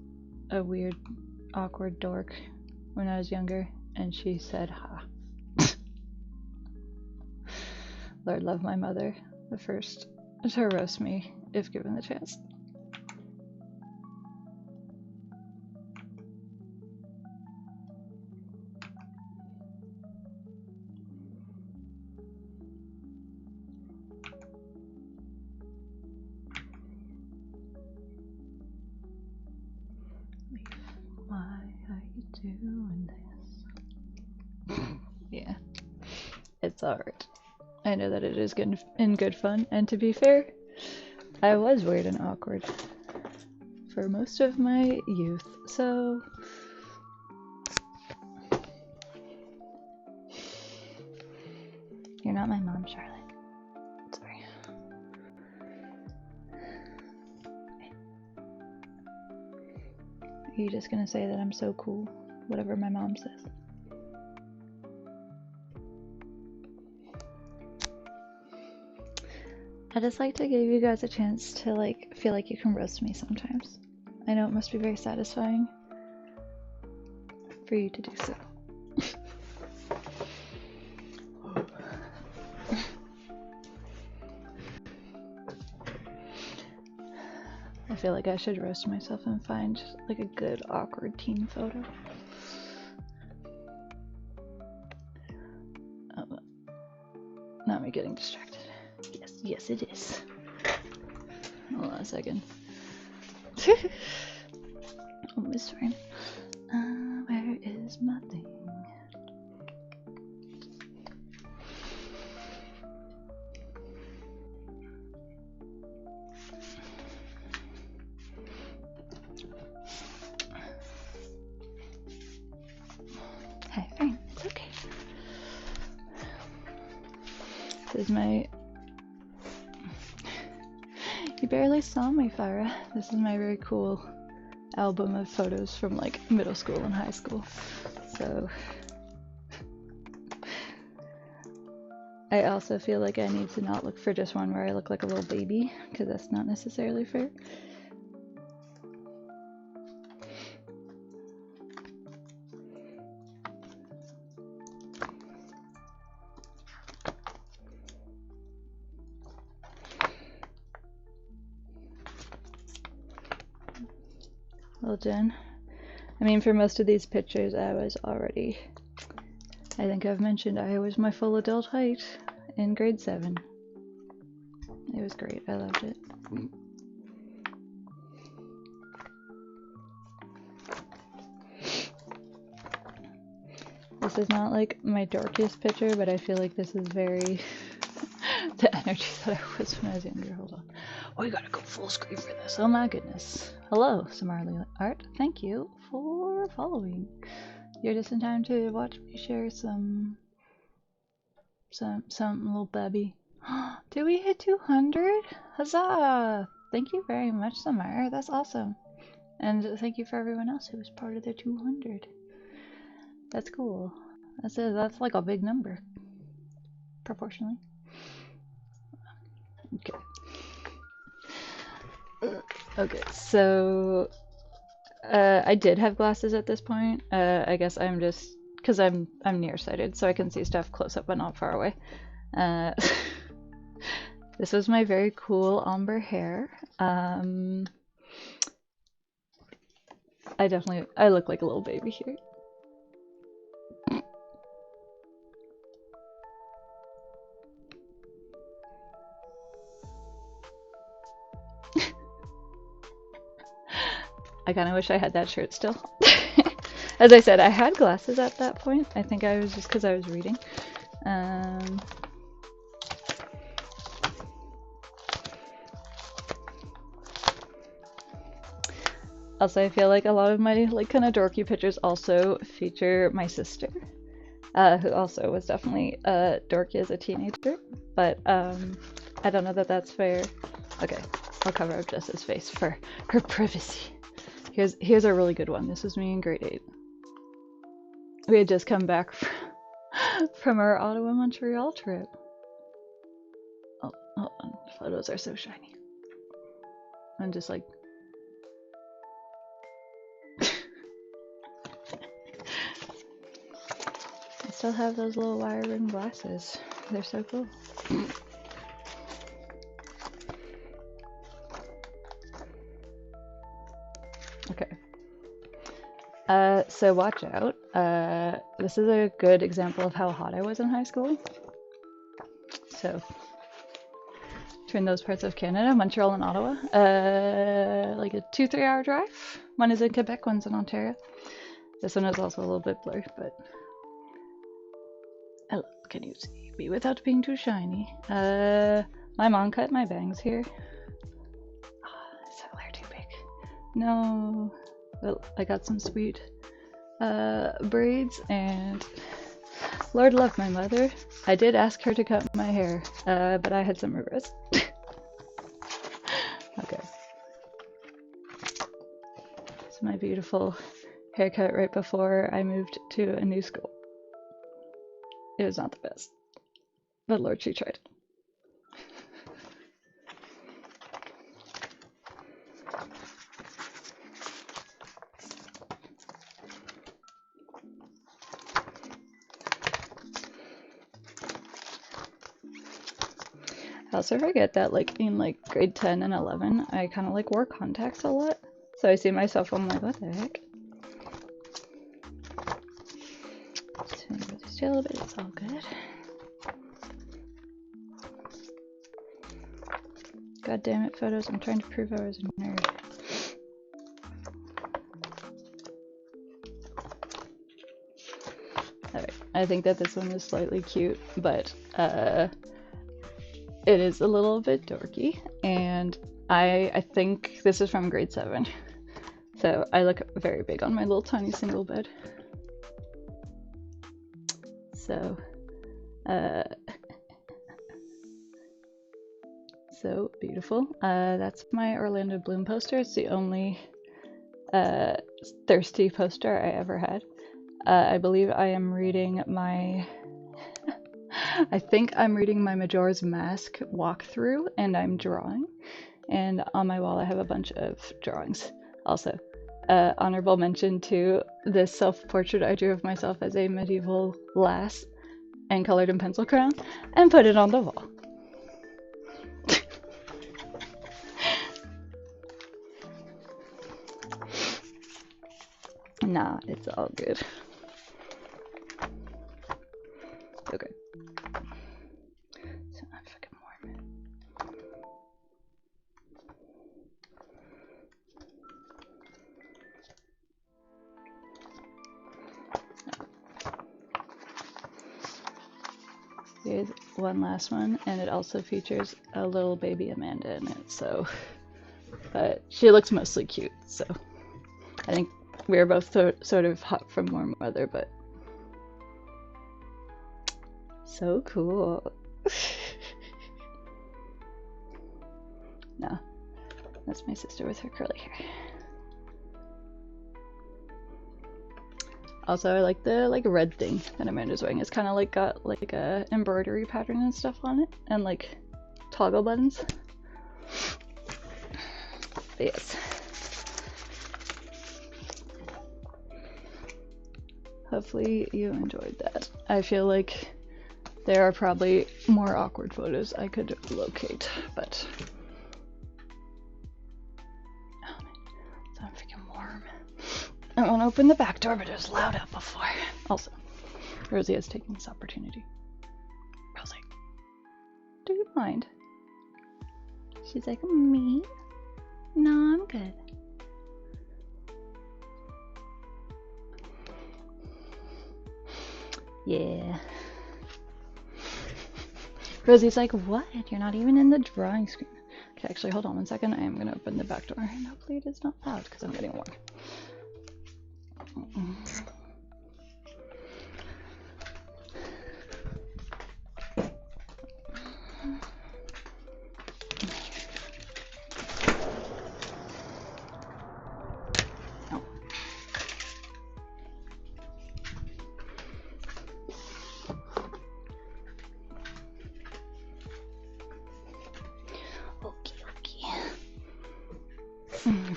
a weird, awkward dork when I was younger, and she said, ha. Lord love my mother, the first to roast me if given the chance. Why are you doing this? Yeah, it's alright. I know that it is good in good fun, and to be fair, I was weird and awkward for most of my youth, so you're not my mom, Charlotte. Sorry. Are you just gonna say that I'm so cool, whatever my mom says? I just like to give you guys a chance to like feel like you can roast me sometimes. I know it must be very satisfying for you to do so. I feel like I should roast myself and find like a good awkward teen photo. Oh, not me getting distracted. Yes it is. Hold on a second. Oh, Miss Fern. Where is my thing? Hi, Fern. It's okay. This is my... You barely saw me, Farah. This is my very cool album of photos from like middle school and high school. So I also feel like I need to not look for just one where I look like a little baby, because that's not necessarily fair. Well done. I mean, for most of these pictures, I was already... I think I've mentioned I was my full adult height in grade 7. It was great. I loved it. This is not like my darkest picture, but I feel like this is very... the energy that I was when I was younger. Hold on. Oh, you gotta go full screen for this. Oh my goodness. Hello, Samarli Art. Thank you for following. You're just in time to watch me share some little baby. Did we hit 200? Huzzah! Thank you very much, Samar. That's awesome. And thank you for everyone else who was part of the 200. That's cool. That's like a big number, proportionally. Okay. Okay, so I did have glasses at this point. I guess I'm just because I'm nearsighted, so I can see stuff close up but not far away. This was my very cool ombre hair. I look like a little baby here. I kind of wish I had that shirt still. As I said, I had glasses at that point. I think I was just because I was reading. Also, I feel like a lot of my like kind of dorky pictures also feature my sister, who also was definitely dorky as a teenager. But I don't know that that's fair. Okay, I'll cover up Jess's face for her privacy. Here's a really good one. This was me in grade 8. We had just come back from our Ottawa Montreal trip. Oh, hold on. Photos are so shiny. I'm just like. I still have those little wire rim glasses. They're so cool. Okay. So watch out. This is a good example of how hot I was in high school. So, between those parts of Canada, Montreal and Ottawa, like a 2-3 hour drive. One is in Quebec, one's in Ontario. This one is also a little bit blurry, but oh, can you see me without being too shiny? My mom cut my bangs here. Is that layer too big? No. Well, I got some sweet braids, and Lord love my mother. I did ask her to cut my hair, but I had some regrets. Okay. It's my beautiful haircut right before I moved to a new school. It was not the best, but Lord, she tried. I also forget that like in like grade 10 and 11, I kind of like wore contacts a lot. So I see myself, I'm like, what the heck? Just a little bit, it's all good. God damn it, photos, I'm trying to prove I was a nerd. Alright, I think that this one is slightly cute, but it is a little bit dorky, and I think this is from grade 7. So I look very big on my little tiny single bed. So, so beautiful. That's my Orlando Bloom poster. It's the only thirsty poster I ever had. I believe I am reading my I think I'm reading my Majora's Mask walkthrough, and I'm drawing. And on my wall I have a bunch of drawings. Also, honorable mention to this self-portrait I drew of myself as a medieval lass and colored in pencil crayon and put it on the wall. Nah, it's all good. Okay. So I'm fucking warm. here's one last one, and it also features a little baby Amanda in it, so... But she looks mostly cute, so... I think we were both sort of hot from warm weather, but... So cool. No, that's my sister with her curly hair. Also, I like the red thing that Amanda's wearing. It's kind of like got like a embroidery pattern and stuff on it, and like toggle buttons. But yes. Hopefully you enjoyed that. I feel like there are probably more awkward photos I could locate, but... Oh man, it's so freaking warm. I want to open the back door, but it was loud out before. Also, Rosie has taken this opportunity. Rosie, do you mind? She's like, me? No, I'm good. Yeah. Rosie's like, what? You're not even in the drawing screen. Okay, actually, hold on one second. I am going to open the back door. And hopefully it is not loud because I'm getting warm.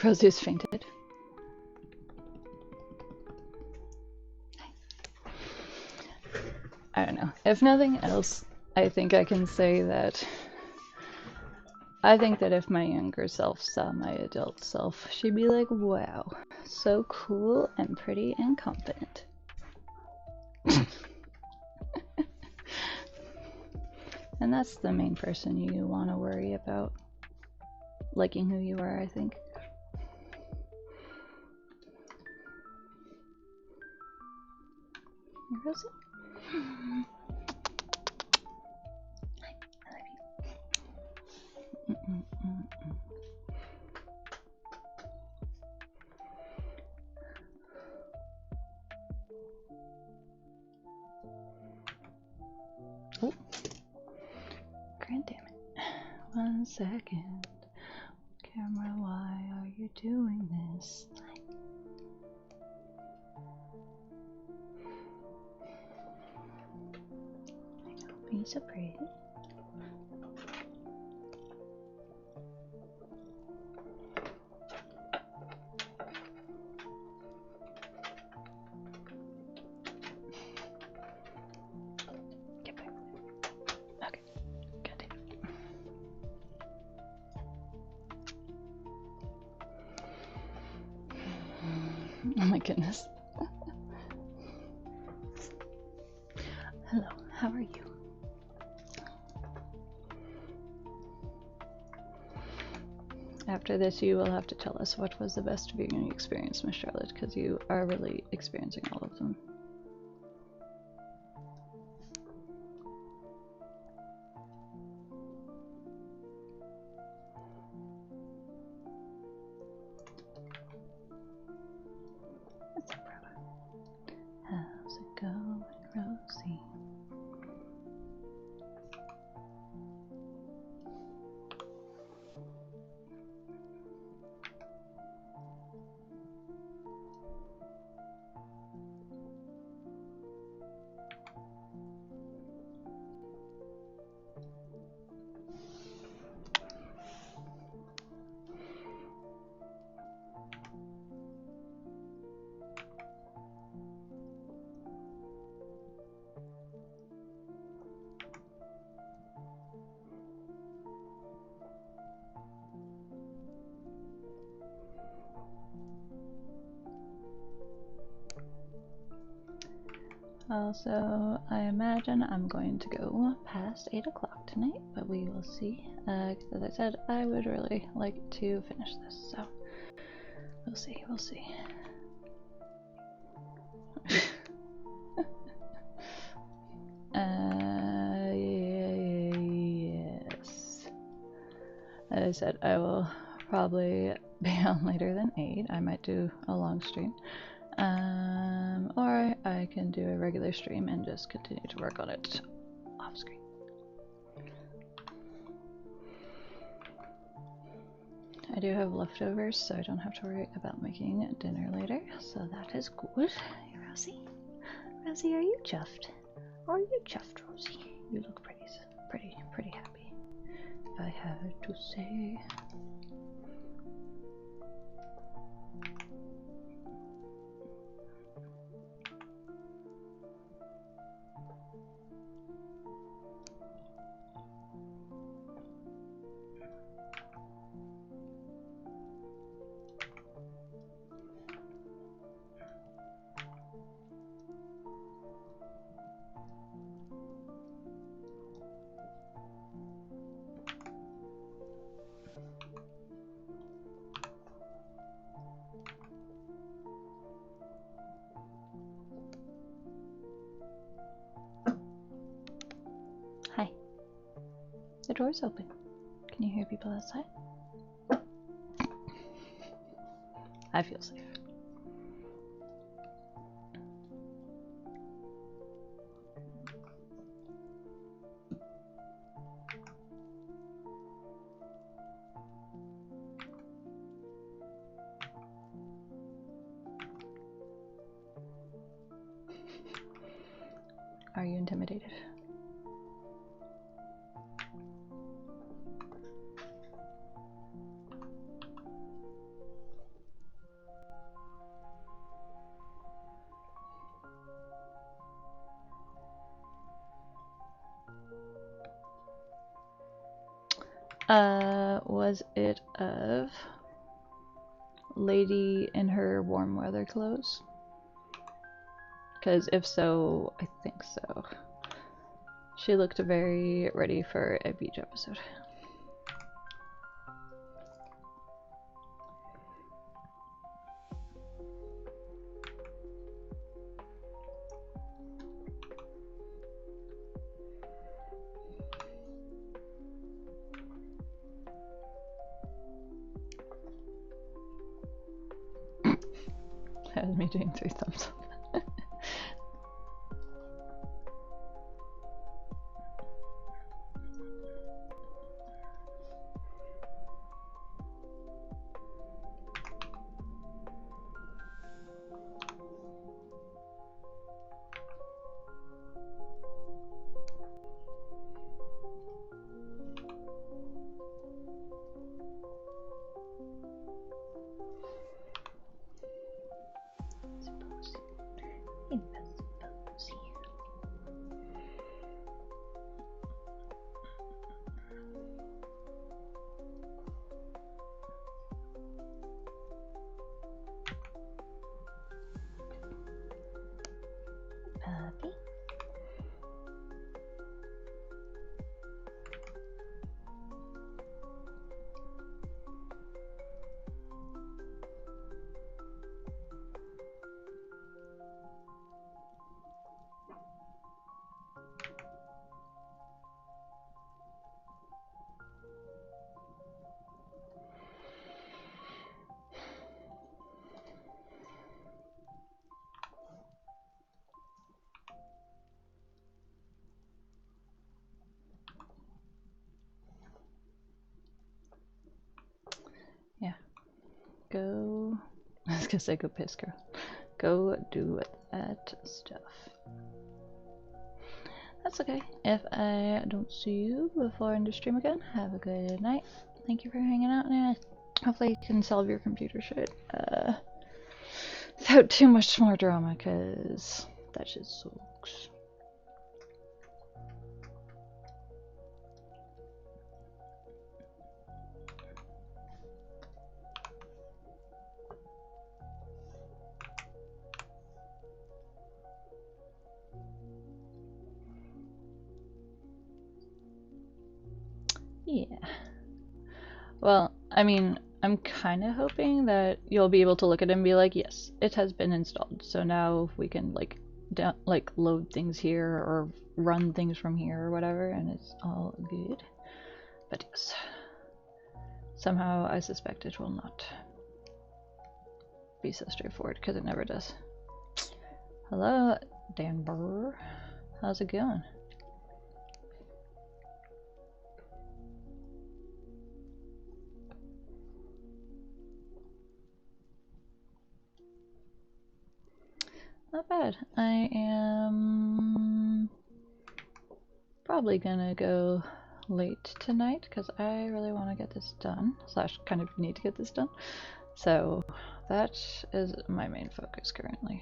Rosie's fainted. I don't know. If nothing else, I think I can say that I think that if my younger self saw my adult self, she'd be like, wow, so cool and pretty and confident. And that's the main person you want to worry about liking who you are, I think. Rosie? Hi, I love you. Oh, grand damn it. 1 second. Camera, why are you doing this? Be so pretty. Get back. Okay, got it. Oh my goodness. Hello, how are you? After this, you will have to tell us what was the best viewing experience, Miss Charlotte, because you are really experiencing all of them. How's it going, Rosie? Also, I imagine I'm going to go past 8 o'clock tonight, but we will see. As I said, I would really like to finish this, so we'll see, we'll see. I said, I will probably be on later than 8. I might do a long stream. Or I can do a regular stream and just continue to work on it off screen. I do have leftovers, so I don't have to worry about making dinner later, so that is good. Hey, Rosie? Rosie, are you chuffed? Are you chuffed, Rosie? You look pretty happy, if I have to say. Hi. The door's open. Can you hear people outside? I feel safe. Are you intimidated? Was it of lady in her warm weather clothes? Because if so, I think so. She looked very ready for a beach episode. That was me doing 3 thumbs up. Yeah. Go. I was gonna say go piss, girl. Go do that stuff. That's okay. If I don't see you before I end the stream again, have a good night. Thank you for hanging out, and hopefully you can solve your computer shit without too much more drama, because that shit sucks. Yeah. Well, I mean, I'm kind of hoping that you'll be able to look at it and be like, yes, it has been installed. So now we can like load things here or run things from here or whatever, and it's all good. But yes. Somehow I suspect it will not be so straightforward, because it never does. Hello, Dan Burr. How's it going? Not bad. I am probably gonna go late tonight because I really want to get this done, slash kind of need to get this done. So that is my main focus currently.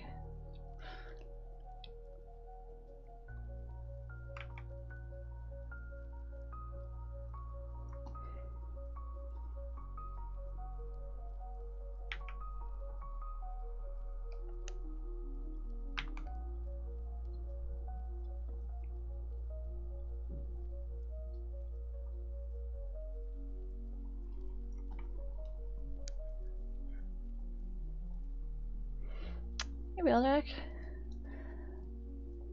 Maybe I'll check.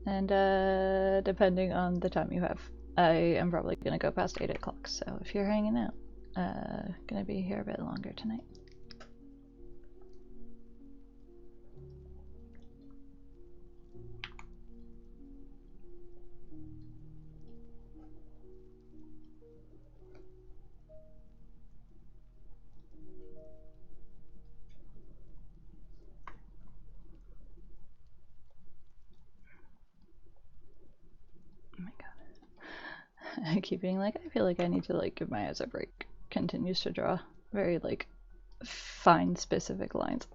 And depending on the time you have, I am probably gonna go past 8 o'clock. So if you're hanging out, gonna be here a bit longer tonight. Oh my god. I keep being like, I feel like I need to like give my eyes a break. Continues to draw very like fine specific lines.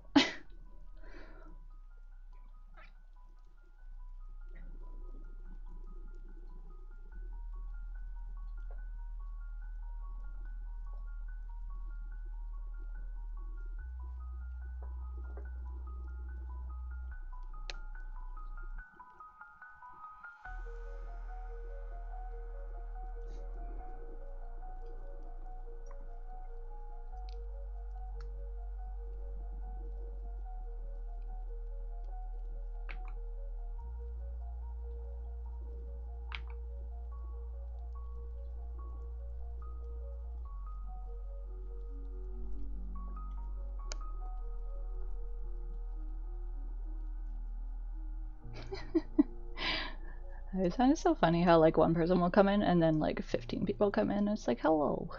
I find it so funny how like one person will come in and then like 15 people come in. It's like, hello.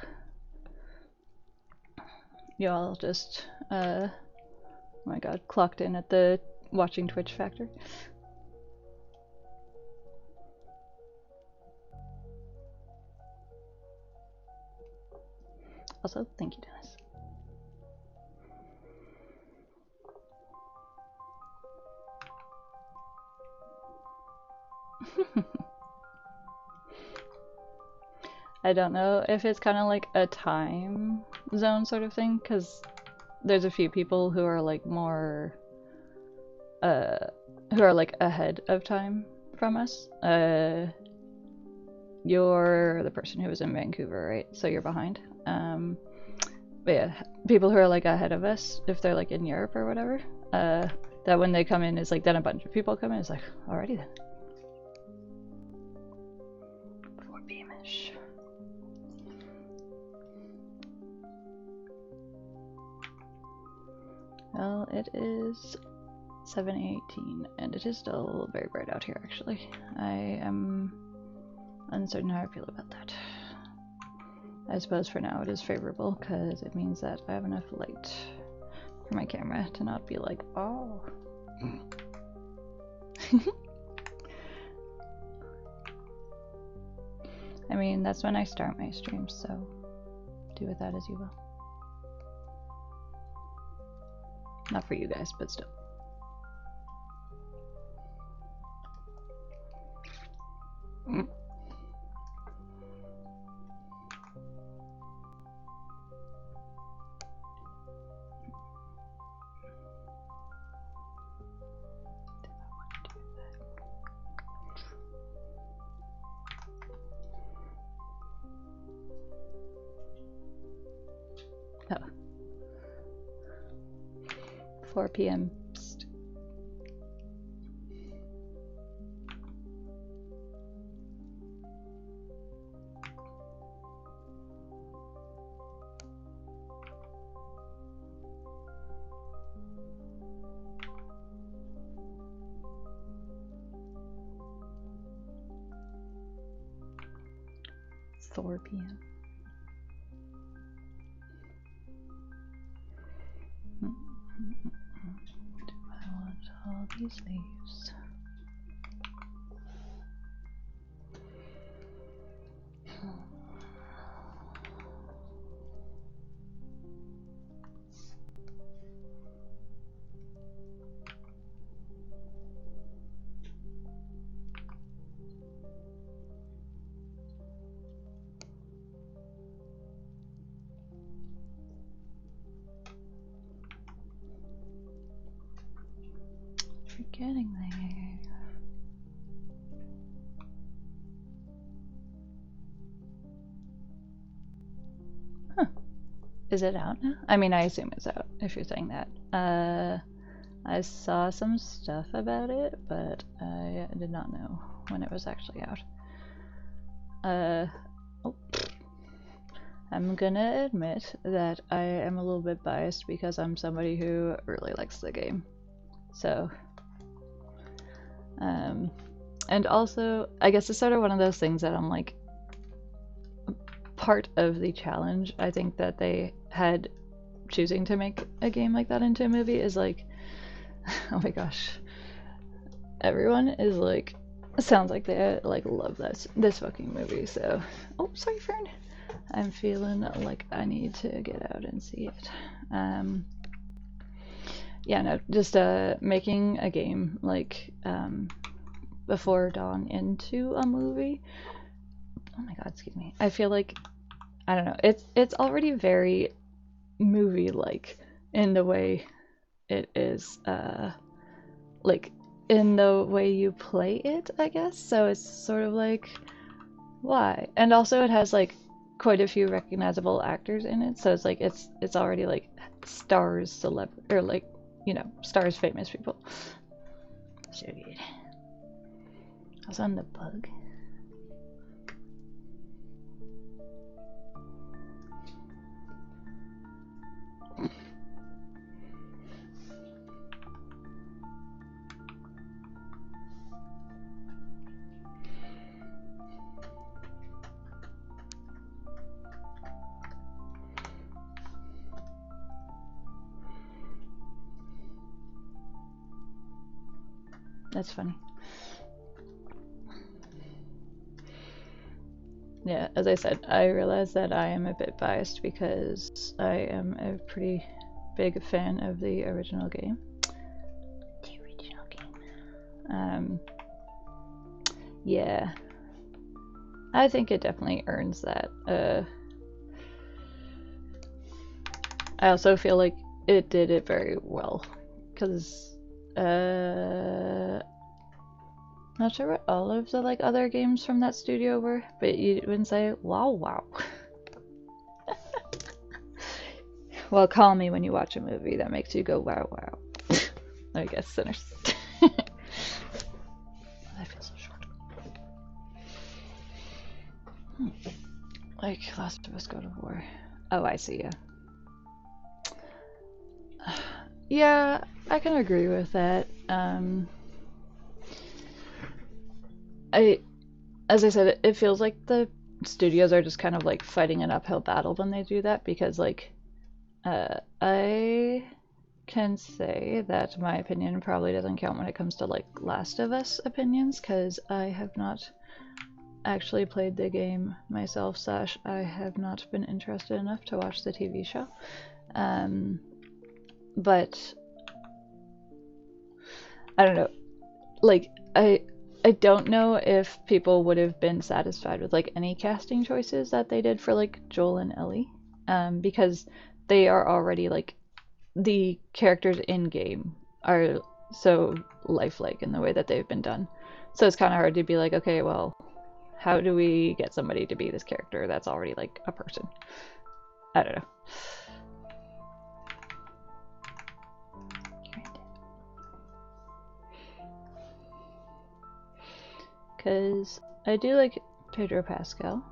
You all just, oh my god, clocked in at the watching Twitch factor. Also, thank you, Dennis. I don't know if it's kind of like a time zone sort of thing, because there's a few people who are like more, who are like ahead of time from us. You're the person who was in Vancouver, right? So you're behind. But yeah, people who are like ahead of us, if they're like in Europe or whatever, that when they come in is like, then a bunch of people come in, it's like, alrighty then. 4 p.m.ish. Well, it is 7:18 and it is still very bright out here actually. I am uncertain how I feel about that. I suppose for now it is favorable because it means that I have enough light for my camera to not be like, oh. I mean, that's when I start my streams, so do with that as you will. Not for you guys, but still. Oh. 4 p.m. Psst. Thorpian. Do I want all these leaves? Getting there. Huh. Is it out now? I mean, I assume it's out if you're saying that. I saw some stuff about it, but I did not know when it was actually out. Oh. I'm gonna admit that I am a little bit biased because I'm somebody who really likes the game. So and also, I guess it's sort of one of those things that I'm like, part of the challenge, I think, that they had choosing to make a game like that into a movie is like, oh my gosh, everyone is like, sounds like they like love this fucking movie. So, oh, sorry, Fern. I'm feeling like I need to get out and see it. Yeah, no, just making a game like before dawn into a movie. Oh my god, excuse me. I feel like, I don't know, it's already very movie-like in the way it is, like in the way you play it, I guess. So it's sort of like, why? And also it has like quite a few recognizable actors in it, so it's like it's already like stars, or like, you know, stars, famous people. So good. I was on the bug. That's funny. Yeah, as I said, I realize that I am a bit biased because I am a pretty big fan of the original game. The original game. Yeah. I think it definitely earns that. I also feel like it did it very well, because not sure what all of the like other games from that studio were, but you wouldn't say wow wow. Well, call me when you watch a movie that makes you go wow wow. I guess, sinners. I feel so short. Like Last of Us God of War. Oh, I see, yeah. Yeah, I can agree with that. As I said, it feels like the studios are just kind of like fighting an uphill battle when they do that, because like, I can say that my opinion probably doesn't count when it comes to like Last of Us opinions, because I have not actually played the game myself, / I have not been interested enough to watch the TV show. But I don't know, like I don't know if people would have been satisfied with like any casting choices that they did for like Joel and Ellie, because they are already like, the characters in game are so lifelike in the way that they've been done. So it's kind of hard to be like, okay, well, how do we get somebody to be this character that's already like a person? I don't know. Because I do like Pedro Pascal,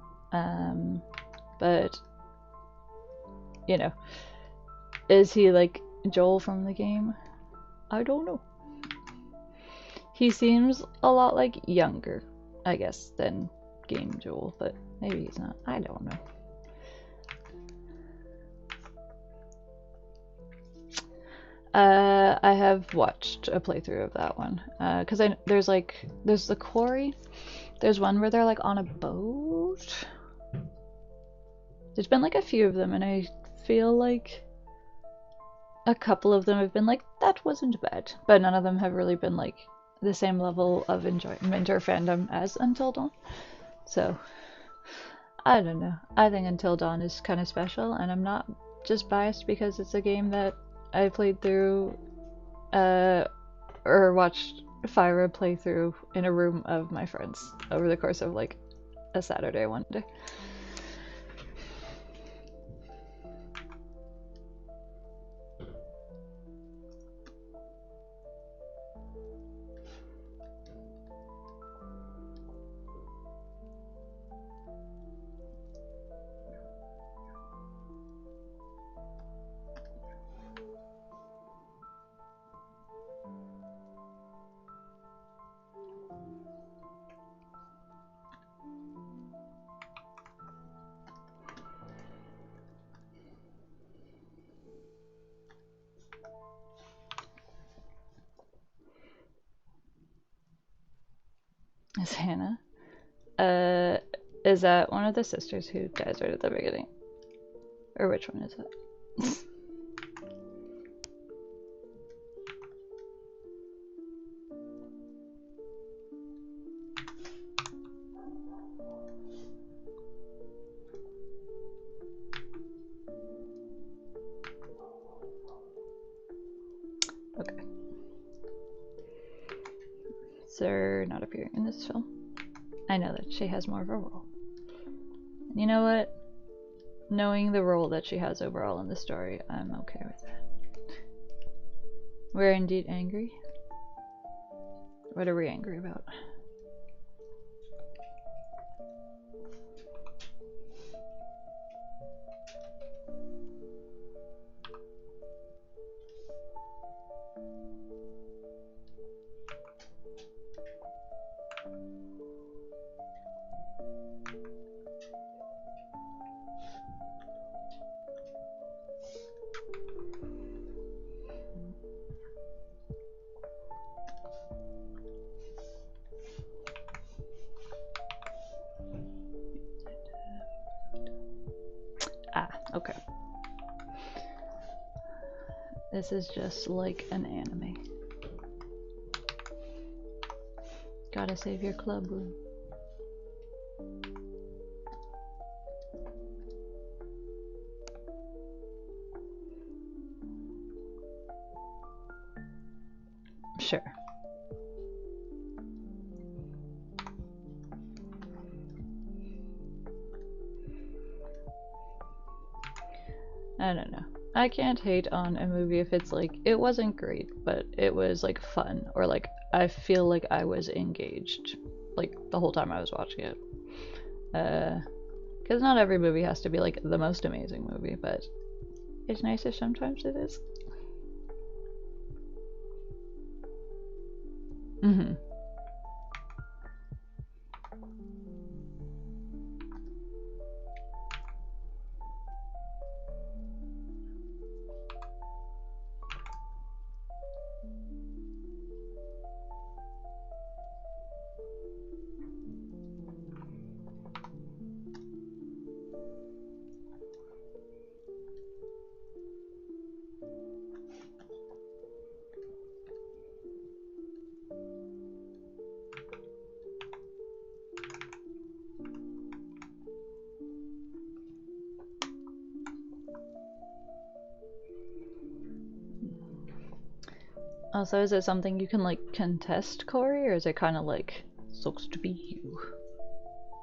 but, you know, is he like Joel from the game? I don't know. He seems a lot like younger, I guess, than game Joel, but maybe he's not. I don't know. I have watched a playthrough of that one, because there's the quarry. There's one where they're like on a boat. There's been like a few of them, and I feel like a couple of them have been like, that wasn't bad, but none of them have really been like the same level of enjoyment or fandom as Until Dawn. So I don't know. I think Until Dawn is kind of special, and I'm not just biased because it's a game that I played through or watched Fyra play through in a room of my friends over the course of like a Saturday one day. Is Hannah? Is that one of the sisters who dies right at the beginning? Or which one is it? Okay. Sir not appearing in this film. I know that she has more of a role. And you know what? Knowing the role that she has overall in the story, I'm okay with that. We're indeed angry. What are we angry about? Ah, okay. This is just like an anime. Gotta save your club room. Sure. I don't know. I can't hate on a movie if it's like, it wasn't great, but it was like fun, or like I feel like I was engaged like the whole time I was watching it. Because not every movie has to be like the most amazing movie, but it's nice if sometimes it is. Mm-hmm. Also, is it something you can like contest, Corey, or is it kind of like sucks to be you?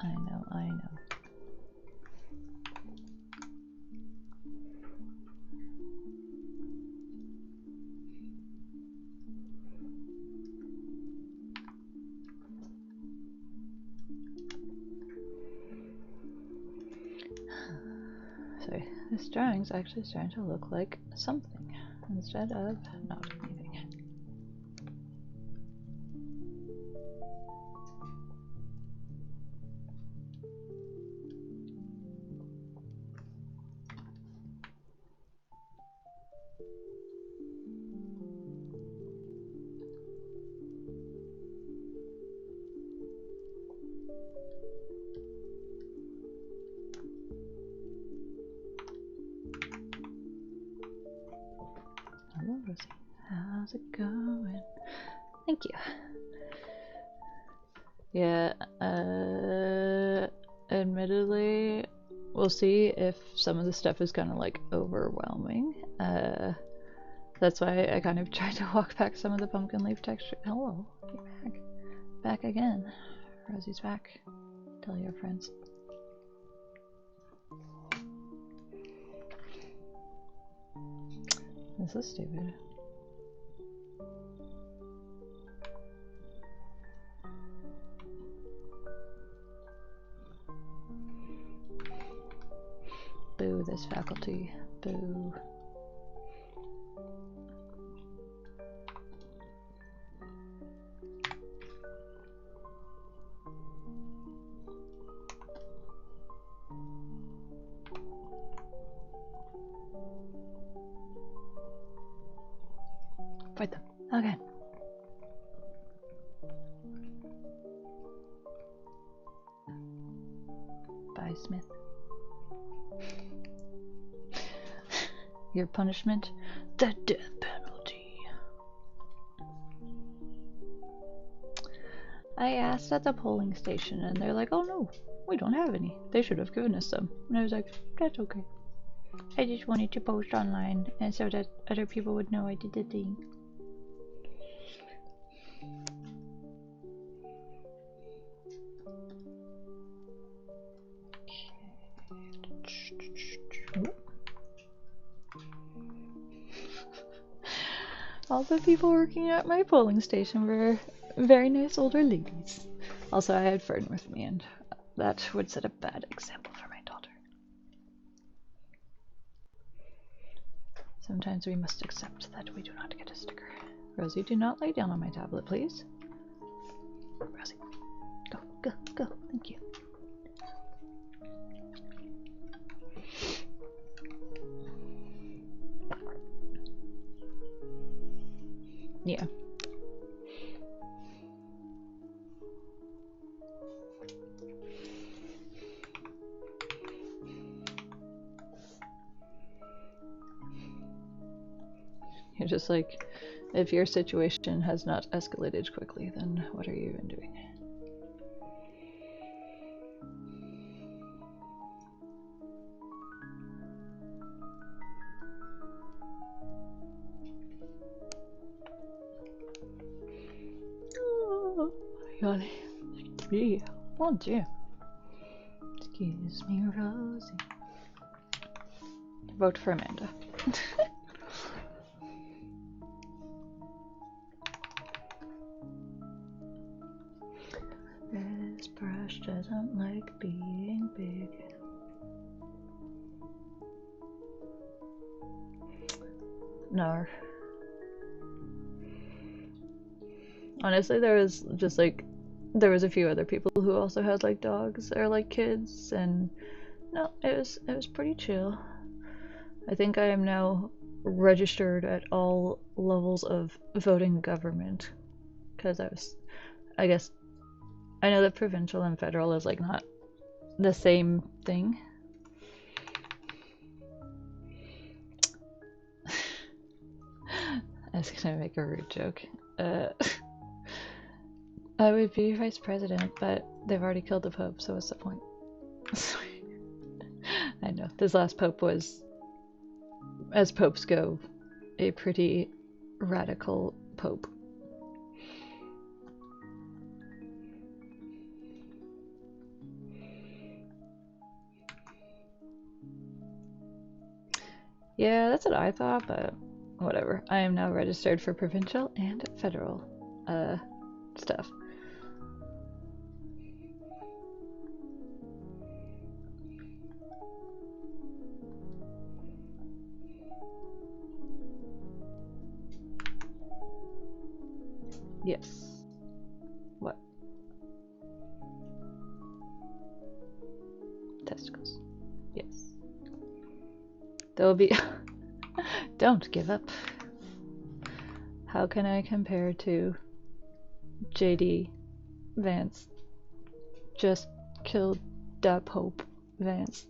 I know, I know. Sorry, this drawing's actually starting to look like something instead of not anything. how's it going? Thank you. Yeah, admittedly, we'll see if some of the stuff is kind of like overwhelming. That's why I kind of tried to walk back some of the pumpkin leaf texture. Hello, you're back. Back again. Rosie's back. Tell your friends. This is stupid. Boo this faculty. Boo. Fight them. Okay. Bye, Smith. Your punishment? The death penalty. I asked at the polling station and they're like, oh no, we don't have any. They should have given us some. And I was like, that's okay. I just wanted to post online and so that other people would know I did the thing. All the people working at my polling station were very nice older ladies. Also, I had Fern with me, and that would set a bad example for my daughter. Sometimes we must accept that we do not get a sticker. Rosie, do not lay down on my tablet, please. Rosie, go, go, go. Thank you. Yeah. You're just like, if your situation has not escalated quickly, then what are you even doing? Oh my god. Yeah. Oh dear. Excuse me, Rosie. Vote for Amanda. This brush doesn't like being big. No. Honestly, there was just like, there was a few other people who also had like dogs or like kids, and no, it was pretty chill. I think I am now registered at all levels of voting government, because I guess, I know that provincial and federal is like not the same thing. I was gonna make a rude joke. I would be vice president, but they've already killed the Pope, so what's the point? I know, this last Pope was, as popes go, a pretty radical Pope. Yeah, that's what I thought, but whatever. I am now registered for provincial and federal stuff. Yes. What? Testicles. Yes. There will be... Don't give up. How can I compare to JD Vance? Just killed da Pope Vance.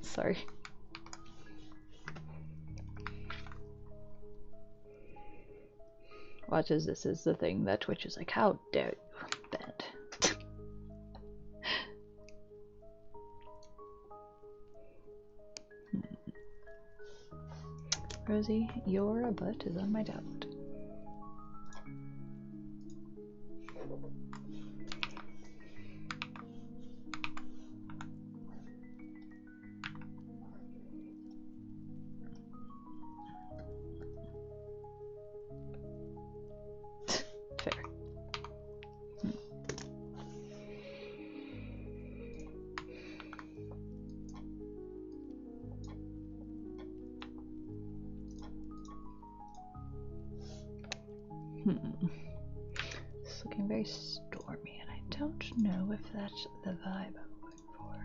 Sorry. Watch as this is the thing that Twitch is like, how dare you, bend. Rosie, your butt is on my tablet. Fair. It's looking very stormy, and I don't know if that's the vibe I'm going for.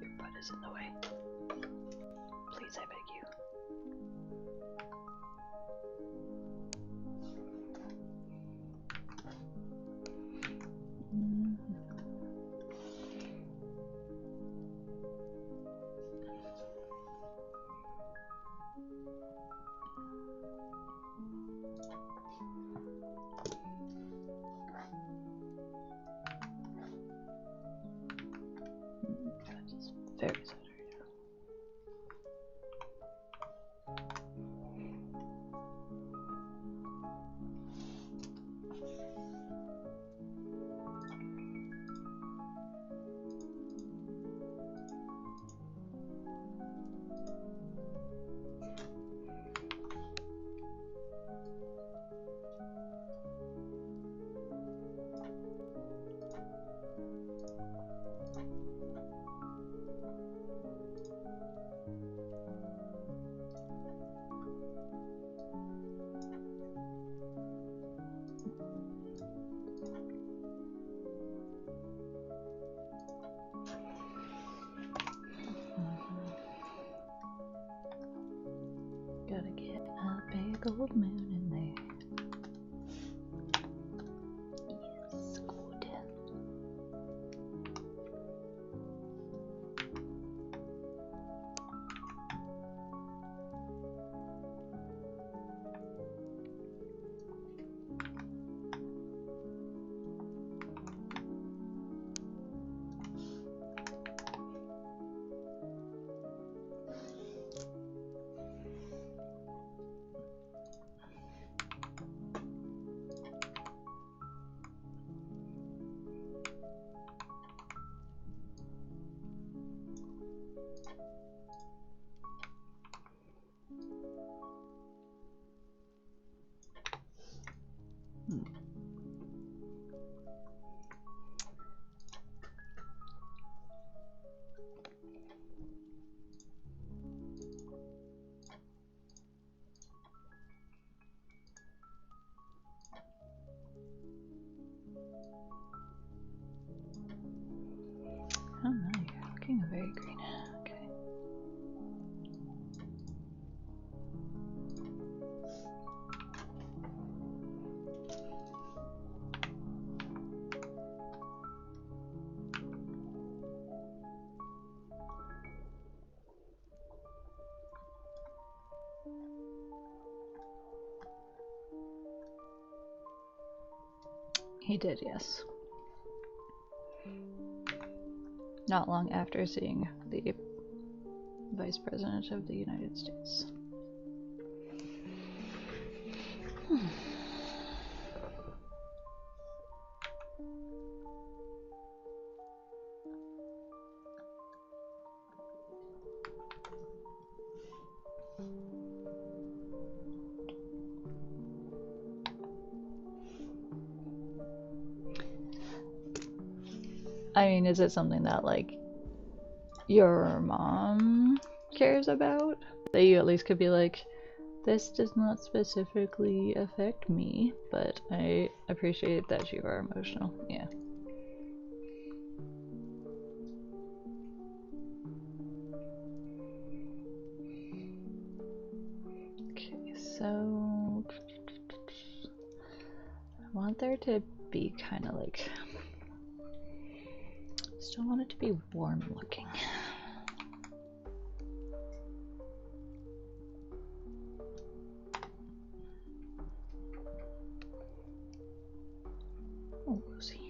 Your butt is in the way. Please, I beg you. That's very sad. Gotta get a big old moon in there. Yes, good. Oh no, you're looking very green. Okay. He did, yes. Not long after seeing the Vice President of the United States. I mean, is it something that, like, your mom cares about? That you at least could be like, this does not specifically affect me, but I appreciate that you are emotional. Yeah. Okay, so I want there to be kind of like, still want it to be warm looking. Oh, Lucy.